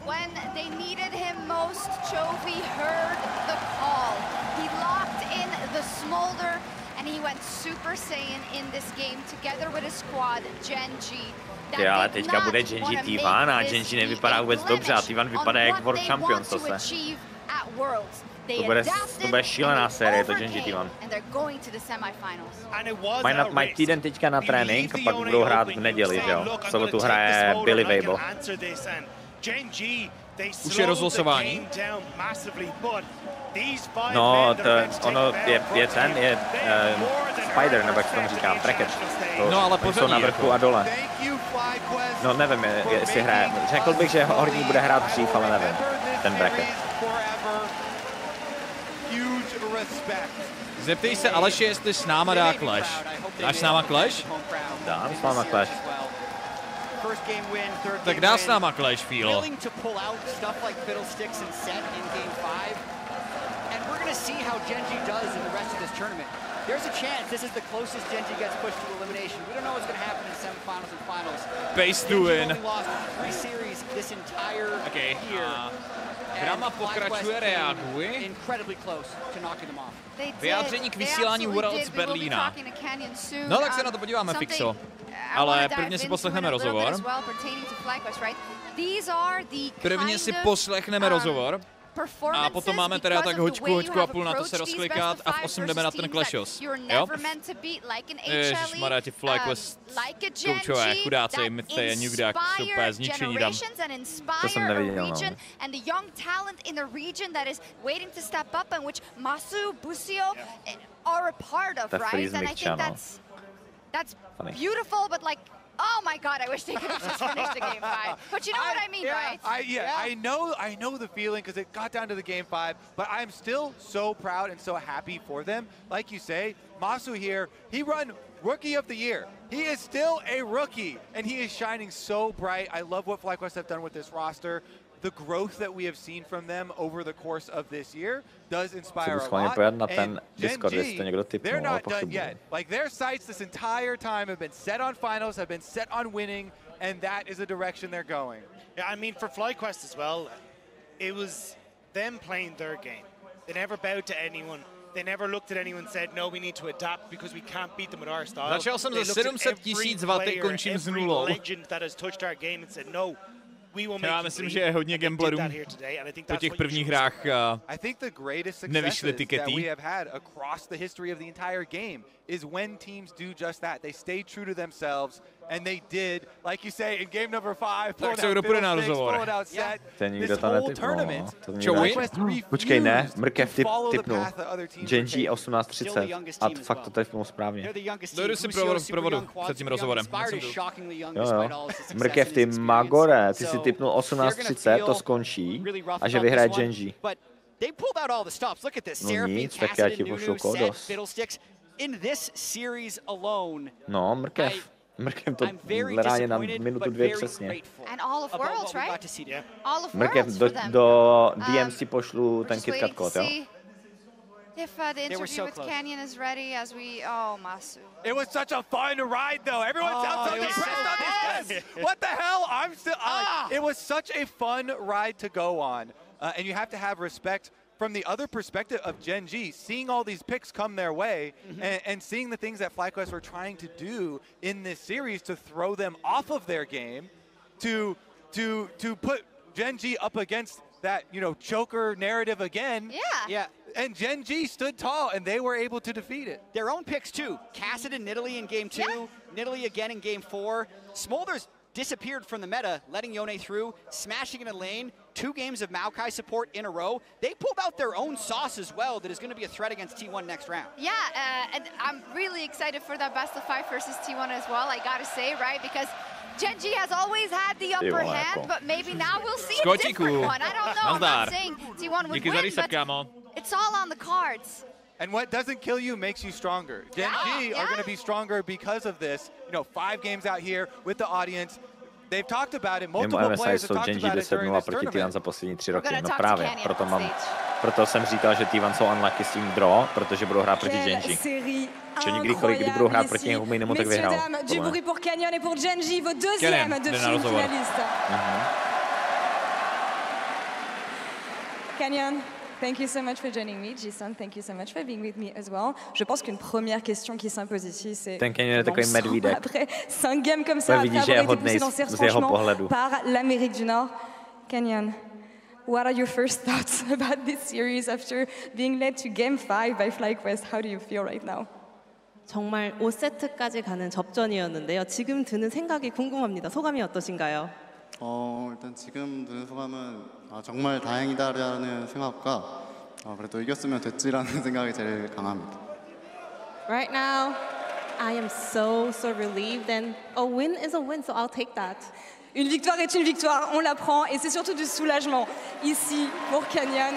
When they needed him most, Chovy heard the call. He locked in the smolder and he went Super Saiyan in this game together with his squad, Genji. Ale teďka bude Genji T1 a Genji nevypadá vůbec dobře a T1 vypadá jak World Champion zase. To bude šílená série, to Genji T1. Mají týden teďka na trénink a pak budou hrát v neděli, že jo? V sobotu hraje Billy Weibel. Už je rozlosování? No, ono je Spider, nebo jak se tomu říká, bracket. No, ale jsou na vrchu a dole. No, nevím, jestli hraje. Řekl bych, že horní bude hrát dřív, ale nevím, ten bracket. Zeptej se Aleši, jestli s náma dá Clash. Dáš s náma Clash? Dám s náma Clash. Tak dá s náma Clash, Fílo. There's a chance this is the closest Genji gets pushed to elimination. We don't know what's going to happen in semifinals and finals. Base to win. We've lost 3 series this entire year. Drama pokračuje, reaguje. Incredibly close to knocking them off. Vyjádření k vysílání Worlds z Berlína. No tak se na to podíváme, Fixo. Ale prvně si poslechneme rozhovor. A potom máme teda tak hoďku a půl na to se rozklikat a v 8 jdeme na ten Clashos. Jo? Ježišmarja, ti FlyQuest koučové, chudáci, mytej a Nukdak, super, zničení tam. To jsem neviděl, no. Ta freeze mixture, no. That's beautiful, but like, oh my God, I wish they could have just finished the game 5. But you know what I mean, right? I know the feeling because it got down to the game 5, but I'm still so proud and so happy for them. Like you say, Masu here, he won Rookie of the Year. He is still a rookie, and he is shining so bright. I love what FlyQuest have done with this roster. The growth that we have seen from them over the course of this year does inspire a lot. And Genji, they're not done yet. Like, their sights this entire time have been set on finals, have been set on winning, and that is the direction they're going. Yeah, I mean, for FlyQuest as well, it was them playing their game. They never bowed to anyone. They never looked at anyone and said, no, we need to adapt because we can't beat them with our style. Začal jsem za 700 000 vatek, končím s nulou. Legend that has touched our game and said, no, já myslím, že je hodně gamblerů po těch prvních hrách nevyšly tikety. Is when teams do just that. They stay true to themselves, and they did, like you say, in game number 5, pulling out set. This whole tournament. Počkej, ne, Mrkev tipnul. Genji 18:30 a fakt to typnul správně. Dojdu si provodu před tím rozhovorem. Jo. Mrkev, ty Magore, ty si tipnul 18:30, to skončí a že vyhraje Genji. No nic, tak já ti pošlu kódos. In this series alone, no, Mrkev to hraje na minutu 2 přesně. And all of Worlds, right? All of Mrkev do DMC pošlu ten KitKat kód, jo? If the interview with Canyon is ready, as we, oh, Masu. It was such a fun ride, though. Everyone sounds so depressed on this. What the hell? I'm still. It was such a fun ride to go on. and you have to have respect from the other perspective of Gen G, seeing all these picks come their way and seeing the things that FlyQuest were trying to do in this series to throw them off of their game, to put Gen G up against that, you know, choker narrative again. Yeah. And Gen G stood tall, and they were able to defeat it. Their own picks, too. Cassidy and Nidalee in Game 2, Nidalee again in Game 4. Smolder's disappeared from the meta, letting Yone through, smashing in a lane, 2 games of Maokai support in a row. They pulled out their own sauce as well that is going to be a threat against T1 next round. Yeah, and I'm really excited for that best of 5 versus T1 as well, I gotta say, right? Because Gen G has always had the upper hand, but maybe now we'll see a different one. I don't know, I'm not saying T1 would win, but it's all on the cards. And what doesn't kill you makes you stronger. Gen G are going to be stronger because of this. You know, 5 games out here with the audience. They've talked about it. Multiple players have talked about it during this tournament. za poslední 3 roky. No právě, proto jsem říkal, že T1 jsou unlucky s tím draw, protože budou hrát proti Gen G. Že kdykoliv, kdy budou hrát proti někomu jinému, tak vyhrál. Du bruit pour Canyon et pour Gen G, vos deuxièmes de finalistes. Canyon. Thank you so much for joining me, Jason. Thank you so much for being with me as well. Je pense qu'une première question qui s'impose ici, c'est après 5 games comme ça, après avoir été poussé dans ces retranchements par l'Amérique du Nord. Canyon, what are your first thoughts about this series after being led to Game 5 by FlyQuest? How do you feel right now? 정말 5세트까지 가는 접전이었는데요. 지금 드는 생각이 궁금합니다. 소감이 어떠신가요? 일단 지금 드는 소감은 정말 다행이다라는 생각과 그래도 이겼으면 됐지라는 생각이 제일 강합니다. Right now, I am so relieved, and a win is a win, so I'll take that. Une victoire est une victoire, on la prend, et c'est surtout du soulagement ici pour Canyon.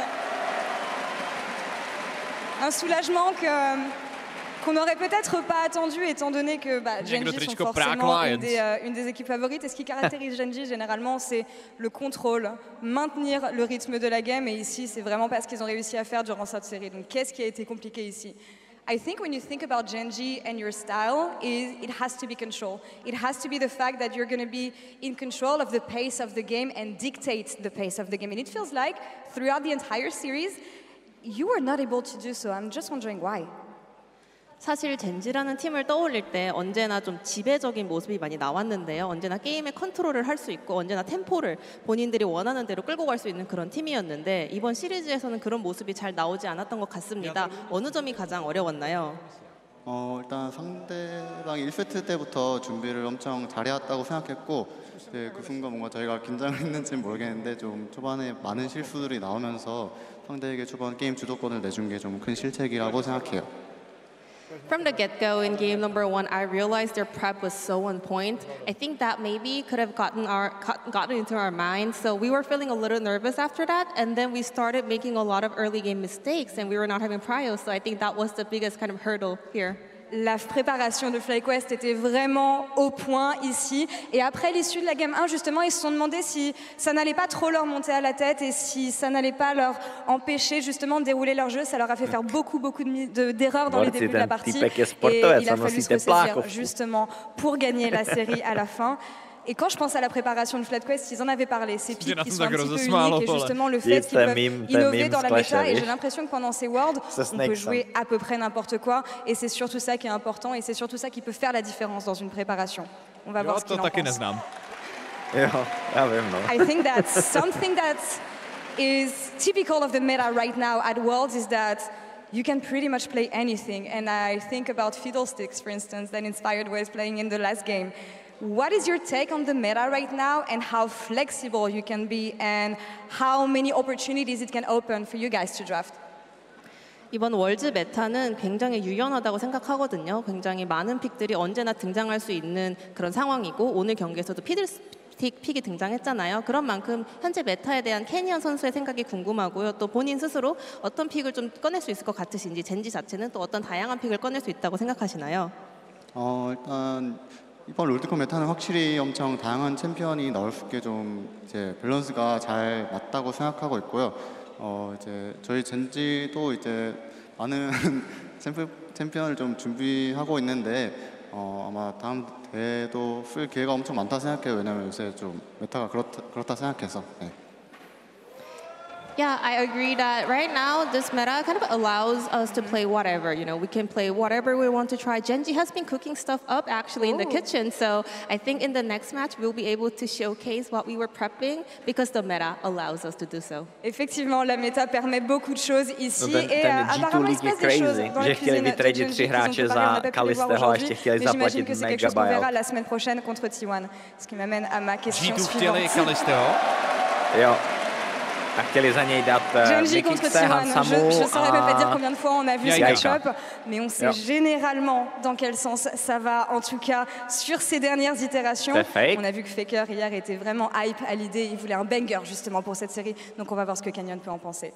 Un soulagement qu'on n'aurait peut-être pas attendu, étant donné que Gen G sont forcément une des équipes favorites. Et ce qui caractérise Gen G, généralement, c'est le contrôle, maintenir le rythme de la game. Et ici, c'est vraiment pas ce qu'ils ont réussi à faire durant cette série. Donc, qu'est-ce qui a été compliqué ici? I think when you think about Gen G and your style, it has to be control. It has to be the fact that you're going to be in control of the pace of the game and dictate the pace of the game. And it feels like, throughout the entire series, you were not able to do so. I'm just wondering why. 사실 젠지라는 팀을 떠올릴 때 언제나 좀 지배적인 모습이 많이 나왔는데요. 언제나 게임의 컨트롤을 할 수 있고 언제나 템포를 본인들이 원하는 대로 끌고 갈 수 있는 그런 팀이었는데 이번 시리즈에서는 그런 모습이 잘 나오지 않았던 것 같습니다. 어느 점이 가장 어려웠나요? 일단 상대방이 1세트 때부터 준비를 엄청 잘해왔다고 생각했고 그 순간 뭔가 저희가 긴장을 했는지는 모르겠는데 좀 초반에 많은 실수들이 나오면서 상대에게 초반 게임 주도권을 내준 게 좀 큰 실책이라고 생각해요. From the get-go in game number 1, I realized their prep was so on point. I think that maybe could have gotten into our minds. So we were feeling a little nervous after that, and then we started making a lot of early game mistakes, and we were not having prio. So I think that was the biggest kind of hurdle here. La préparation de FlyQuest était vraiment au point ici. Et après l'issue de la Game 1, justement, ils se sont demandé si ça n'allait pas trop leur monter à la tête et si ça n'allait pas leur empêcher justement de dérouler leur jeu. Ça leur a fait faire beaucoup d'erreurs dans les débuts de la partie. Et il a fallu se ressaisir justement pour gagner la série à la fin. Et quand je pense à la préparation de FlyQuest, ils en avaient parlé, ces pics qui sont un petit peu uniques et justement le fait qu'ils peuvent innover dans la méta. Et j'ai l'impression que pendant ces Worlds, on peut jouer à peu près n'importe quoi. Et c'est surtout ça qui est important et c'est surtout ça qui peut faire la différence dans une préparation. On va voir ce qu'il en pense. I think that's something that is typical of the meta right now at Worlds is that you can pretty much play anything. And I think about Fiddlesticks, for instance, that Inspired was playing in the last game. What is your take on the meta right now and how flexible you can be and how many opportunities it can open for you guys to draft? 이번 월즈 메타는 굉장히 유연하다고 생각하거든요. 굉장히 많은 픽들이 언제나 등장할 수 있는 그런 상황이고 오늘 경기에서도 피들스틱 픽이 등장했잖아요. 그런 만큼 현재 메타에 대한 캐니언 선수의 생각이 궁금하고요. 또 본인 스스로 어떤 픽을 좀 꺼낼 수 있을 것 같으신지 젠지 자체는 또 어떤 다양한 픽을 꺼낼 수 있다고 생각하시나요? 일단 이번 롤드컵 메타는 확실히 엄청 다양한 챔피언이 나올 수 있게 좀 이제 밸런스가 잘 맞다고 생각하고 있고요. 이제 저희 젠지도 이제 많은 챔피언을 좀 준비하고 있는데 아마 다음 대회도 쓸 기회가 엄청 많다 생각해요. 왜냐면 요새 좀 메타가 그렇다 생각해서. 네. Yeah, I agree that right now this meta kind of allows us to play whatever. You know, we can play whatever we want to try. Genji has been cooking stuff up actually in the kitchen, so I think in the next match we'll be able to showcase what we were prepping because the meta allows us to do so. Effectivement, la méta permet beaucoup de choses ici et apparemment il se passe des choses dans la cuisine de Genji qu'ils ont préparé, on n'a pas pu les voir aujourd'hui, mais j'imagine que c'est quelque chose qu'on verra la semaine prochaine contre T1. Ce qui m'amène à ma question suivante. A chtěli za něj dát Genji contre T1. Je ne saurais même pas dire combien de fois on a vu ce match-up, mais on sait généralement dans quel sens ça va, en tout cas sur ces dernières itérations. On a vu que Faker hier était vraiment hype à l'idée, il voulait un banger justement pour cette série, donc on va voir ce que Canyon peut en penser.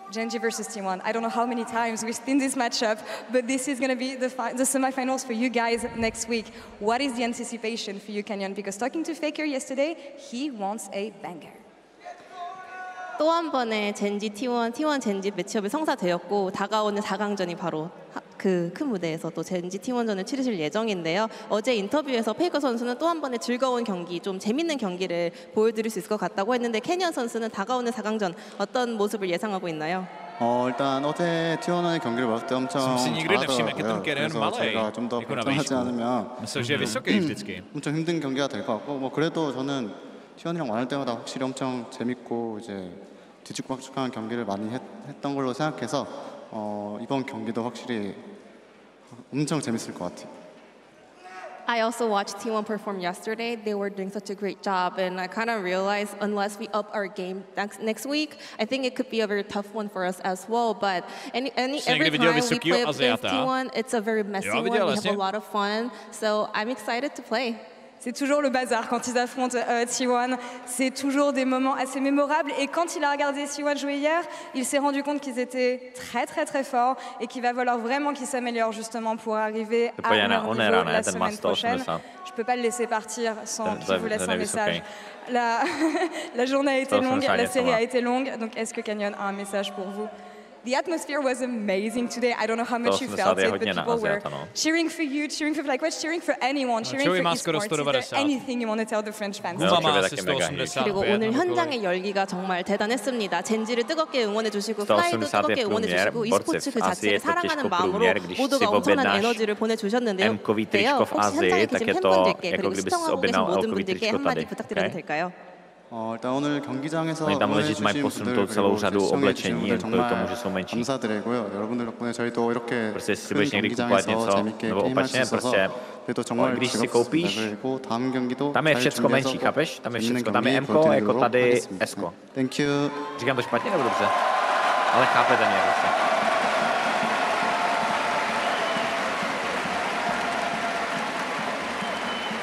Genji versus T1. I don't know how many times we've seen this matchup, but this is going to be the semifinals for you guys next week. What is the anticipation for you, Canyon? Because talking to Faker yesterday, he wants a banger. 또 한 번의 젠지 T1 젠지 매치업이 성사되었고 다가오는 4강전이 바로 그 큰 무대에서 또 젠지 T1전을 치르실 예정인데요. 어제 인터뷰에서 페이커 선수는 또 한 번의 즐거운 경기, 좀 재밌는 경기를 보여드릴 수 있을 것 같다고 했는데 캐니언 선수는 다가오는 4강전 어떤 모습을 예상하고 있나요? 일단 어제 T1의 경기를 봤을 때 엄청 잘하더라고요. 그래서 제가 좀 더 발전하지 않으면 엄청 힘든 경기가 될 것 같고 뭐 그래도 저는 T1이랑 만날 때마다 확실히 엄청 재밌고 이제 뒤죽박죽한 경기를 많이 했던 걸로 생각해서 이번 경기도 확실히 엄청 재밌을 것 같아요. I also watched T1 perform yesterday. They were doing such a great job, and I kind of realized unless we up our game next week, I think it could be a very tough one for us as well. But every time we play against T1, it's a very messy one. We have a lot of fun, so I'm excited to play. C'est toujours le bazar quand ils affrontent T1, c'est toujours des moments assez mémorables et quand il a regardé T1 jouer hier, il s'est rendu compte qu'ils étaient très forts et qu'il va falloir vraiment qu'ils s'améliorent justement pour arriver à leur niveau la semaine prochaine. Je ne peux pas le laisser partir sans qu'il vous laisse un message. La journée a été longue, la série a été longue, donc est-ce que Canyon a un message pour vous? The atmosphere was amazing today. I don't know how much you felt it, but people were cheering for you, cheering for FlyQuest, cheering for anyone, cheering for esports. Is there anything you want to tell the French fans? 그리고 오늘 현장의 열기가 정말 대단했습니다. 젠지를 뜨겁게 응원해주시고 플라이도 뜨겁게 응원해주시고 e스포츠 그 자체를 사랑하는 마음으로 모두가 엄청난 에너지를 보내주셨는데요. 혹시 현장에 계신 팬분들께 그리고 시청하고 계신 모든 분들께 한마디 부탁드려도 될까요? 일단 오늘 경기장에서 응원해주신 분들 그리고 시청해주신 분들 정말 감사드리고요. 여러분들 덕분에 저희도 이렇게 큰 경기장에서 재밌게 게임할 수 있어서 그래도 정말 즐겁습니다. 그리고 다음 경기도 잘 준비해서 재밌는 경기 보여드리도록 하겠습니다. Thank you. Říkám to špatně nebo dobře? Ale chápete mě prostě.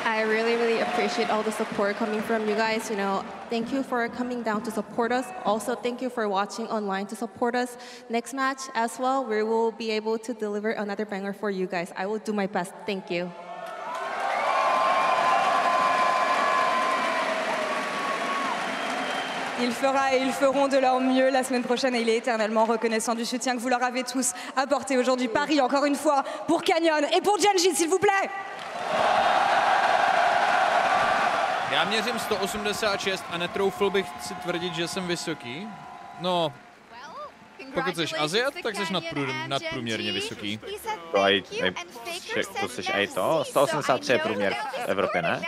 I really appreciate all the support coming from you guys. You know, thank you for coming down to support us. Also, thank you for watching online to support us. Next match as well, we will be able to deliver another banger for you guys. I will do my best. Thank you. Il fera et ils feront de leur mieux la semaine prochaine et il est éternellement reconnaissant du soutien que vous leur avez tous apporté aujourd'hui. Paris, encore une fois, pour Canyon et pour Genji, s'il vous plaît. Já měřím 186 a netroufl bych si tvrdit, že jsem vysoký. No, pokud jsi Aziat, tak jsi nadprůměrně vysoký. To jsi aj to? 183 je průměr v Evropě, ne?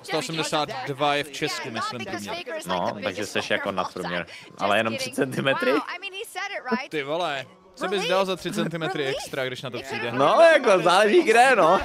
182 je v Česku, myslím, průměr. No, takže jsi jako nadprůměr. Ale jenom 3 cm? Ty vole, co bys dal za 3 cm extra, když na to přijde? No, jako záleží kde, no.